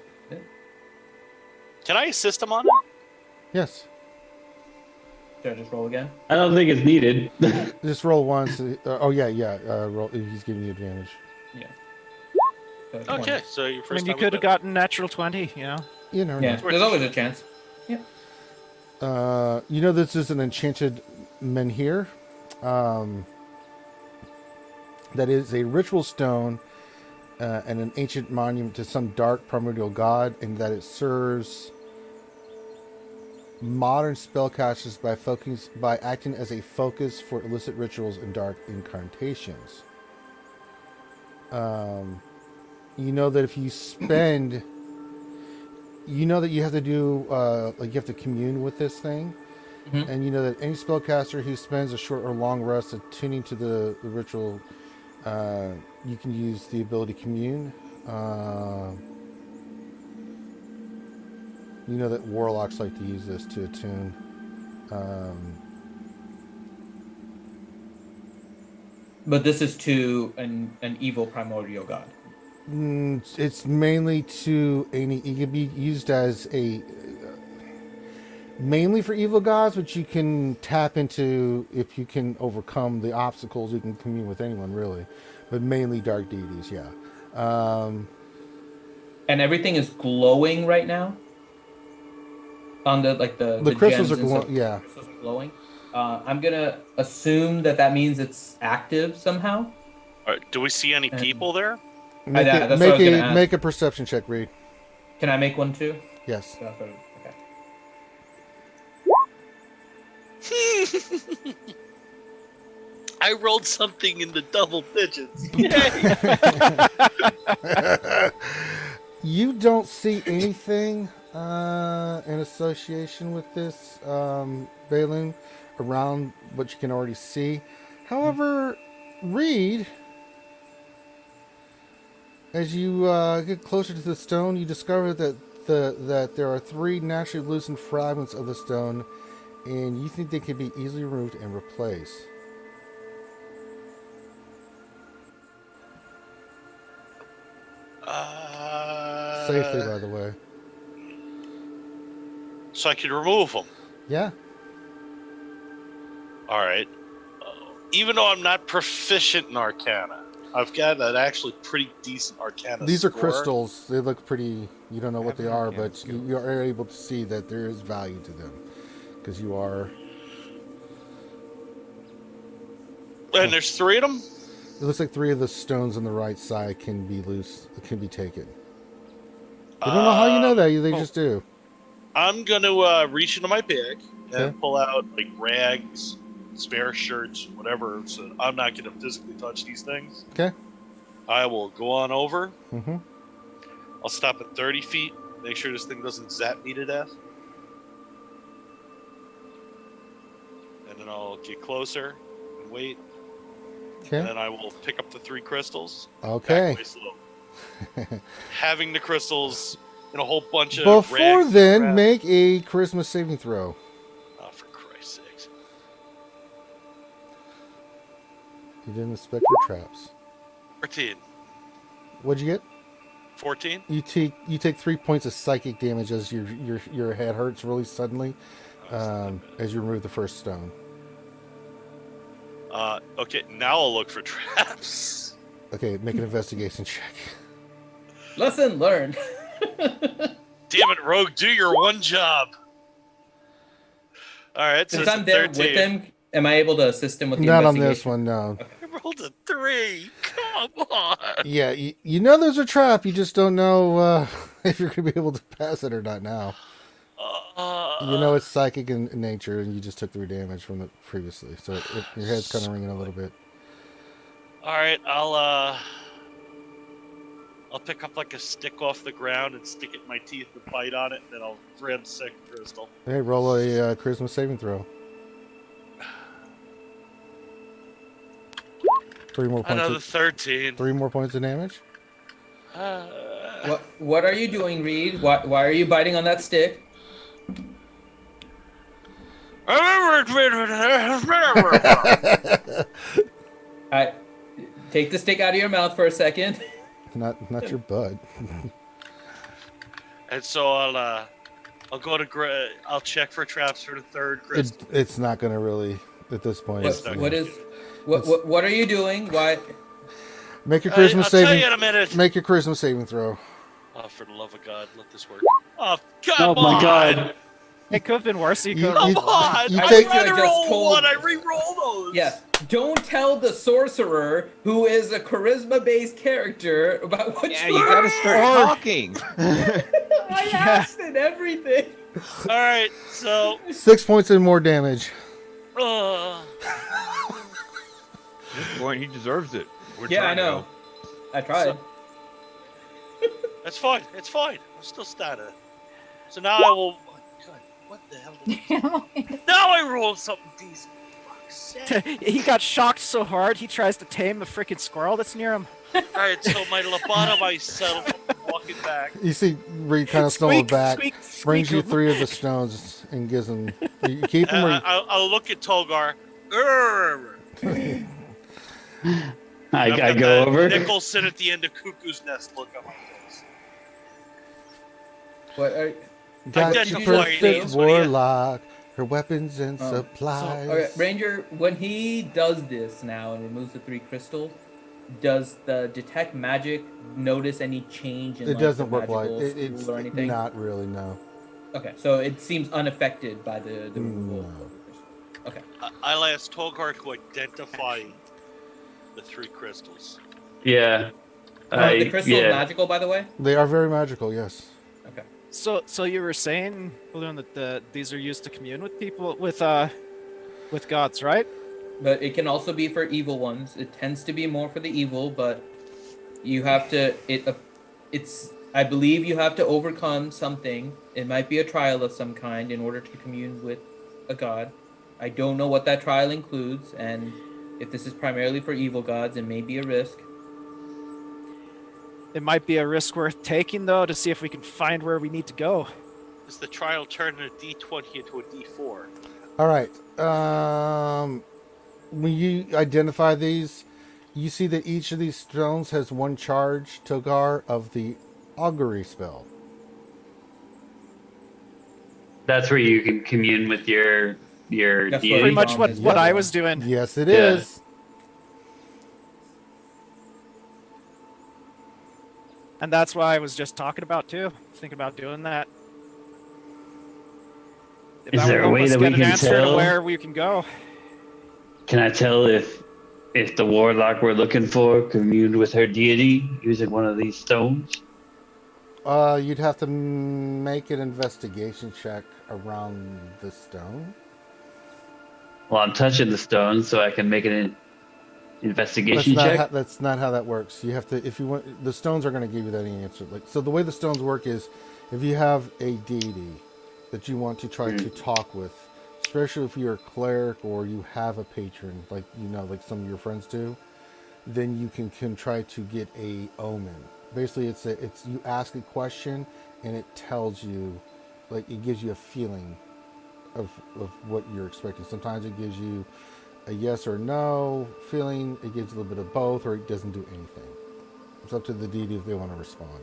Can I assist him on it? Yes. Should I just roll again? I don't think it's needed. Just roll once. Oh yeah. Roll. He's giving you advantage. Yeah. Okay, so your I first mean, you time could with have gotten natural 20, you know? You never Yeah. know. There's always a chance. You know this is an enchanted menhir. That is a ritual stone and an ancient monument to some dark primordial god, and that it serves modern spellcasters by acting as a focus for illicit rituals and dark incantations. You know that if you spend, you know that you have to do like you have to commune with this thing. Mhm. And you know that any spellcaster who spends a short or long rest attuning to the ritual, you can use the ability commune. You know that warlocks like to use this to attune. But this is to an evil primordial god. It's mainly to any. It can be used as a mainly for evil gods, which you can tap into if you can overcome the obstacles. You can commune with anyone really, but mainly dark deities. Yeah. And everything is glowing right now. On the crystals gems are and glowing. stuff. Yeah. Crystals are glowing. I'm gonna assume that means it's active somehow. All right, do we see any people there? Make, that's what I was gonna ask. make a perception check, Reed. Can I make one too? Yes. Okay. I rolled something in the double digits. Yay! You don't see anything in association with this, Balin, around what you can already see. However, Reed, as you get closer to the stone, you discover that that there are 3 naturally loosened fragments of the stone, and you think they can be easily removed and replaced. Safely, by the way. So I can remove them. Yeah. All right. Even though I'm not proficient in Arcana, I've got an actually pretty decent Arcana These are score. crystals. They look pretty. You don't know what Have they an are, Arcana but skill. you are able to see that there is value to them because you are. And there's 3 of them? It looks like 3 of the stones on the right side can be loose. Can be taken. You don't know how you know that. They just do. I'm going to reach into my bag and Okay. pull out like rags, spare shirts, whatever. So I'm not going to physically touch these things. Okay. I will go on over. Mm-hmm. I'll stop at 30 feet. Make sure this thing doesn't zap me to death. And then I'll get closer and wait. Okay. And then I will pick up the 3 crystals. Okay. Back away slow. Having the crystals in a whole bunch of Before rags then, and make a charisma saving throw. oh, for Christ's sakes. You didn't inspect your traps. 14. What'd you get? 14? You take 3 points of psychic damage as your head hurts really suddenly as you remove the first stone. Okay, now I'll look for traps. Okay, make an investigation check. Lesson learned. Damn it, Rogue, do your one job. All right, so Since it's I'm a there 13. with him, am I able to assist him with the Not on investigation? this one, no. I rolled a 3. Come on. Yeah, you know there's a trap. You just don't know if you're going to be able to pass it or not now. You know it's psychic in nature, and you just took 3 damage from it previously, so your head's kind of ringing a little bit. All right, I'll pick up like a stick off the ground and stick it in my teeth and bite on it, and then I'll grab the second crystal. Hey, roll a charisma saving throw. 3 more points. Another 13. 3 more points of damage. What are you doing, Reed? Why are you biting on that stick? Take the stick out of your mouth for a second. Not your bud. And so I'll go to I'll check for traps for the third crystal. It's not gonna really at this point. What are you doing? Why? Make your charisma saving. I'll tell you in a minute. Make your charisma saving throw. Oh, for the love of God, let this work. Oh, come on! Oh my God! It could have been worse. Come on! I'd rather roll one. I re-roll those. Yes. Don't tell the sorcerer, who is a charisma-based character, about what you gotta start talking. I asked and everything. All right, so 6 points and more damage. At this point, he deserves it. I know. I tried. That's fine. It's fine. I'm still standing. So now I will. God, what the hell? Now I rolled something decent. He got shocked so hard he tries to tame the freaking squirrel that's near him. Alright, so my lobotomized self walking back. You see Reed kind of stumble back, squeak, brings you 3 of the stones and gives them. You keep them. I'll look at Togar. I go over. Nicholson at the end of Cuckoo's Nest look on my face. What are Got your perfect warlock. Her weapons and supplies. So, okay, Ranger, when he does this now and removes the 3 crystals, does the detect magic notice any change in it doesn't the work like it's or anything? Not really, no. Okay, so it seems unaffected by the removal. No. Okay. I'll ask Togar to identify the 3 crystals. Yeah. The crystals magical, by the way? They are very magical, yes. Okay. So you were saying, Balloon, that these are used to commune with people, with gods, right? But it can also be for evil ones. It tends to be more for the evil, but you have to. I believe you have to overcome something. It might be a trial of some kind in order to commune with a god. I don't know what that trial includes, and if this is primarily for evil gods, it may be a risk. It might be a risk worth taking, though, to see if we can find where we need to go. Does the trial turn a D20 into a D4? All right. When you identify these, you see that each of these stones has 1 charge, Togar, of the augury spell. That's where you can commune with your deity. Pretty much what I was doing. Yes, it is. And that's why I was just talking about too. Thinking about doing that. Is there a way that we can tell where we can go? Can I tell if the warlock we're looking for communed with her deity using one of these stones? You'd have to make an investigation check around the stone. Well, I'm touching the stone, so I can make an investigation check. That's not how that works. You have to, if you want, the stones are going to give you that answer. So the way the stones work is, if you have a deity that you want to try to talk with, especially if you're a cleric or you have a patron, like some of your friends do, then you can try to get a omen. Basically, it's you ask a question and it tells you, it gives you a feeling of what you're expecting. Sometimes it gives you a yes or no feeling. It gives you a little bit of both, or it doesn't do anything. It's up to the deity if they want to respond.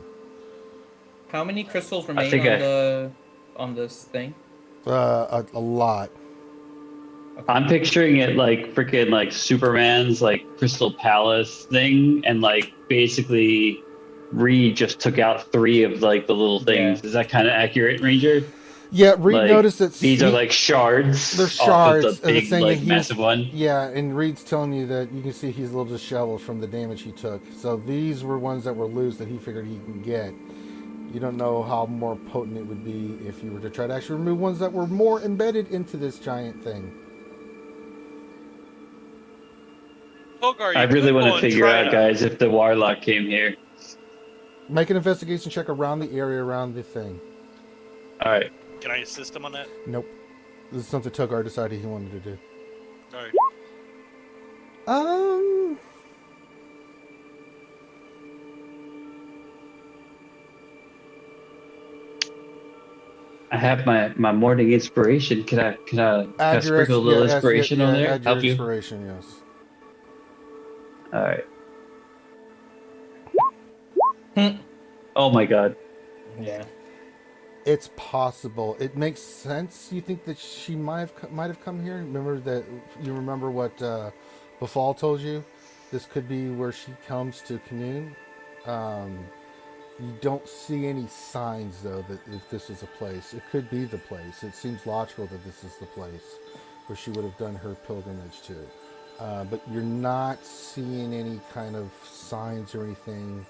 How many crystals remain on this thing? A lot. Okay. I'm picturing it like freaking like Superman's Crystal Palace thing, and basically Reed just took out 3 of the little things. Yeah. Is that kind of accurate, Ranger? Yeah, Reed noticed that these are shards. They're shards. Of the big, massive one. Yeah, and Reed's telling you that you can see he's a little disheveled from the damage he took. So these were ones that were loose that he figured he can get. You don't know how more potent it would be if you were to try to actually remove ones that were more embedded into this giant thing. Togar, I you really could want go to and figure try out, to- guys, if the warlock came here. Make an investigation check around the area around the thing. All right. Can I assist him on that? Nope. This is something Togar decided he wanted to do. All right. I have my morning inspiration. Can I Add your sprinkle a little yes, inspiration on there? Add your Help you? inspiration, yes. All right. Oh my god. Yeah. It's possible. It makes sense. You think that she might have come here? Remember what Befall told you? This could be where she comes to commune. You don't see any signs, though, that if this is a place. It could be the place. It seems logical that this is the place where she would have done her pilgrimage to. But you're not seeing any kind of signs or anything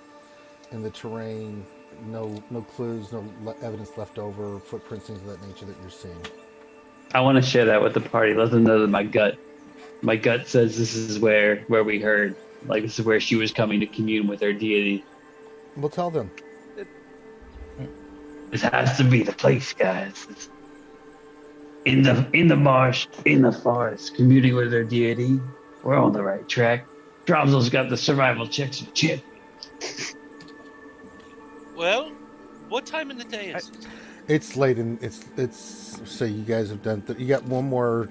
in the terrain. No clues, no evidence left over, footprints, things of that nature that you're seeing. I want to share that with the party. Let them know that my gut says this is where we heard. Like, this is where she was coming to commune with her deity. We'll tell them. This has to be the place, guys. It's in the marsh, in the forest, communing with her deity. We're on the right track. Dromzel's got the survival checks of chip. Well, what time in the day is it? It's late, and it's. So you guys have done. You got one more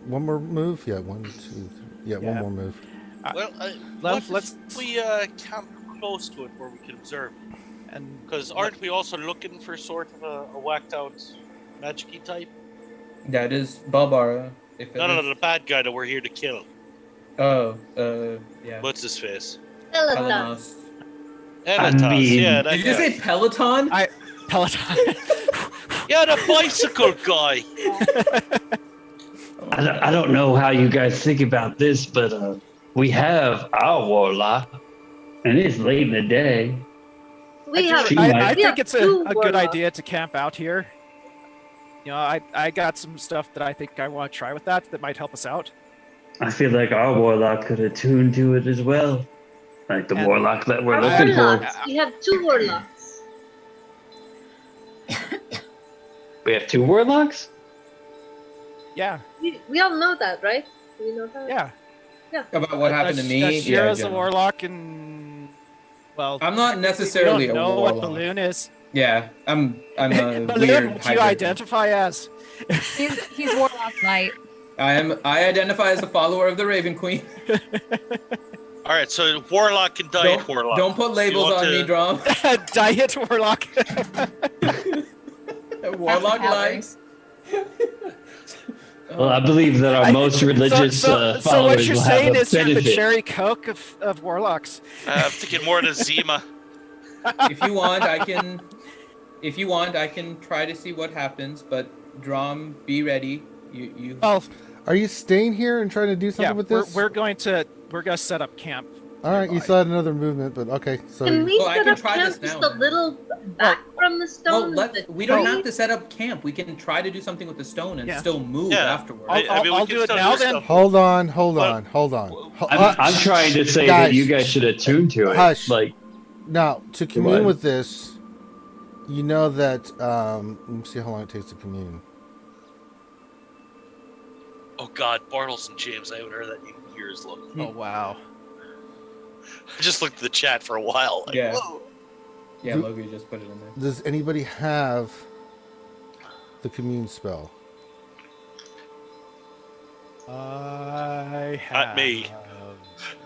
move. Yeah, 1, 2, 3. Yeah, one more move. Well, let's we camp close to it where we can observe. and Because aren't we also looking for sort of a whacked out magic-y type? That is Barbara. No, the bad guy that we're here to kill. Oh, yeah. What's his face? Peloton. Elatas, yeah, that Did you guy. say Peloton? Peloton. Yeah, the bicycle guy. I don't know how you guys think about this, but we have our warlock, and it's late in the day. I think it's a good warlocks. idea to camp out here. You know, I got some stuff that I think I want to try with that might help us out. I feel like our warlock could attune to it as well. Like the warlock that we're looking for. We have 2 warlocks. We have 2 warlocks? Yeah. We all know that, right? Do we know that? Yeah. About what happened to me? Shira's Yeah, a warlock, and well, I'm not we necessarily don't a know warlock. what Balloon is. Yeah, I'm a Balloon, weird what do you hybrid. identify as? He's Warlock Knight. I identify as a follower of the Raven Queen. All right, so warlock and diet warlock. Don't put labels on me, Drum. Diet warlock. Warlock life. Well, I believe that our most religious so followers what you're will saying have a is you're the benefit. Cherry Coke of warlocks. I'm thinking more to Zima. If you want, I can. If you want, I can try to see what happens. But Drum, be ready. You. Oh, Are you staying here and trying to do something yeah. with this? We're gonna set up camp. All right, you nearby. still had another movement, but okay. So Can we Well, I set can up try camp this just now. a little back from the stone? We don't have to set up camp. We can try to do something with the stone and Yeah. still move Yeah. afterwards. I mean, we I'll can do it still now do then. stuff. hold on. Well, I'm trying to say Guys, that you guys should attune to it. hush. Like, Now, to commune What? with this, you know that. Let me see how long it takes to commune. Oh God, Bartles and James, I haven't heard that in years. Look, Oh wow. I just looked at the chat for a while. Like, Yeah. whoa. Yeah, Logan just put it in there. Does anybody have the commune spell? I have. Not me.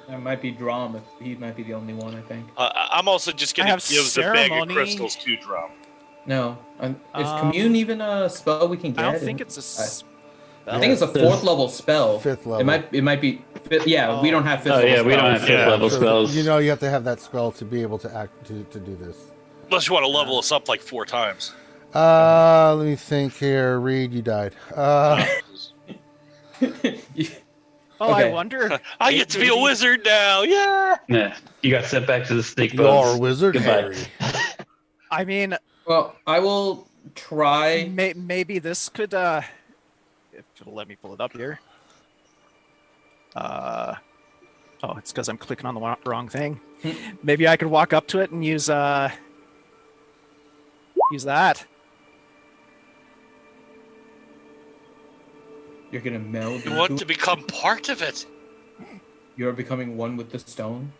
That might be Drum. He might be the only one, I think. I'm also just I gonna have give the bag of ceremony. crystals to Drum. No, is commune even a spell we can get? I don't think it's a spell. I think it's a 4th level spell. 5th level. It might be. Yeah, we don't have 5th level. yeah, we don't have spells. 5th level So spells. you know you have to have that spell to be able to act to do this. Unless you want to level us up like 4 times. Let me think here. Reed, you died. Oh, Okay. I wonder. I get to be a wizard now. Yeah. Yeah, you got sent back to the snake You are a bones. wizard, Goodbye. Harry. I mean, Well, I will try. maybe this could, if it'll let me pull it up here. Oh, it's because I'm clicking on the wrong thing. Maybe I could walk up to it and use that. You're gonna meld. You want to become part of it. You're becoming one with the stone.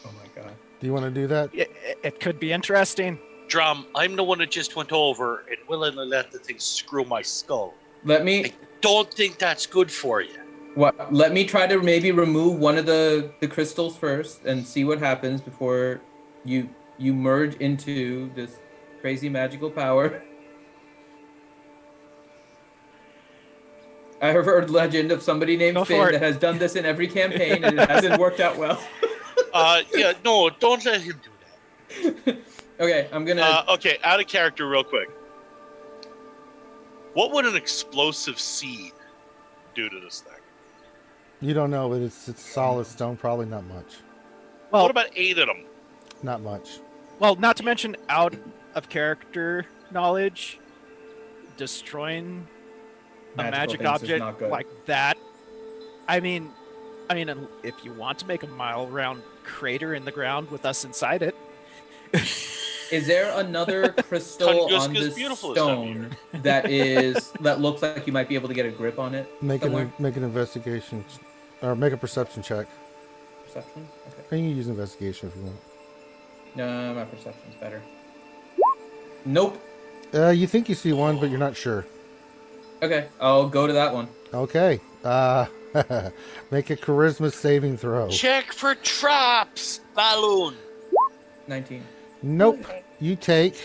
Oh my god. Do you want to do that? It could be interesting. Drum, I'm the one that just went over and willingly let the thing screw my skull. I don't think that's good for you. What? Let me try to maybe remove one of the crystals first and see what happens before you merge into this crazy magical power. I have heard legend of somebody named Finn that has done this in every campaign and it hasn't worked out well. Yeah, no, don't let him do that. Okay, I'm gonna... okay, out of character real quick. What would an explosive seed do to this thing? You don't know, but it's solid stone. Probably not much. Well, what about 8 of them? Not much. Well, not to mention out of character knowledge, destroying a magic object like that. I mean, if you want to make a mile-round crater in the ground with us inside it. Is there another crystal on this stone that looks like you might be able to get a grip on it? Make an investigation, or make a perception check. Perception? Okay. Can you use investigation if you want? No, my perception's better. Nope. You think you see one, but you're not sure. Okay, I'll go to that one. Okay. Make a charisma saving throw. Check for traps, balloon. 19. Nope. You take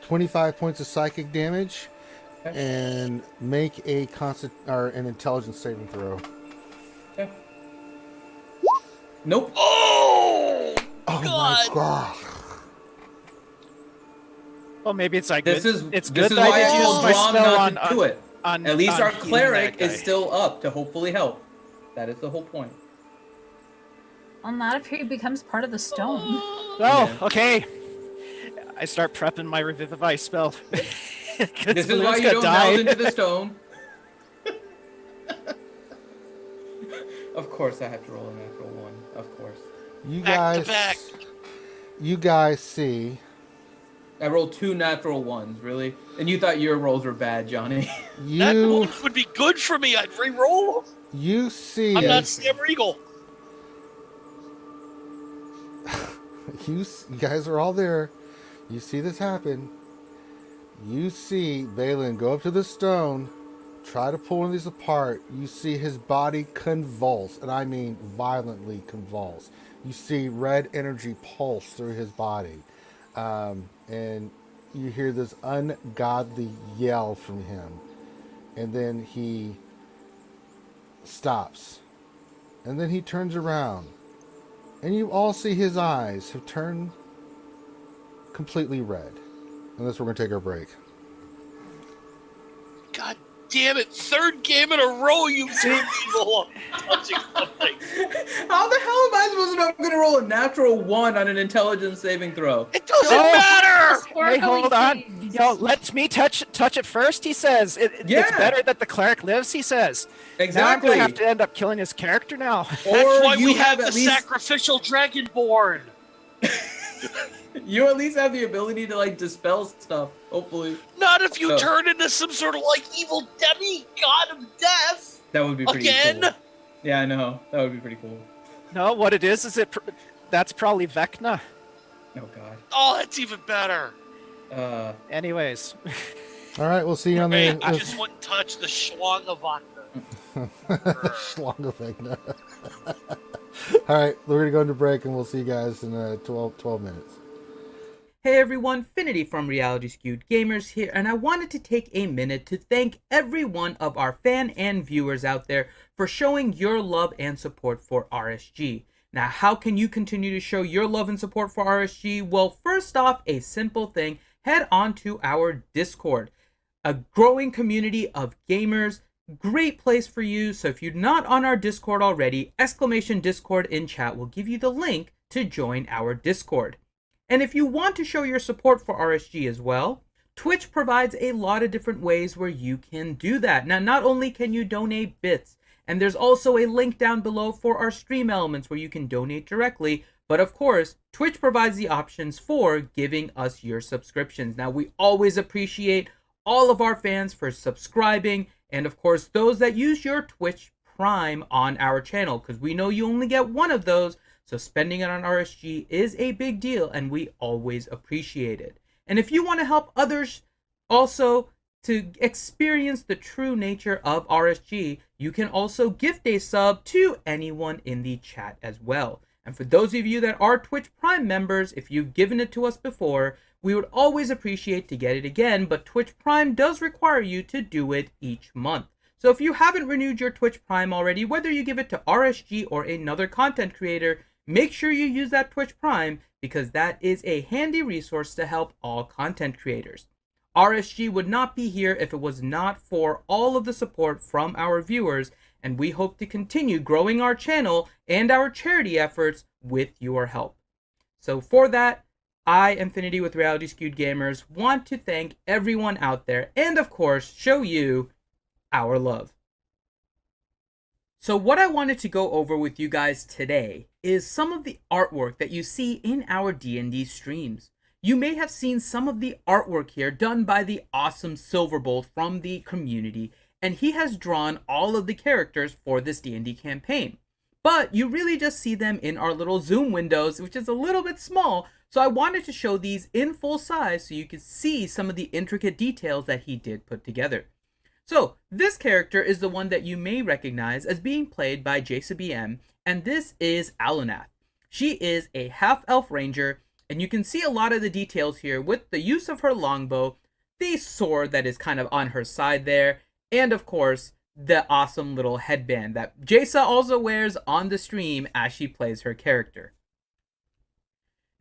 25 points of psychic damage and make an intelligence saving throw. Okay. Nope. Oh God. My god. Well, maybe it's like this good. is it's this good is that why I did use my spell not to do it. At least our cleric is guy. still up to hopefully help. That is the whole point. Well, not if he becomes part of the stone. Oh, okay. I start prepping my Revivify spell. This is why you don't meld into the stone. Of course, I have to roll a natural one. Of course. You guys see. I rolled 2 natural ones, really? And you thought your rolls were bad, Johnny. That one would be good for me. I'd re-roll them. You see. I'm not Sam Regal. You guys are all there. You see this happen. You see Balin go up to the stone, try to pull one of these apart. You see his body convulse, and I mean violently convulse. You see red energy pulse through his body. And you hear this ungodly yell from him. And then he stops. And then he turns around. And you all see his eyes have turned completely red. And that's where we're going to take our break. God damn it. 3rd game in a row you've seen evil touching something. How the hell am I supposed to know I'm going to roll a natural 1 on an intelligence saving throw? It doesn't matter! Hey, hold on. Yo, let me touch it first, he says. It's better that the cleric lives, he says. Exactly. Now I'm going to have to end up killing his character now. That's why we have the sacrificial dragonborn. You at least have the ability to, like, dispel stuff, hopefully. Not if you turn into some sort of, like, evil demigod of death. That would be pretty Again? cool. Yeah, I know. That would be pretty cool. No, what it is that's probably Vecna. Oh, God. Oh, that's even better. Anyways. All right, we'll see you on the... I just wouldn't touch the schlong of vodka. Schlong of Vecna. All right, we're going to go into break, and we'll see you guys in 12 minutes. Hey everyone, Finity from Reality Skewed Gamers here, and I wanted to take a minute to thank every one of our fan and viewers out there for showing your love and support for RSG. Now, how can you continue to show your love and support for RSG? Well, first off, a simple thing, head on to our Discord, a growing community of gamers, great place for you. So if you're not on our Discord already, !Discord in chat will give you the link to join our Discord. And if you want to show your support for RSG as well, Twitch provides a lot of different ways where you can do that. Now, not only can you donate bits, and there's also a link down below for our stream elements where you can donate directly, but of course, Twitch provides the options for giving us your subscriptions. Now, we always appreciate all of our fans for subscribing, and of course, those that use your Twitch Prime on our channel, because we know you only get one of those, so spending it on RSG is a big deal, and we always appreciate it. And if you want to help others also to experience the true nature of RSG, you can also gift a sub to anyone in the chat as well. And for those of you that are Twitch Prime members, if you've given it to us before, we would always appreciate to get it again, but Twitch Prime does require you to do it each month. So if you haven't renewed your Twitch Prime already, whether you give it to RSG or another content creator, make sure you use that Twitch Prime, because that is a handy resource to help all content creators. RSG would not be here if it was not for all of the support from our viewers, and we hope to continue growing our channel and our charity efforts with your help. So for that, I, Infinity with Reality Skewed Gamers, want to thank everyone out there and of course show you our love. So what I wanted to go over with you guys today is some of the artwork that you see in our D&D streams. You may have seen some of the artwork here done by the awesome Silverbolt from the community, and he has drawn all of the characters for this D&D campaign. But you really just see them in our little zoom windows, which is a little bit small, so I wanted to show these in full size so you could see some of the intricate details that he did put together. So, this character is the one that you may recognize as being played by Jaisa BM, and this is Alunath. She is a half-elf ranger, and you can see a lot of the details here with the use of her longbow, the sword that is kind of on her side there, and of course, the awesome little headband that Jaisa also wears on the stream as she plays her character.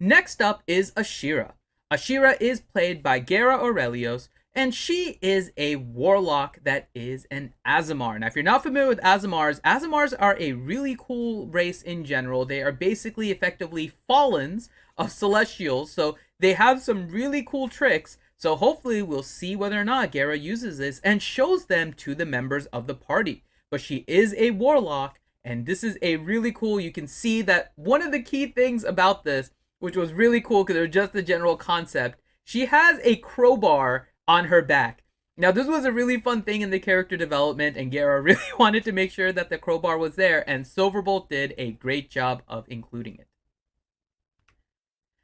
Next up is Ashira. Ashira is played by Gera Aurelios, and she is a warlock that is an Aasimar. Now, if you're not familiar with Aasimars, Aasimars are a really cool race in general. They are basically effectively Fallens of Celestials, so they have some really cool tricks. So hopefully we'll see whether or not Gera uses this and shows them to the members of the party. But she is a warlock, and this is a really cool, you can see that one of the key things about this, which was really cool because it was just the general concept, she has a crowbar on her back. Now, this was a really fun thing in the character development, and Gera really wanted to make sure that the crowbar was there, and Silverbolt did a great job of including it.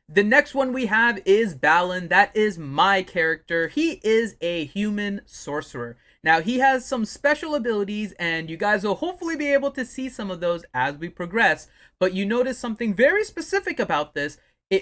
The next one we have is Balin. That is my character. He is a human sorcerer. Now, he has some special abilities, and you guys will hopefully be able to see some of those as we progress, but you notice something very specific about this.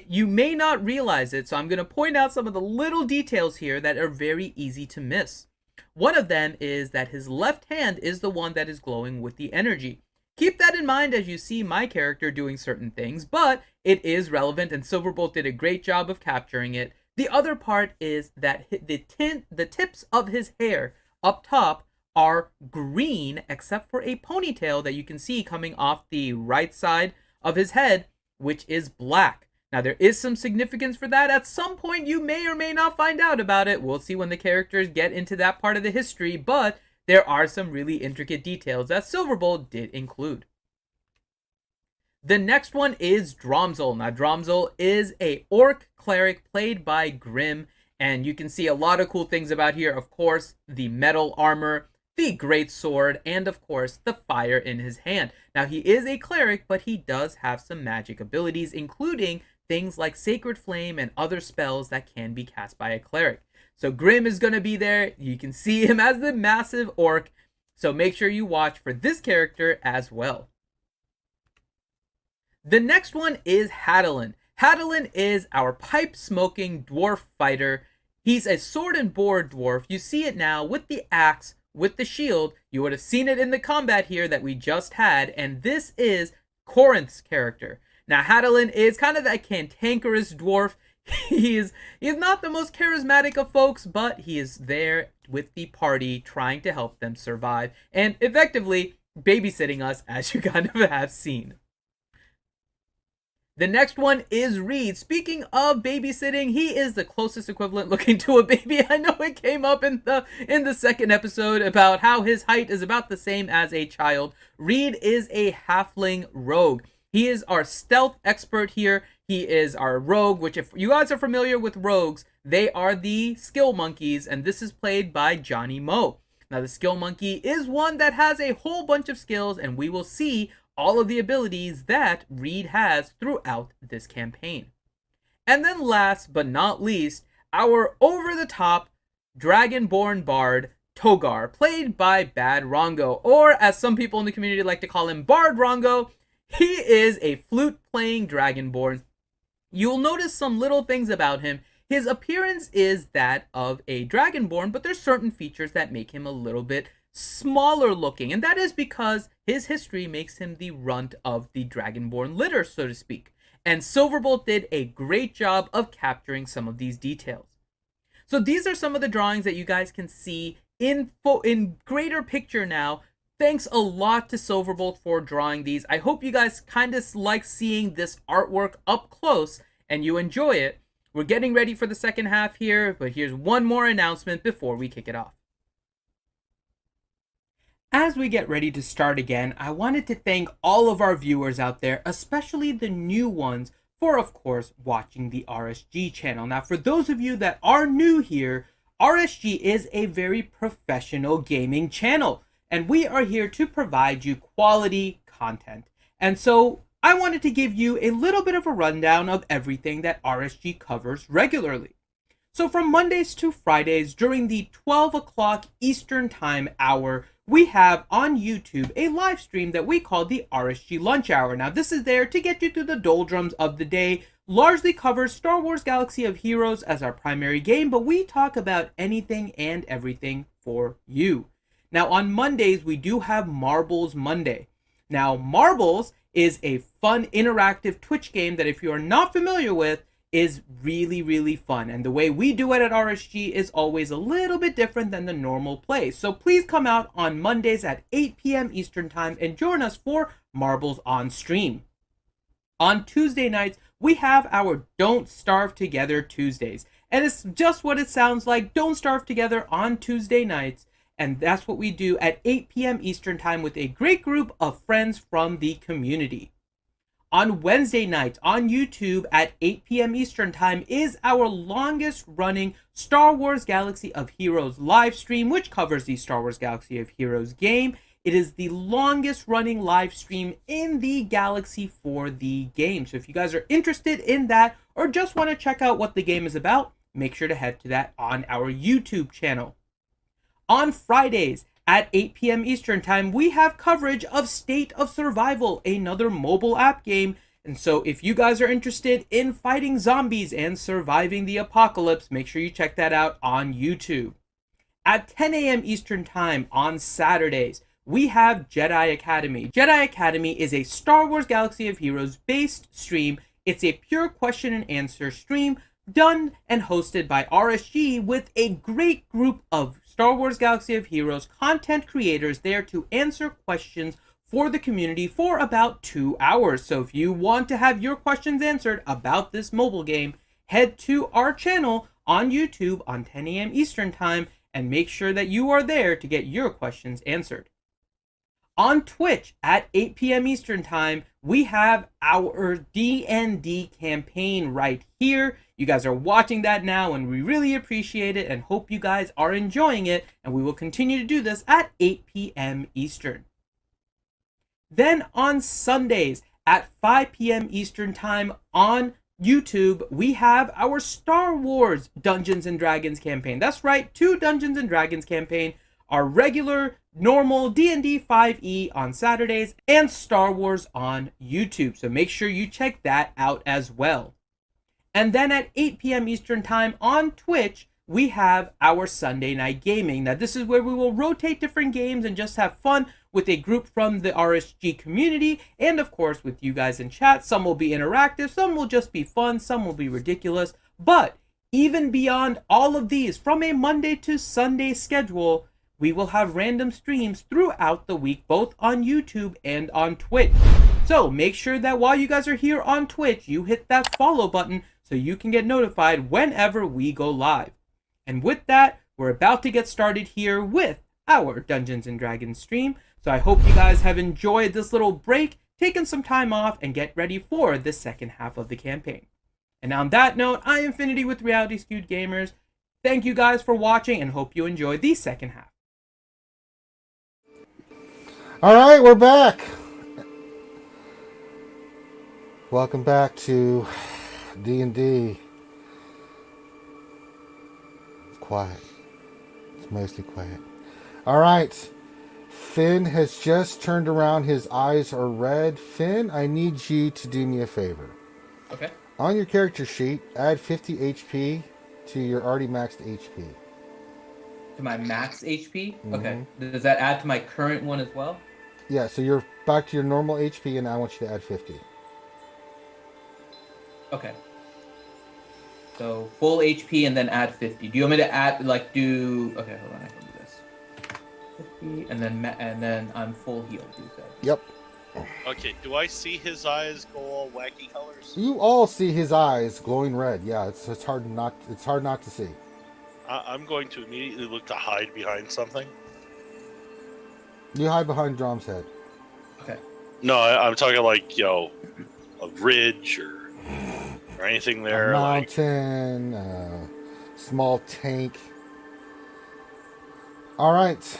You may not realize it, so I'm going to point out some of the little details here that are very easy to miss. One of them is that his left hand is the one that is glowing with the energy. Keep that in mind as you see my character doing certain things, but it is relevant, and Silverbolt did a great job of capturing it. The other part is that the tips of his hair up top are green, except for a ponytail that you can see coming off the right side of his head, which is black. Now, there is some significance for that. At some point, you may or may not find out about it. We'll see when the characters get into that part of the history, but there are some really intricate details that Silverbolt did include. The next one is Dromzol. Now, Dromzol is a orc cleric played by Grim, and you can see a lot of cool things about here. Of course, the metal armor, the great sword, and of course, the fire in his hand. Now, he is a cleric, but he does have some magic abilities, including things like Sacred Flame and other spells that can be cast by a cleric. So Grim is going to be there. You can see him as the massive orc. So make sure you watch for this character as well. The next one is Hadalin. Hadalin is our pipe-smoking dwarf fighter. He's a sword and board dwarf. You see it now with the axe, with the shield. You would have seen it in the combat here that we just had. And this is Corinth's character. Now, Hadalin is kind of a cantankerous dwarf. He is not the most charismatic of folks, but he is there with the party trying to help them survive and effectively babysitting us, as you kind of have seen. The next one is Reed. Speaking of babysitting, he is the closest equivalent looking to a baby. I know it came up in the second episode about how his height is about the same as a child. Reed is a halfling rogue. He is our stealth expert here. He is our rogue, which if you guys are familiar with rogues, they are the skill monkeys, and this is played by Johnny Moe. Now, the skill monkey is one that has a whole bunch of skills, and we will see all of the abilities that Reed has throughout this campaign. And then last but not least, our over-the-top dragonborn bard, Togar, played by Bad Rongo, or as some people in the community like to call him, Bard Rongo. He is a flute-playing dragonborn. You'll notice some little things about him. His appearance is that of a dragonborn, but there's certain features that make him a little bit smaller looking, and that is because his history makes him the runt of the dragonborn litter, so to speak. And Silverbolt did a great job of capturing some of these details. So these are some of the drawings that you guys can see in greater picture now. Thanks a lot to Silverbolt for drawing these. I hope you guys kind of like seeing this artwork up close and you enjoy it. We're getting ready for the second half here, but here's one more announcement before we kick it off. As we get ready to start again, I wanted to thank all of our viewers out there, especially the new ones, for, of course, watching the RSG channel. Now, for those of you that are new here, RSG is a very professional gaming channel, and we are here to provide you quality content. And so, I wanted to give you a little bit of a rundown of everything that RSG covers regularly. So from Mondays to Fridays during the 12 o'clock Eastern Time hour, we have on YouTube a live stream that we call the RSG Lunch Hour. Now, this is there to get you through the doldrums of the day, largely covers Star Wars Galaxy of Heroes as our primary game, but we talk about anything and everything for you. Now, on Mondays, we do have Marbles Monday. Now, Marbles is a fun, interactive Twitch game that if you are not familiar with, is really, really fun. And the way we do it at RSG is always a little bit different than the normal play. So please come out on Mondays at 8 p.m. Eastern Time and join us for Marbles on Stream. On Tuesday nights, we have our Don't Starve Together Tuesdays. And it's just what it sounds like, Don't Starve Together on Tuesday nights. And that's what we do at 8 p.m. Eastern Time with a great group of friends from the community. On Wednesday nights on YouTube at 8 p.m. Eastern Time is our longest running Star Wars Galaxy of Heroes live stream, which covers the Star Wars Galaxy of Heroes game. It is the longest running live stream in the galaxy for the game. So if you guys are interested in that or just want to check out what the game is about, make sure to head to that on our YouTube channel. On Fridays at 8 p.m. Eastern Time, we have coverage of State of Survival, another mobile app game. And so if you guys are interested in fighting zombies and surviving the apocalypse, make sure you check that out on YouTube. At 10 a.m. Eastern Time on Saturdays, we have Jedi Academy. Jedi Academy is a Star Wars Galaxy of Heroes based stream. It's a pure question and answer stream done and hosted by RSG with a great group of Star Wars Galaxy of Heroes content creators there to answer questions for the community for about 2 hours. So if you want to have your questions answered about this mobile game, head to our channel on YouTube on 10 a.m. Eastern Time and make sure that you are there to get your questions answered. On Twitch at 8 p.m. Eastern Time, we have our D&D campaign right here. You guys are watching that now, and we really appreciate it and hope you guys are enjoying it, and we will continue to do this at 8 p.m. Eastern. Then on Sundays at 5 p.m. Eastern Time on YouTube, we have our Star Wars Dungeons & Dragons campaign. That's right, 2 Dungeons & Dragons campaign, our regular, normal D&D 5e on Saturdays, and Star Wars on YouTube. So make sure you check that out as well. And then at 8 p.m. Eastern Time on Twitch, we have our Sunday Night Gaming. Now, this is where we will rotate different games and just have fun with a group from the RSG community, and of course with you guys in chat. Some will be interactive, some will just be fun, some will be ridiculous, But even beyond all of these, from a Monday to Sunday schedule, we will have random streams throughout the week, both on YouTube and on Twitch. So make sure that while you guys are here on Twitch, you hit that follow button so you can get notified whenever we go live. And with that, we're about to get started here with our Dungeons & Dragons stream. So I hope you guys have enjoyed this little break, taken some time off, and get ready for the second half of the campaign. And on that note, I am Infinity with Reality Skewed Gamers. Thank you guys for watching and hope you enjoy the second half. All right, we're back. Welcome back to D&D. It's quiet. It's mostly quiet. All right. Finn has just turned around. His eyes are red. Finn, I need you to do me a favor. Okay. On your character sheet, add 50 HP to your already maxed HP. To my max HP? Mm-hmm. Okay. Does that add to my current one as well? Yeah, so you're back to your normal HP, and I want you to add 50. Okay. So full HP and then add 50. Do you want me to add, Okay, hold on, I can do this. 50, and then I'm full healed, you said. Yep. Okay, do I see his eyes go all wacky colors? You all see his eyes glowing red. Yeah, it's hard not to see. I'm going to immediately look to hide behind something. You hide behind Drom's head. Okay. No, I'm talking like, a ridge or anything there. A mountain, small tank. All right.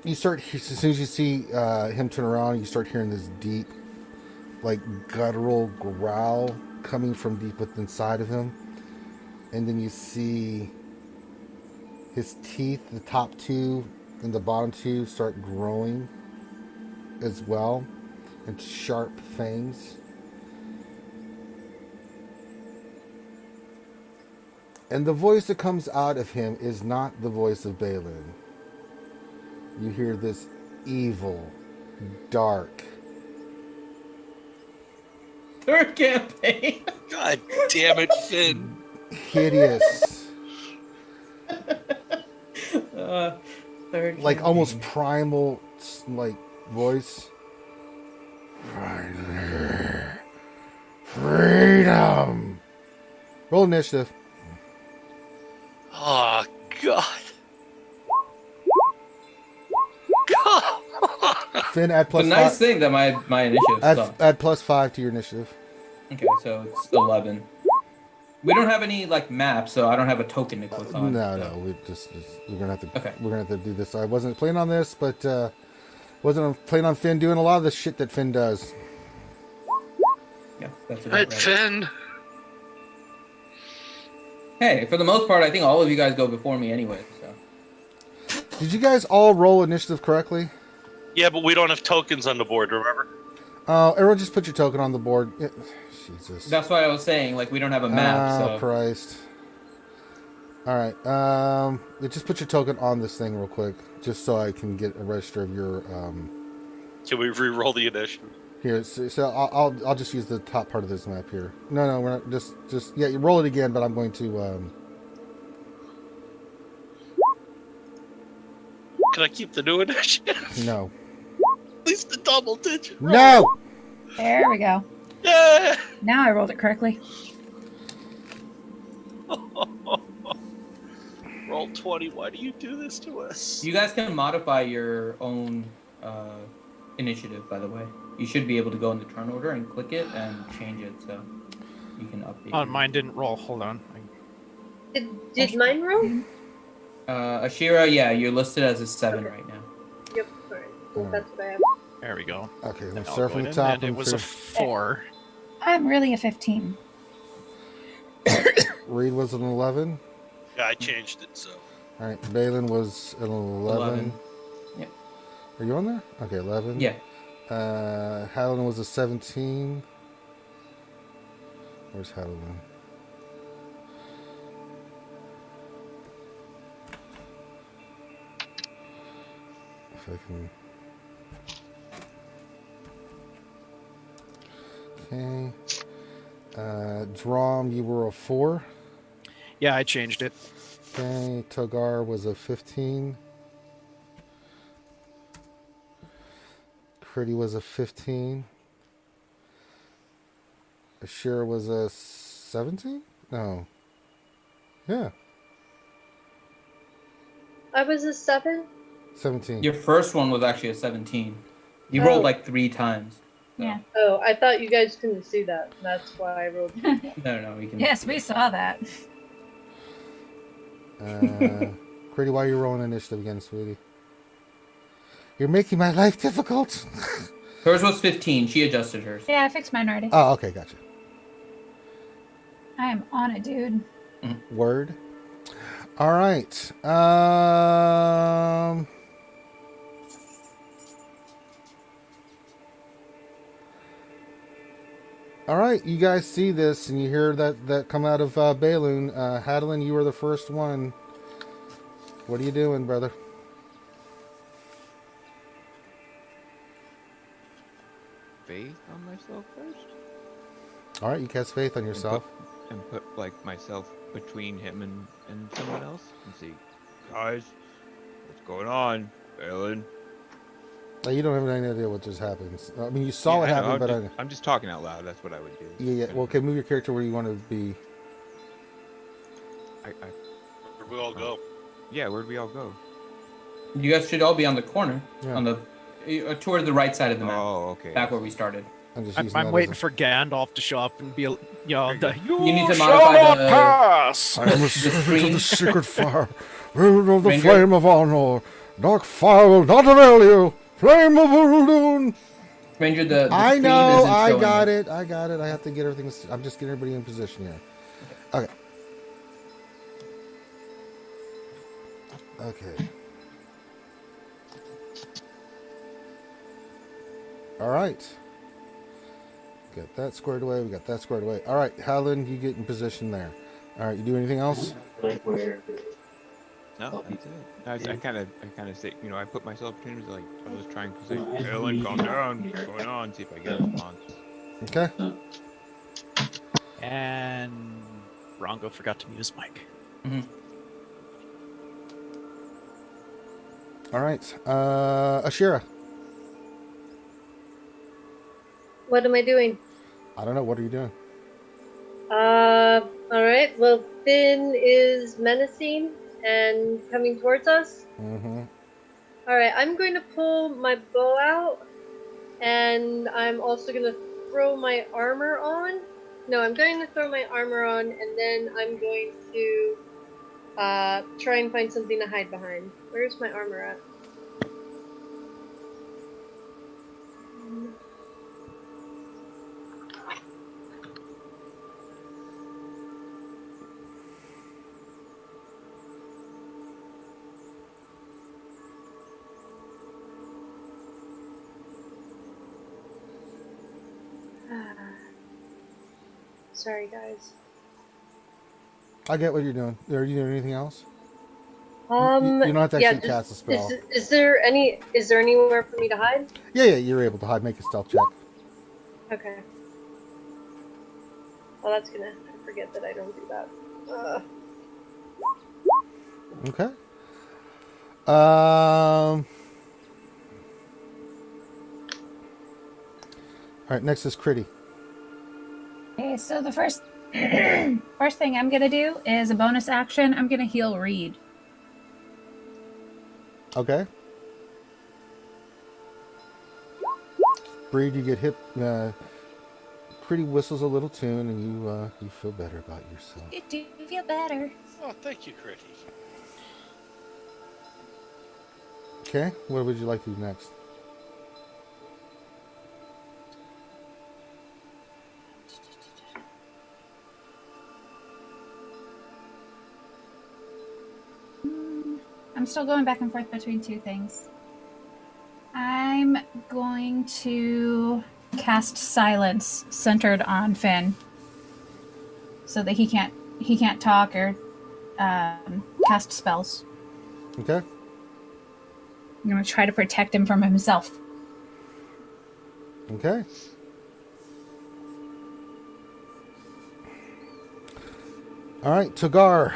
You start, as soon as you see him turn around, you start hearing this deep, guttural growl coming from deep within inside of him. And then you see his teeth, the top two and the bottom two, start growing as well into sharp fangs. And the voice that comes out of him is not the voice of Balin. You hear this evil, dark. Third campaign. God damn it, Finn. Hideous. Third almost primal, voice. Freedom. Roll initiative. Oh, God. Finn, add plus the nice 5. thing that my initiative add plus 5 to your initiative. Okay, so it's 11. We don't have any maps, so I don't have a token to click on. No, we're gonna have to. Okay. We're gonna have to do this. I wasn't planning on this, but wasn't planning on Finn doing a lot of the shit that Finn does. Yeah, that's right. Finn. Hey, for the most part, I think all of you guys go before me anyway. So. Did you guys all roll initiative correctly? Yeah, but we don't have tokens on the board, remember? Everyone just put your token on the board. Jesus. That's why I was saying, we don't have a map. Oh, Christ. All right. Just put your token on this thing real quick, just so I can get a register of your. Can we re-roll the initiative? Here, so I'll just use the top part of this map here. No, we're not. Just you roll it again, but I'm going to. Can I keep the new initiative? No. At least the double digit. Roll. No. There we go. Yeah. Now I rolled it correctly. Roll 20. Why do you do this to us? You guys can modify your own initiative, by the way. You should be able to go into turn order and click it and change it, so you can update. Oh, mine didn't roll. Hold on. Did mine roll? Ashira, yeah, you're listed as a 7 right now. Yep, alright. So that's what I have. There we go. Okay, let's start from the top. It was a 4. I'm really a 15. Reed was an 11. Yeah, I changed it, so. All right, Balin was an 11. Yep. Are you on there? Okay, 11. Yeah. Hadlin was a 17. Where's Hadlin? If I can. Okay. Drom, you were a 4. Yeah, I changed it. Okay, Togar was a 15. Critty was a 15. Ashira was a 17? No. Yeah, I was a 7. 17. Your first one was actually a 17. You rolled like 3 times. So. Yeah. Oh, I thought you guys couldn't see that. That's why I rolled. No, we can. Yes, we saw that. Critty, why are you rolling initiative again, sweetie? You're making my life difficult. Hers was 15. She adjusted hers. Yeah, I fixed mine already. Oh, okay, gotcha. I am on it, dude. Word. All right. All right, you guys see this, and you hear that come out of Balloon. Hadlin, you were the first one. What are you doing, brother? Faith on myself first? All right, you cast faith on yourself. And put like myself between him and someone else and see, guys, what's going on, Balin? You don't have any idea what just happened. I mean, you saw what happened, but I'm just talking out loud. That's what I would do. Yeah. Well, okay, move your character where you want to be. Where'd we all go? Yeah, where'd we all go? You guys should all be on the corner, on the toward the right side of the map. Oh, okay. Back where we started. I'm waiting for Gandalf to show up and be, you need to modify the pass. I am a spirit of the secret fire, wind of the flame of honor. Dark fire will not avail you. Flame of Uldoon. Ranger, the I know. isn't I showing got you. it. I got it. I have to get everything. I'm just getting everybody in position here. Okay. Okay. All right. Got that squared away. We got that squared away. All right, Howland, you get in position there. All right, you do anything else? No, that's it. I kind of say, I put myself between him, like I was trying to say, Balin, calm down. What's going on? See if I get a response. Okay. And Rongo forgot to mute his mic. Mm-hmm. All right, Ashira. What am I doing? I don't know. What are you doing? All right. Well, Finn is menacing and coming towards us. Mm-hmm. All right. I'm going to pull my bow out, and I'm also going to throw my armor on. No, I'm going to throw my armor on, and then I'm going to try and find something to hide behind. Where's my armor at? Sorry, guys. I get what you're doing. Are you doing anything else? You don't have to actually cast a spell. Is there anywhere for me to hide? Yeah, you're able to hide. Make a stealth check. Okay. Well, that's gonna forget that I don't do that. Okay. All right. Next is Critty. Okay, so the first thing I'm gonna do is a bonus action. I'm gonna heal Reed. Okay. Reed, you get hit. Critty whistles a little tune, and you feel better about yourself. You do feel better. Oh, thank you, Critty. Okay. What would you like to do next? I'm still going back and forth between two things. I'm going to cast Silence centered on Finn, so that he can't talk or cast spells. Okay. I'm going to try to protect him from himself. Okay. All right, Togar.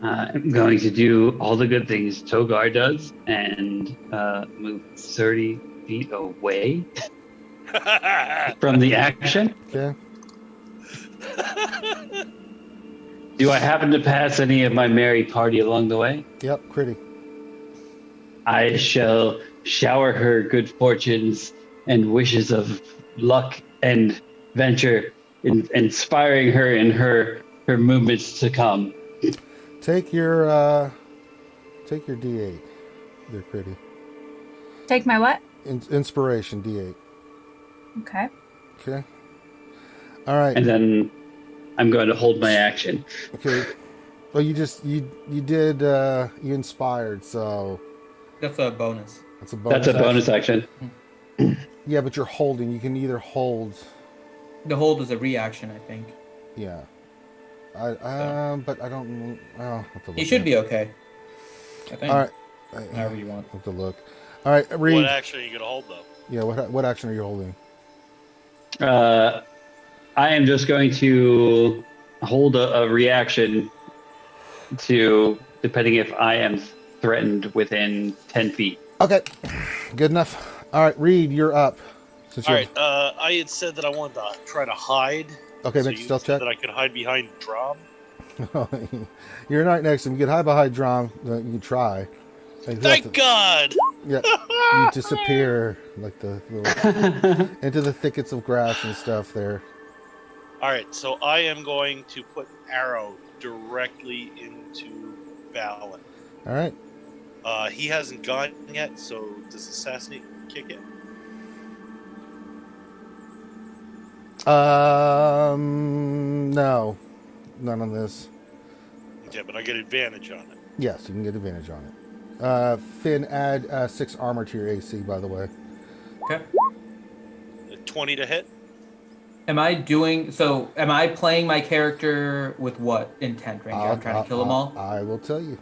I'm going to do all the good things Togar does and move 30 feet away from the action. Okay. Do I happen to pass any of my merry party along the way? Yep, Critty. I shall shower her good fortunes and wishes of luck and venture, inspiring her in her movements to come. Take your D8. They're Critty. Take my what? Inspiration D8. Okay. Okay. All right. And then I'm going to hold my action. Okay. Well, you inspired, so That's a bonus. that's a bonus. That's a bonus action. Yeah, but you're holding. You can either hold. The hold is a reaction, I think. Yeah. But I don't. Have to look You should at be okay. I think. All right. However you want. Have to look. All right, Reed. What action are you gonna hold though? Yeah. What action are you holding? I am just going to hold a reaction to, depending if I am threatened within 10 feet. Okay. Good enough. All right, Reed, you're up. All right. I had said that I wanted to try to hide. Okay, so make a you stealth said check. that I could hide behind Drum. You're right next to him. You can hide behind Drum. You can try. Thank God! Yeah, you disappear like the little, into the thickets of grass and stuff there. All right, so I am going to put an arrow directly into Valen. All right. He hasn't gone yet, so does Assassinate kick it? No, none on this. Okay, but I get advantage on it. Yes, you can get advantage on it. Finn, add 6 armor to your AC, by the way. Okay. 20 to hit. Am I playing my character with what intent, Ranger? I'm trying to kill them all? I will tell you.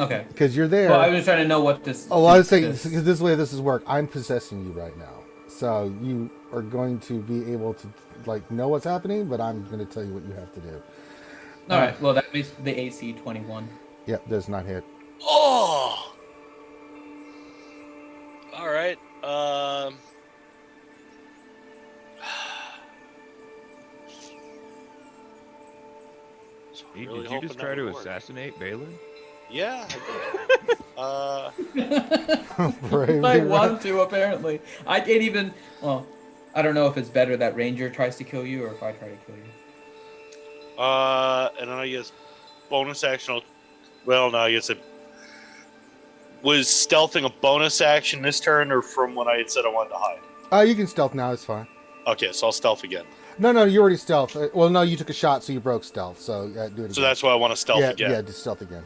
Okay. Because you're there. Well, I was trying to know what this... Oh, I was saying, because this way this is work. I'm possessing you right now. So you are going to be able to, know what's happening, but I'm going to tell you what you have to do. All right. Well, that makes the AC 21. Yep, does not hit. Oh! All right. Did you just try to assassinate Balin? Yeah, I did. I want to, apparently. I can't even... Well, I don't know if it's better that Ranger tries to kill you or if I try to kill you. And then I guess bonus action... Well, no, I guess it... Was stealthing a bonus action this turn or from when I had said I wanted to hide? You can stealth now, it's fine. Okay, so I'll stealth again. No, you already stealth. Well, no, you took a shot, so you broke stealth. So do it again. So that's why I want to stealth again. Yeah, just stealth again.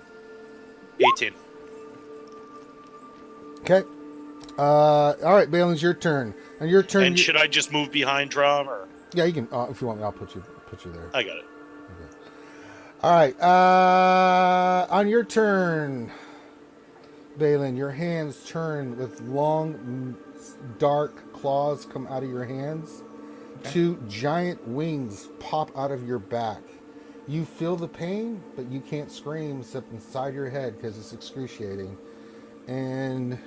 18. Okay. All right, Balin's your turn. On your turn. And should I just move behind Drum or? Yeah, you can. If you want me, I'll put you there. I got it. Okay. All right. On your turn, Balin, your hands turn with long, dark claws come out of your hands. Okay. 2 giant wings pop out of your back. You feel the pain, but you can't scream except inside your head because it's excruciating. And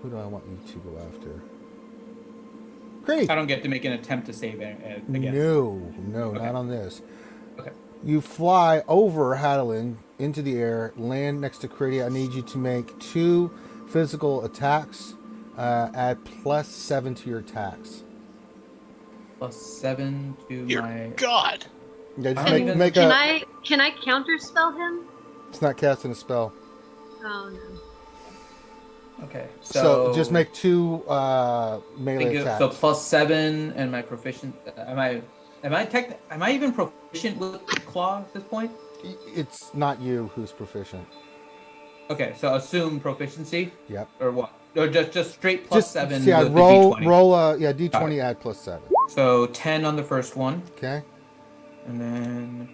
who do I want you to go after? Great. I don't get to make an attempt to save it again. No, okay. Not on this. Okay. You fly over Hadalin into the air, land next to Critty. I need you to make 2 physical attacks. Add +7 to your attacks. +7 to Dear my... God! Yeah, just Can I counterspell him? It's not casting a spell. Oh no. Okay, so just make 2 melee attacks. So +7 and my proficient. Am I even proficient with claw at this point? It's not you who's proficient. Okay, so assume proficiency. Yep. Or what? Or just straight +7. Yeah, with roll the D20. D20 add +7. So 10 on the first one. Okay. And then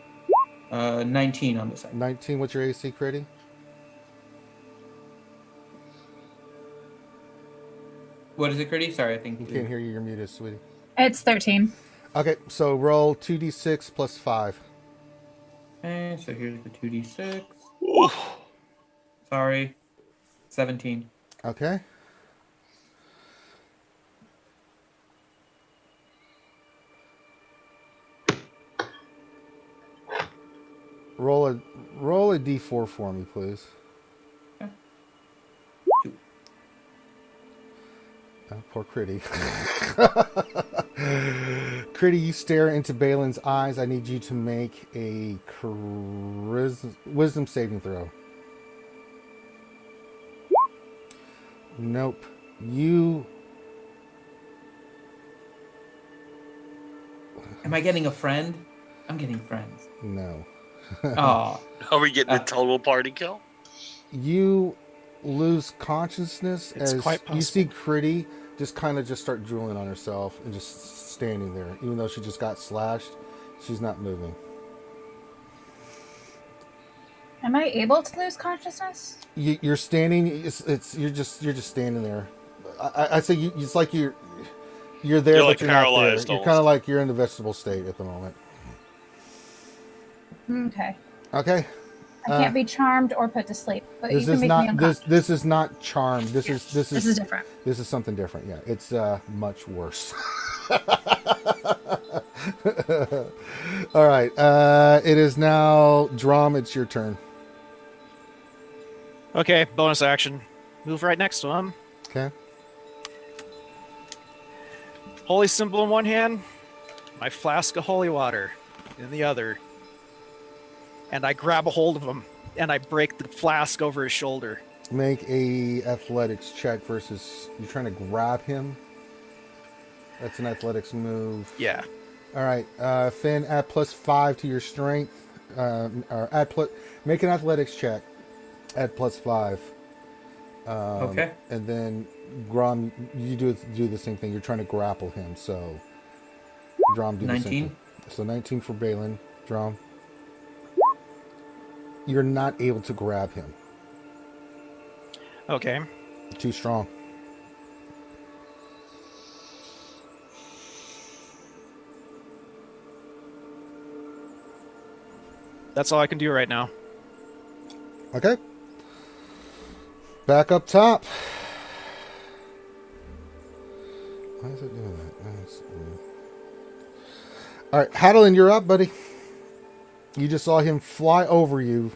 19 on the second. 19. What's your AC, Critty? What is it, Critty? Sorry, I think You can't hear you. You're muted, sweetie. It's 13. Okay, so roll 2d6 plus 5. Okay, so here's the 2d6. Ooh. Sorry. 17. Okay. Roll a d4 for me, please. Okay. Oh, poor Critty. Critty, you stare into Balin's eyes. I need you to make a wisdom saving throw. Nope. You... Am I getting a friend? I'm getting friends. No. Oh. Are we getting a total party kill? You lose consciousness It's as quite you possible. see Critty just kind of just start drooling on herself and just standing there. Even though she just got slashed, she's not moving. Am I able to lose consciousness? You're standing. You're just standing there. I say it's like you're there, You're but like you're not there. paralyzed You're almost. kind of like you're in the vegetable state at the moment. Okay. Okay. I can't be charmed or put to sleep, but you This can is make me not unconscious. this is not charm. This is This is different. This is something different. Yeah, it's much worse. All right. It is now Drum. It's your turn. Okay, bonus action. Move right next to him. Okay. Holy symbol in one hand, my flask of holy water in the other. And I grab a hold of him, and I break the flask over his shoulder. Make a athletics check versus you're trying to grab him. That's an athletics move. Yeah. All right, Finn, add +5 to your strength. Or make an athletics check. Add +5. Okay. And then Grom, you do the same thing. You're trying to grapple him. So Drom, do 19. the same thing. So 19 for Balin. Drom. You're not able to grab him. Okay. Too strong. That's all I can do right now. Okay. Back up top. Why is it doing that? That's weird. All right, Hadalin, you're up, buddy. You just saw him fly over you,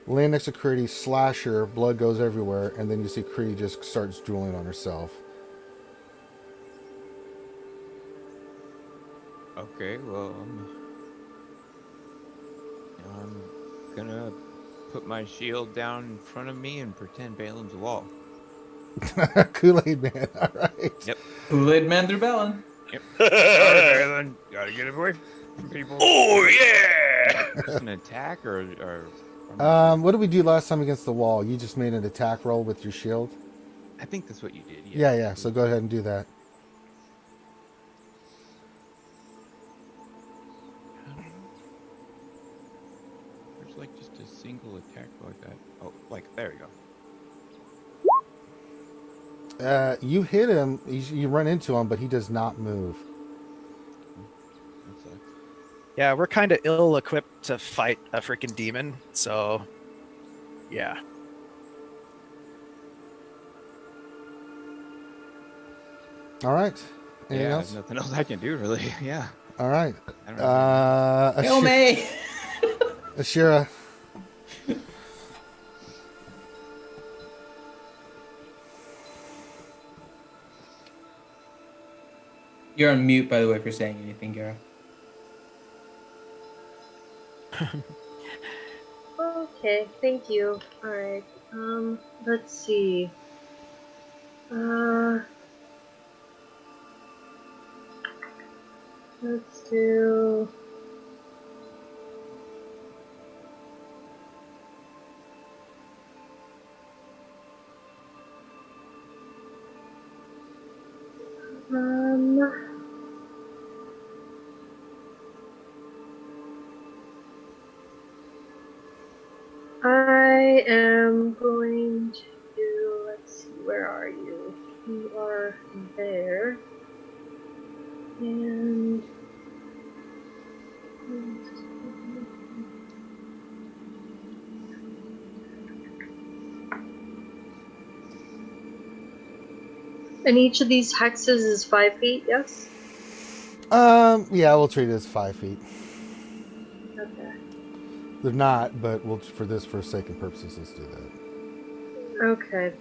land next to Critty, slash her, blood goes everywhere, and then you see Critty just starts drooling on herself. Okay, well, I'm gonna put my shield down in front of me and pretend Balin's a wall. Kool-Aid Man, all right. Yep. Kool-Aid Man through Balin. Yep. Sorry, Balin. Gotta get away from people. Oh yeah! Just an attack or What did we do last time against the wall? You just made an attack roll with your shield? I think that's what you did. Yeah, so go ahead and do that. There's like just a single attack like that. Oh, like there you go. You hit him, you run into him, but he does not move. That sucks. Yeah, we're kind of ill-equipped to fight a freaking demon, so yeah. All right. Anything Yeah, else? there's nothing else I can do really. Yeah. All right. I don't know. Kill me! Ashira. You're on mute, by the way, if you're saying anything, Gara. Okay, thank you. Alright, let's see. Let's do... I am going to, let's see, where are you? you are there. And each of these hexes is 5 feet, yes? Yeah, we'll treat it as 5 feet. Okay. They're not, but we'll, for sake and purposes, let's do that. Okay.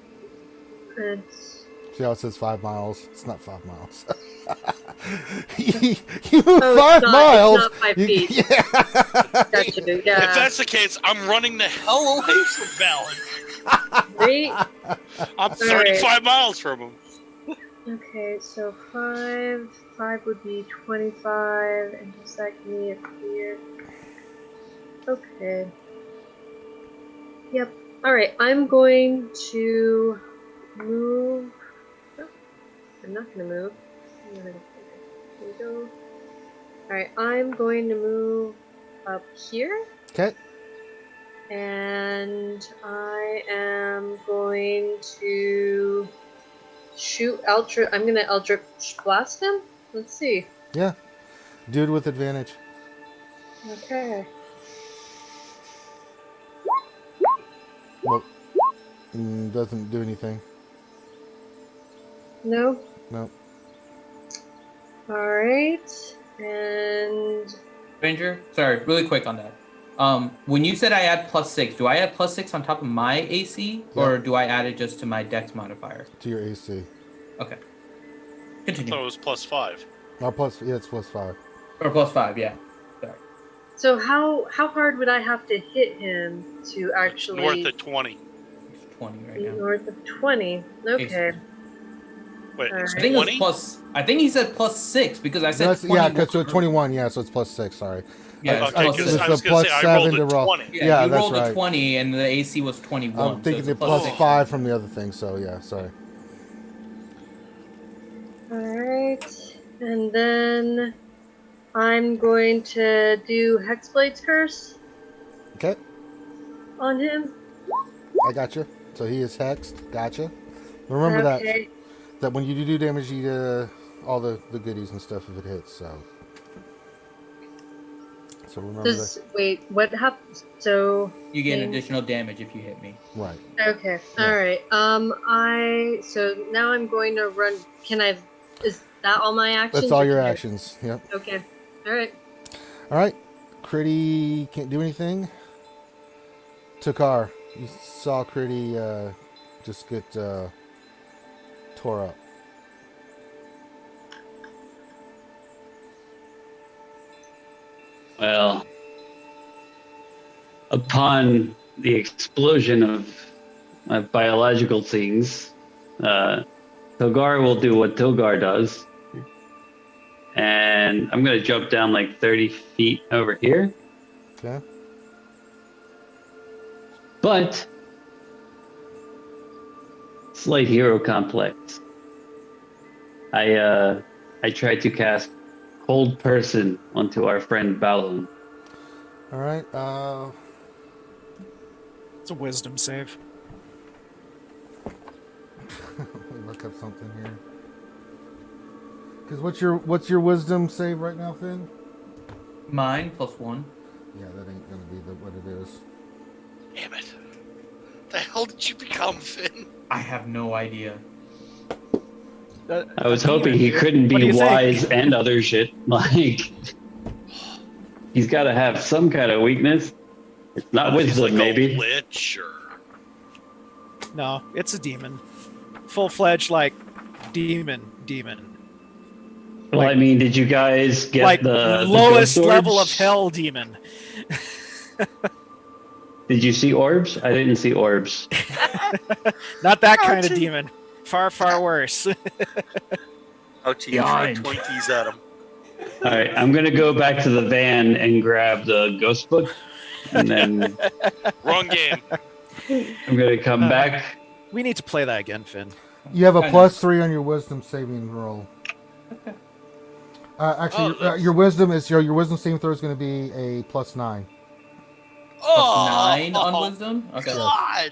It's... See how it says 5 miles? It's not 5 miles. you moved 5 miles. It's not 5 feet. Yeah. Gotcha, yeah. If that's the case, I'm running the hell away from Balin. Right? I'm 35 miles from him. Okay, so 5 would be 25, and just like me up here. Okay. Yep. Alright, I'm going to move. Oh, I'm not going to move. There we go. Alright, I'm going to move up here. Okay. And I am going to shoot Eldritch. I'm gonna Eldritch Blast him? Let's see. Yeah. Dude with advantage. Okay. Well, doesn't do anything. No? No. Alright. And... Ranger, sorry, really quick on that. When you said I add +6, do I add +6 on top of my AC, or do I add it just to my Dex modifier? To your AC. Okay. I Continue. thought it was +5. Oh, it's +5. Or +5, yeah. Sorry. So how hard would I have to hit him to actually... North of 20. It's 20 right now. North of 20. Okay. Wait, it's Alright. I think it was 20? plus. I think he said +6 because I said No, 20. yeah, because so 21, yeah, so it's +6, sorry. Yeah, Okay, it's because +6. I was going to say I rolled a 20. Yeah, you that's rolled right. a 20 and the AC was 21. I'm thinking so the it's +6. +5 from the other thing, so yeah, sorry. Alright. And then I'm going to do Hexblade's Curse Okay, on him. I got you. So he is hexed. Gotcha. Remember that when you do damage, you get all the goodies and stuff if it hits. So remember that. Wait, what happens? So You get additional damage if you hit me. Right. okay, Yeah. all right. So now I'm going to run. Is that all my actions? That's all your actions. Yep. Okay. All right. All right. Critty can't do anything. Takar, you saw Critty just get tore up. Well, upon the explosion of biological things, Togar will do what Togar does. And I'm going to jump down like 30 feet over here. Okay. But slight hero complex. I tried to cast Hold Person onto our friend Balon. All right. It's a wisdom save. Let me look up something here. Because what's your wisdom save right now, Finn? Mine +1. Yeah, that ain't gonna be what it is. Damn it. The hell did you become, Finn? I have no idea. I was hoping he couldn't be wise and other shit. Like, he's got to have some kind of weakness. It's not wisdom, like maybe. A lich or... No, it's a demon. Full-fledged, like, demon. Well, like, I mean, did you guys get like the lowest ghost level of orbs? hell demon? Did you see orbs? I didn't see orbs. Not that kind of demon. Far, far worse. Out to you, throw Twinkies at him. All right, I'm gonna go back to the van and grab the ghost book, and then Wrong game. I'm gonna come back. We need to play that again, Finn. You have a +3 on your wisdom saving roll. Okay. Actually, your wisdom saving throw is going to be a +9. +9 on wisdom? Okay. God!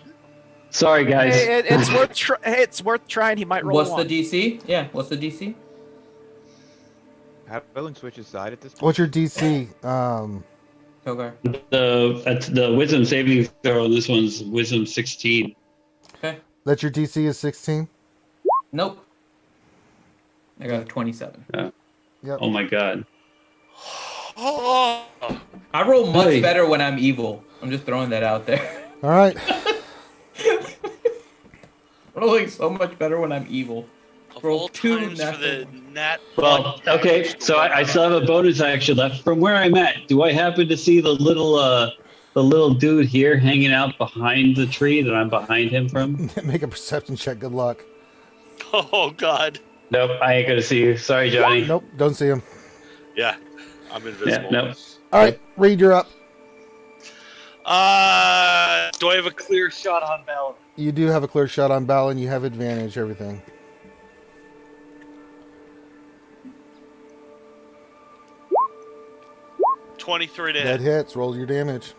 Sorry, guys. Hey, it's worth trying. He might roll. What's the DC? Yeah, what's the DC? Willing switches side at this point. What's your DC? Togar. The wisdom saving throw. This one's wisdom 16. Okay. That's your DC is 16? Nope. I got a 27. Yep. Oh my god. I roll much better when I'm evil. I'm just throwing that out there. All right. Rolling so much better when I'm evil. Roll 2 for the nat. Well, okay, so I still have a bonus action left. From where I'm at, do I happen to see the little dude here hanging out behind the tree that I'm behind him from? Make a perception check. Good luck. Oh God. Nope, I ain't gonna see you. Sorry, Johnny. Nope, don't see him. Yeah, I'm invisible. Yeah, nope. All right, Reed, you're up. Do I have a clear shot on Balin? You do have a clear shot on Balin. You have advantage, everything. $23 to That hit. hits. Roll your damage.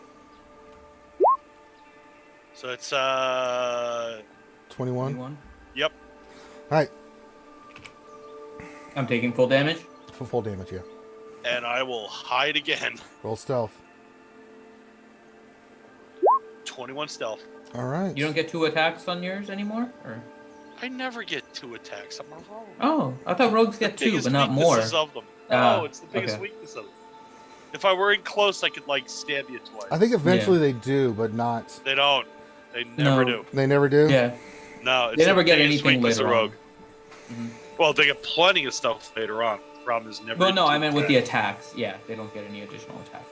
So it's 21. Yep. All right, I'm taking full damage. full damage, yeah. And I will hide again. Roll stealth. 21 stealth. All right. You don't get 2 attacks on yours anymore? Or I never get 2 attacks. I'm a rogue. Oh, I thought rogues get 2, Biggest but not more. weaknesses of them. No, it's the biggest weakness of them. If I were in close, I could like stab you twice. I think eventually they do, but not. They don't. They never do. They never do? Yeah. No, it's They never the get biggest anything weakness later of rogue. on. Well, they get plenty of stuff later on. The problem is never. Well, no, I meant with the attacks. Yeah, they don't get any additional attacks.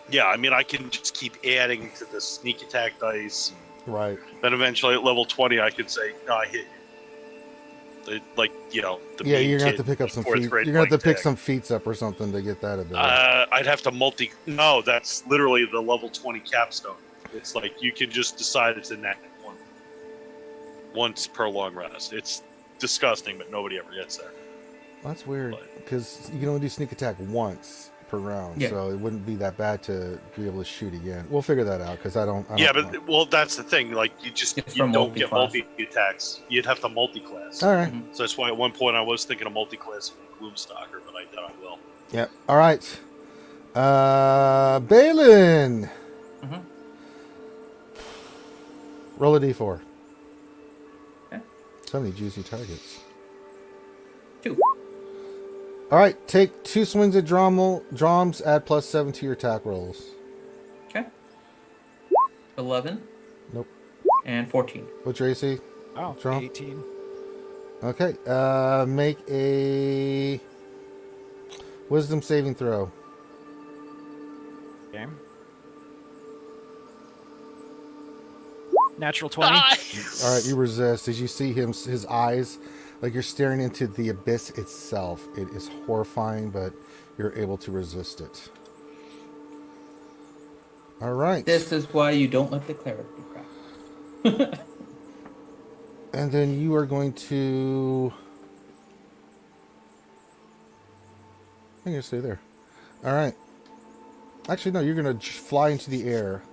Yeah, I mean, I can just keep adding to the sneak attack dice. Right. Then eventually at level 20, I could say, no, I hit you. Like, you know, the Yeah, main you're gonna kid have to pick up some fourth feats. grade You're gonna have to pick tag. some feats up or something to get that ability. I'd have to No, that's literally the level 20 capstone. It's like you can just decide it's in that one. Once per long rest. It's disgusting, but nobody ever gets there. That's weird because you can only do sneak attack once per round, so it wouldn't be that bad to be able to shoot again. We'll figure that out because I don't know. Well, that's the thing. Like you don't get multi attacks. You'd have to multi-class. All right. So that's why at one point I was thinking of multi-class Gloomstalker, but I doubt I will. Yep. All right. Balin. Roll a d4. Okay. So many juicy targets. 2. All right. Take 2 swings at drums. Add +7 to your attack rolls. Okay. 11. Nope. And 14. What's your AC? Oh, Drum? 18. Okay. Make a wisdom saving throw. Okay. Natural 20. Nice! All right, you resist. As you see his eyes, like you're staring into the abyss itself. It is horrifying, but you're able to resist it. All right. This is why you don't let the cleric do crap. And then you are going to... I'm going to stay there. All right. Actually, no, you're going to fly into the air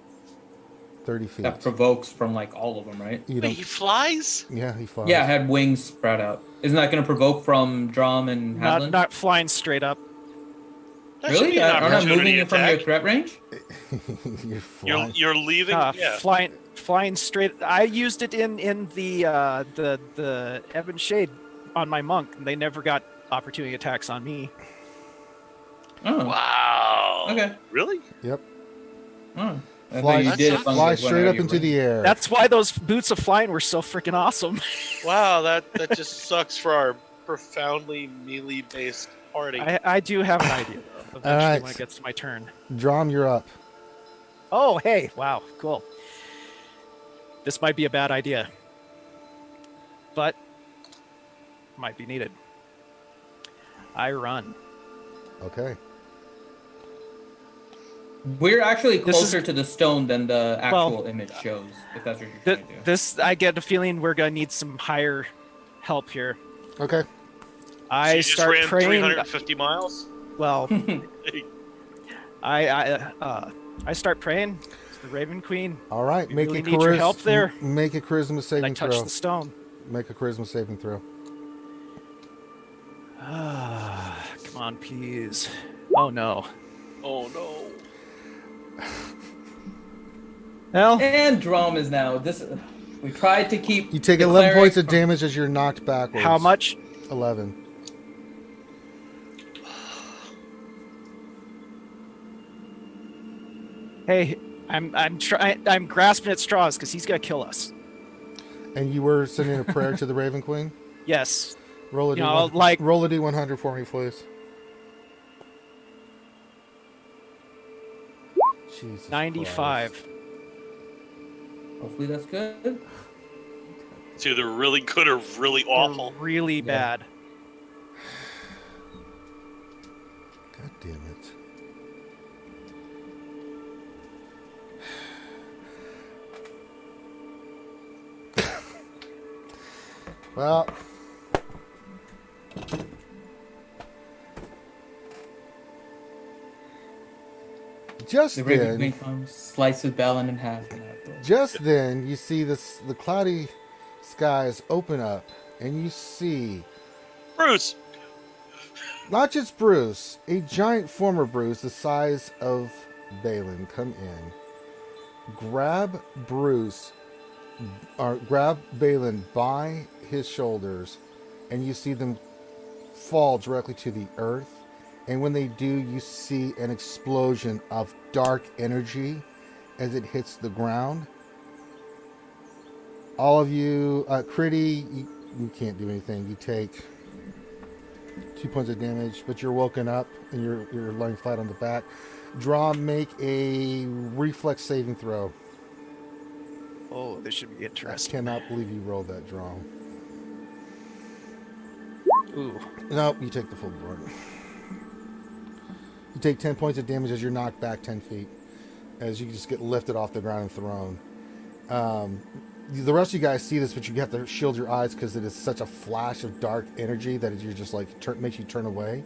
30 feet. That provokes from like all of them, right? You Wait, he flies? Yeah, he flies. Yeah, it had wings spread out. Isn't that going to provoke from Drum and Hadlin? Not flying straight up. That should Really? be an Aren't I opportunity moving it from your attack. threat range? You're flying. You're leaving? Yeah. Flying straight. I used it in the Ebon Shade on my monk. And they never got opportunity attacks on me. Oh. Wow. Okay. Really? Yep. Oh. I Fly, thought you did fly straight up into the air. That's why those boots of flying were so freaking awesome. Wow, that just sucks for our profoundly melee-based party. I do have an idea, though, eventually right. when it gets to my turn. Drum, you're up. Oh, hey, wow, cool. This might be a bad idea, but might be needed. I run. Okay. We're actually closer to the stone than the actual image shows, if that's what you're trying to do. This, I get a feeling we're gonna need some higher help here. Okay. So you start just ran praying. 350 miles? Well, I start praying. the Raven Queen. All right, we really need your help there. Make a charisma saving throw. Touch the stone. Make a charisma saving throw. Come on, please. Oh no. Oh no. Well, and Drum is now this. We tried to keep. You take 11 points of damage as you're knocked backwards. How much? 11. Hey, I'm grasping at straws because he's gonna kill us. And you were sending a prayer to the Raven Queen? Yes. Roll a D100 for me, please. Jesus 95. Christ. Hopefully that's good. It's either really good or really awful. Or really bad. God damn it. Well, just the then, Raven Queen comes, slices Balin in half. Just then, you see the cloudy skies open up, and you see Bruce. Not just Bruce, a giant former Bruce the size of Balin come in, grab Bruce, or grab Balin by his shoulders, and you see them fall directly to the earth. And when they do, you see an explosion of dark energy as it hits the ground. All of you, Critty, you can't do anything. You take 2 points of damage, but you're woken up and you're lying flat on the back. Draw, make a reflex saving throw. Oh, this should be interesting. I cannot believe you rolled that draw. Ooh. Nope, you take the full board. You take 10 points of damage as you're knocked back 10 feet. As you just get lifted off the ground and thrown. The rest of you guys see this, but you have to shield your eyes because it is such a flash of dark energy that you're just like, makes you turn away.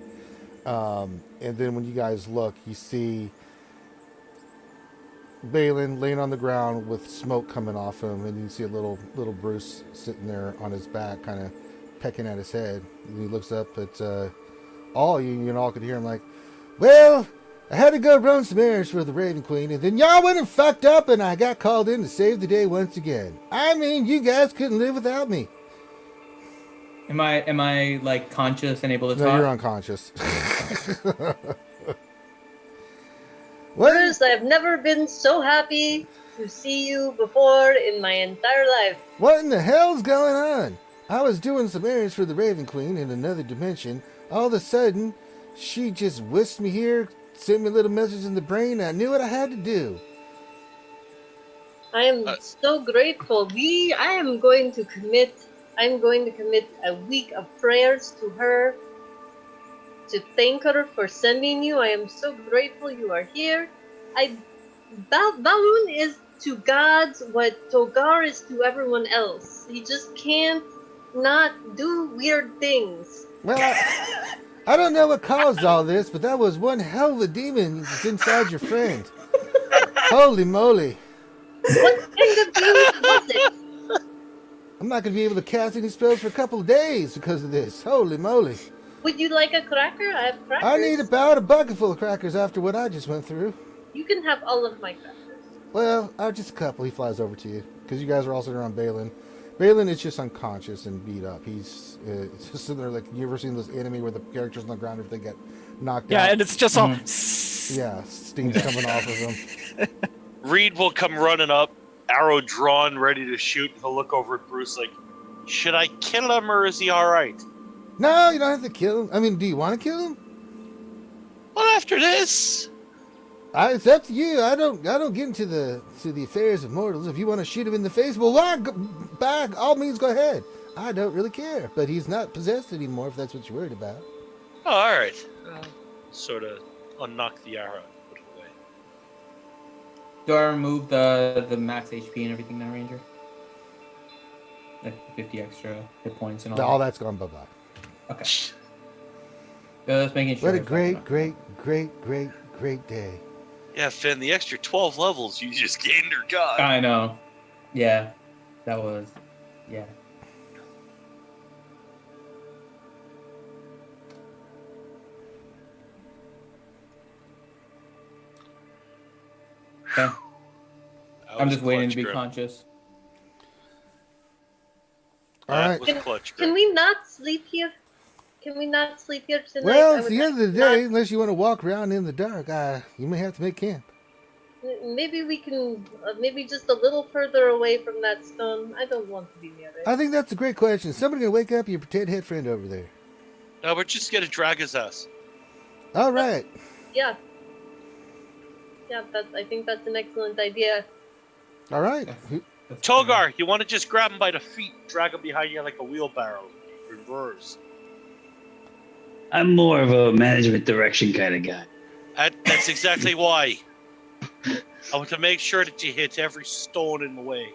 And then when you guys look, you see Balin laying on the ground with smoke coming off him, and you see a little Bruce sitting there on his back, kind of pecking at his head. And he looks up at all of you, and you all could hear him like, "Well, I had to go run some errands for the Raven Queen, and then y'all went and fucked up, and I got called in to save the day once again. I mean, you guys couldn't live without me." Am I like conscious and able to talk? No, you're unconscious. Bruce, I've never been so happy to see you before in my entire life. What in the hell's going on? I was doing some errands for the Raven Queen in another dimension. All of a sudden, she just whisked me here, sent me a little message in the brain. I knew what I had to do. I am so grateful. I'm going to commit a week of prayers to her to thank her for sending you. I am so grateful you are here. Balun is to gods what Togar is to everyone else. He just can't not do weird things. Well, I don't know what caused all this, but that was one hell of a demon that's inside your friend. Holy moly. What kind of demon was it? I'm not going to be able to cast any spells for a couple of days because of this. Holy moly. Would you like a cracker? I have crackers. I need about a bucket full of crackers after what I just went through. You can have all of my crackers. Well, just a couple. He flies over to you because you guys are all sitting around Balin. Balin is just unconscious and beat up. He's just sitting there like, you ever seen this anime where the characters on the ground if they get knocked out? Yeah, and it's just all... Yeah, steam's coming off of them. Reed will come running up, arrow drawn, ready to shoot. He'll look over at Bruce like, should I kill him or is he alright? No, you don't have to kill him. I mean, do you want to kill him? Well, after this... It's up to you. I don't get into the affairs of mortals. If you want to shoot him in the face, well, by all means, go ahead. I don't really care. But he's not possessed anymore, if that's what you're worried about. Oh, all right. Sort of unknock the arrow and put it away. Do I remove the max HP and everything now, Ranger? Like 50 extra hit points and all. All that's gone bye-bye. Okay. Just making sure. What a great day. Yeah, Finn, the extra 12 levels you just gained are gone. I know. Yeah, that was. Yeah. Okay. I'm just waiting to be conscious. All right. Can we not sleep here? Can we not sleep here tonight? Well, it's the end of the day. Unless you want to walk around in the dark, you may have to make camp. Maybe we can, maybe just a little further away from that stone. I don't want to be near it. I think that's a great question. Somebody gonna wake up your potato head friend over there. No, we're just gonna drag his ass. All right. Yeah. Yeah, I think that's an excellent idea. All right. Togar, you want to just grab him by the feet, drag him behind you like a wheelbarrow, reverse. I'm more of a management direction kind of guy. That's exactly why. I want to make sure that you hit every stone in the way.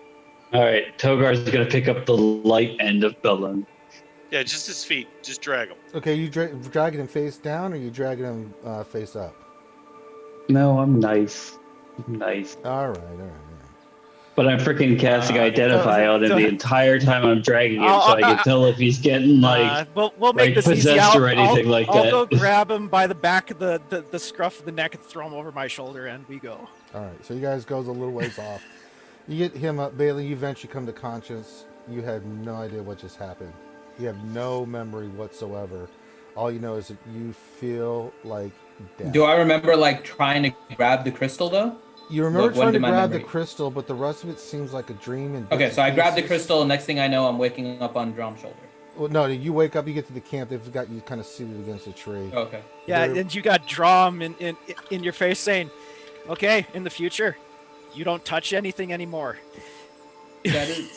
All right, Togar's gonna pick up the light end of Bellum. Yeah, just his feet. Just drag him. Okay, you dragging him face down, or you dragging him face up? No, I'm nice. All right. But I'm freaking casting Identify on him the entire time I'm dragging him, so I can tell if he's getting we'll make this easy. Possessed or anything like that. I'll go grab him by the back of the scruff of the neck and throw him over my shoulder, and we go. All right, so you guys goes a little ways off. You get him up, Bailey. You eventually come to conscience. You had no idea what just happened. You have no memory whatsoever. All you know is that you feel like death. Do I remember like trying to grab the crystal though? You remember trying to grab the crystal, but the rest of it seems like a dream. And okay, so I grabbed the crystal, and next thing I know, I'm waking up on Drom's shoulder. Well, no, you wake up, you get to the camp, they've got you kind of seated against a tree. Oh, okay. Yeah, and you got Drom in your face saying, okay, in the future, you don't touch anything anymore. That is...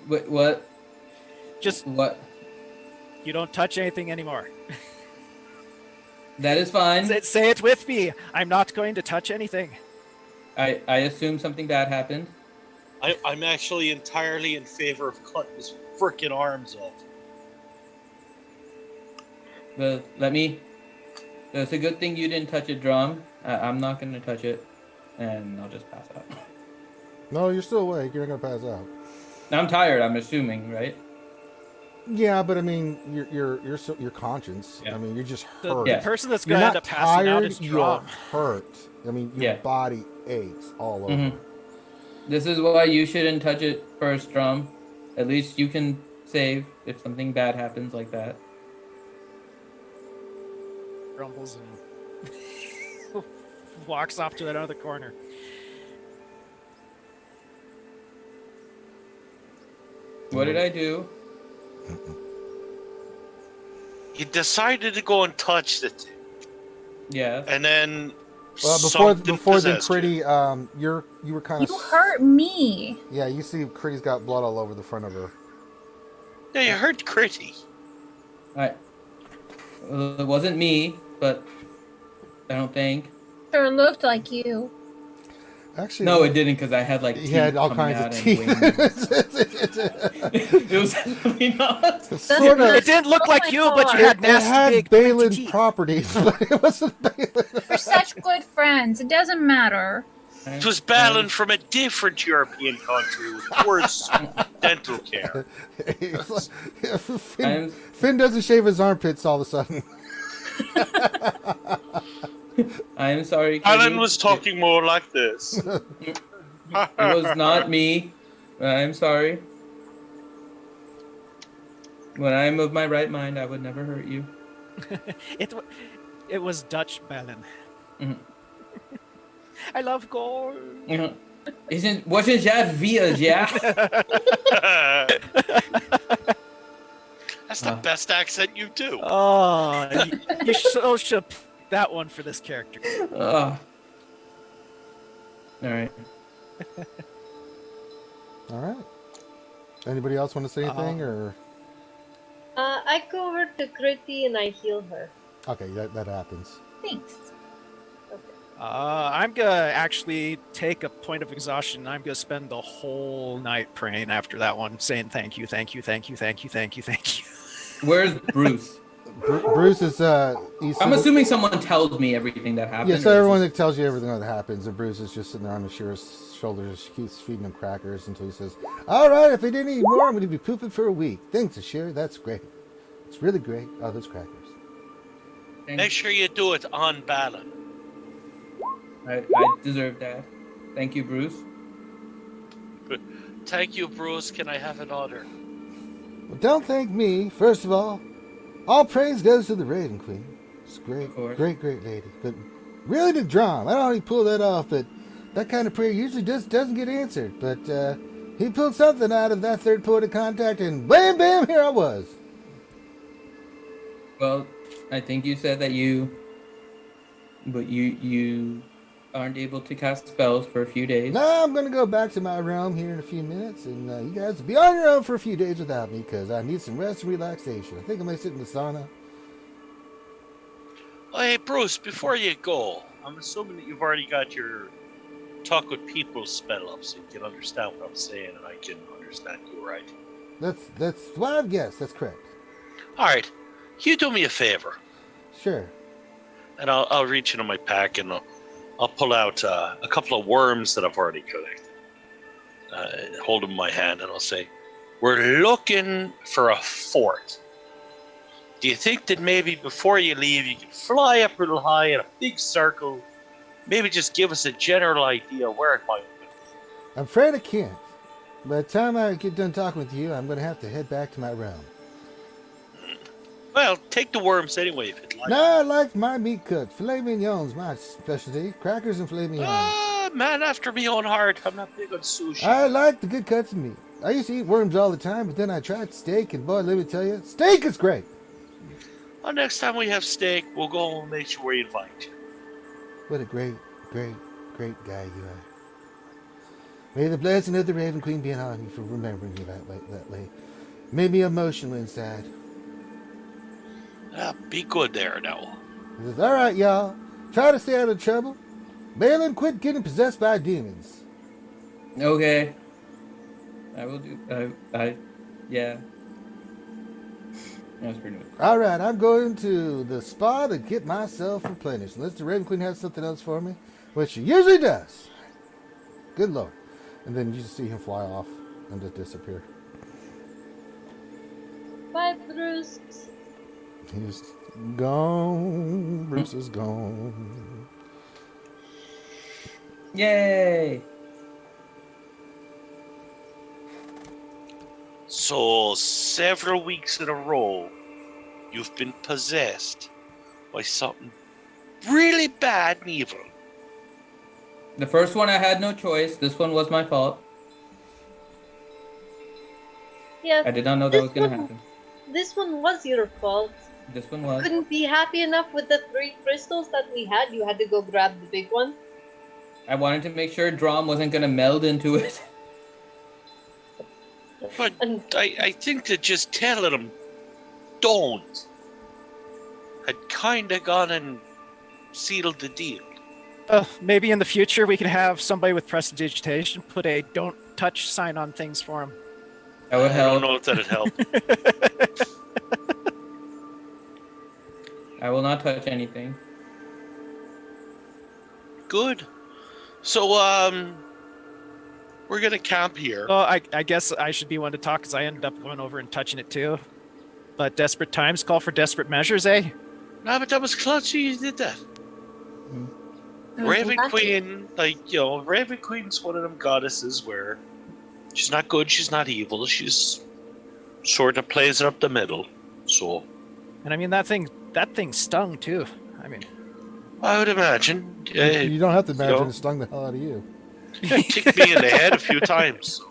What? Just... What? You don't touch anything anymore. That is fine. Say it with me. I'm not going to touch anything. I assume something bad happened. I'm actually entirely in favor of cutting his frickin' arms off. Well, it's a good thing you didn't touch it, Drum. I'm not going to touch it, and I'll just pass out. No, you're still awake. You're not going to pass out. I'm tired, I'm assuming, right? Yeah, but I mean, your conscience. Yeah. I mean, you're just hurt. The person that's going to end up passing out is Drum. You're hurt. I mean, your body aches all over. Mm-hmm. This is why you shouldn't touch it first, Drum. At least you can save if something bad happens like that. Grumbles and walks off to another corner. What did I do? You decided to go and touch it. Yeah. And then before the Critty, you were kind of... You hurt me. Yeah, you see Critty's got blood all over the front of her. Yeah, you hurt Critty. Alright. It wasn't me, but I don't think. Sure looked like you. Actually, no, it didn't, because I had like he had all kinds of teeth. It was actually not. Sort of. It didn't look like you, but you had nasty big Balin teeth. properties, but it wasn't Balin. We're such good friends. It doesn't matter. It was Balin from a different European country with worse dental care. Finn doesn't shave his armpits all of a sudden. I am sorry, Alan was talking more like this. It was not me. I'm sorry. When I'm of my right mind, I would never hurt you. It was Dutch Balin. Mm-hmm. I love gold. Mm-hmm. Wasn't that via, yeah? That's the best accent you do. Oh, you so should pick that one for this character. All right. All right. Anybody else want to say anything, or? I go over to Critty and I heal her. Okay, that happens. Thanks. Okay. I'm gonna actually take a point of exhaustion. I'm gonna spend the whole night praying after that one, saying thank you, thank you, thank you, thank you, thank you, thank you. Where's Bruce? Bruce is. I'm assuming someone tells me everything that happens. Yeah, so everyone that tells you everything that happens, and Bruce is just sitting there on his shoulders, keeps feeding him crackers until he says, "All right, if we didn't eat more, I'm going to be pooping for a week." Thanks, Ashir. That's great. It's really great. Oh, those crackers. Make sure you do it on ballot. I deserve that. Thank you, Bruce. Thank you, Bruce. Can I have an order? Well, don't thank me. First of all praise goes to the Raven Queen. It's great, great lady. But really to Drum, I don't know how he pulled that off, but that kind of prayer usually doesn't get answered. But he pulled something out of that third point of contact, and bam, bam, here I was. Well, I think you said that you aren't able to cast spells for a few days. Now I'm going to go back to my realm here in a few minutes, and you guys will be on your own for a few days without me, because I need some rest and relaxation. I think I might sit in the sauna. Oh, hey, Bruce, before you go, I'm assuming that you've already got your talk with people spell up, so you can understand what I'm saying, and I can understand you, right? That's what I've guessed. That's correct. All right. You do me a favor. Sure. And I'll reach into my pack, and I'll pull out a couple of worms that I've already collected. Hold them in my hand, and I'll say, "We're looking for a fort. Do you think that maybe before you leave, you can fly up real high in a big circle? Maybe just give us a general idea where it might be?" I'm afraid I can't. By the time I get done talking with you, I'm going to have to head back to my realm. Well, take the worms anyway if you'd like. No, I like my meat cooked. Filet mignon's my specialty. Crackers and filet mignon. Man after me own heart. I'm not big on sushi. I like the good cuts of meat. I used to eat worms all the time, but then I tried steak, and boy, let me tell you, steak is great. Well, next time we have steak, we'll go and make sure we invite you. What a great guy you are. May the blessing of the Raven Queen be on you for remembering me that way. Made me emotional inside. Be good there now. He says, "All right, y'all. Try to stay out of trouble. Balin, quit getting possessed by demons." Okay. I will do. Yeah. That was pretty good. All right, I'm going to the spa to get myself replenished. Unless the Raven Queen has something else for me, which she usually does. Good Lord. And then you just see him fly off and just disappear. Bye, Bruce. He's gone. Bruce is gone. Yay! So, several weeks in a row, you've been possessed by something really bad and evil. The first one I had no choice. This one was my fault. Yeah. I did not know that was going to happen. This one was your fault. This one was. Couldn't be happy enough with the 3 crystals that we had. You had to go grab the big one. I wanted to make sure Drom wasn't going to meld into it. But I think that just telling him don't had kind of gone and sealed the deal. Maybe in the future we could have somebody with prestidigitation put a "don't touch" sign on things for him. That would help. I don't know if that'd help. I will not touch anything. Good. So, we're gonna camp here. Well, I guess I should be one to talk because I ended up going over and touching it too. But desperate times call for desperate measures, eh? No, but that was clutchy. You did that. Raven Queen, Raven Queen's one of them goddesses where she's not good, she's not evil. She's sort of plays it up the middle. So. And I mean that thing stung too. I mean. I would imagine. You don't have to imagine it stung the hell out of you. It kicked me in the head a few times.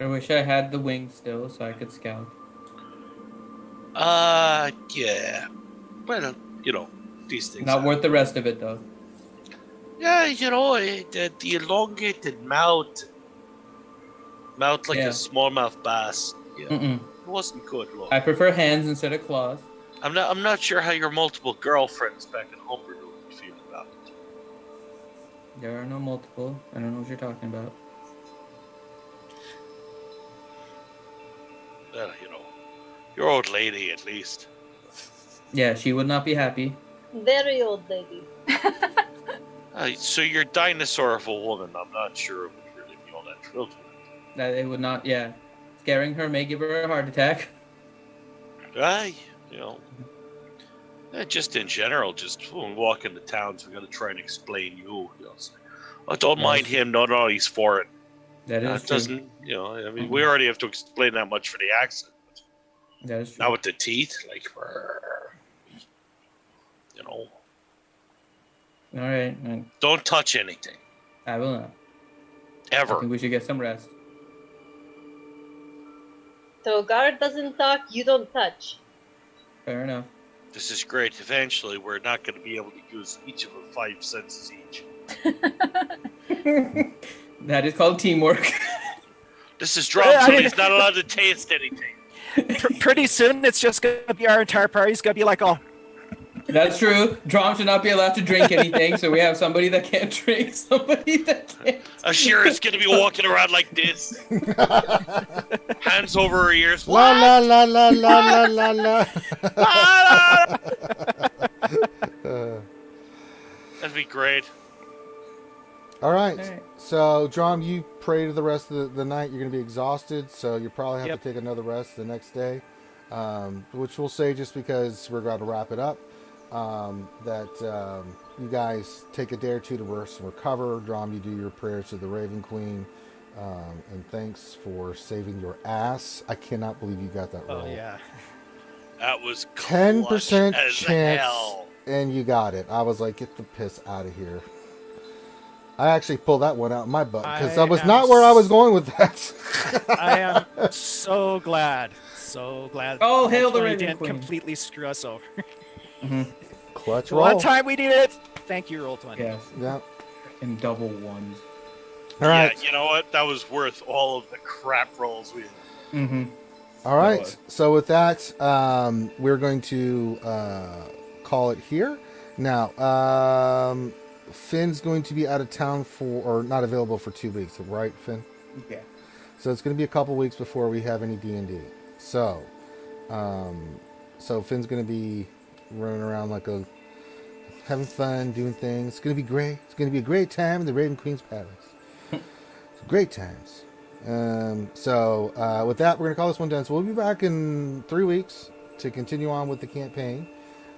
I wish I had the wings still so I could scout. Yeah. Well, these things. Not worth the rest of it though. Yeah, the elongated mouth like a smallmouth bass. Yeah, it wasn't good. Look. I prefer hands instead of claws. I'm not sure how your multiple girlfriends back at Humber would feel about it. There are no multiple. I don't know what you're talking about. Well, your old lady at least. Yeah, she would not be happy. Very old lady. So you're dinosaur of a woman. I'm not sure if you're really be all that thrilled with it. That it would not. Yeah, scaring her may give her a heart attack. Just in general, just when we walk into towns, we got to try and explain you. Don't mind him. No, he's for it. That is true. Doesn't. I mean, we already have to explain that much for the accent. That is true. Now with the teeth, like, All right. Don't touch anything. I will not. Ever. I think we should get some rest. So guard doesn't talk, you don't touch. Fair enough. This is great. Eventually, we're not going to be able to use each of our 5 senses each. That is called teamwork. This is Drum, so he's not allowed to taste anything. Pretty soon, it's just going to be our entire party's going to be like, oh. That's true. Drom should not be allowed to drink anything, so we have somebody that can't drink, somebody that can't. Ashira is going to be walking around like this. Hands over her ears. La la la la la la la la. That'd be great. All right. So, Drom, you pray to the rest of the night. You're going to be exhausted, so you probably have to take another rest the next day, which we'll say just because we're about to wrap it up. That you guys take a day or two to rest and recover. Drom, you do your prayers to the Raven Queen, and thanks for saving your ass. I cannot believe you got that roll. Oh yeah, that was 10% as chance, hell. And you got it. I was like, get the piss out of here. I actually pulled that one out of my butt because that was not where I was going with that. I am so glad. Oh, hail the Raven didn't Queen. Completely screw us over. Clutch roll. One time we needed it. Thank you, Roll20. Yes. Yeah. And double ones. All right. Yeah, you know what? That was worth all of the crap rolls we had. All right. So with that, we're going to call it here. Now, Finn's going to be out of town or not available for 2 weeks, right, Finn? Yeah. So it's going to be a couple weeks before we have any D&D. So, Finn's going to be running around having fun, doing things. It's going to be great. It's going to be a great time in the Raven Queen's Palace. Great times. With that, we're going to call this one done. So we'll be back in 3 weeks to continue on with the campaign.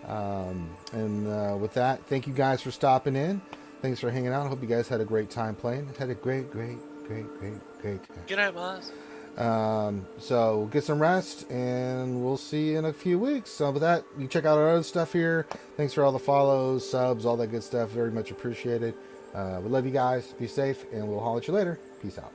With that, thank you guys for stopping in. Thanks for hanging out. I hope you guys had a great time playing. Had a great time. Good night, boss. So get some rest, and we'll see you in a few weeks. So with that, you check out our other stuff here. Thanks for all the follows, subs, all that good stuff. Very much appreciated. We love you guys. Be safe, and we'll holler at you later. Peace out.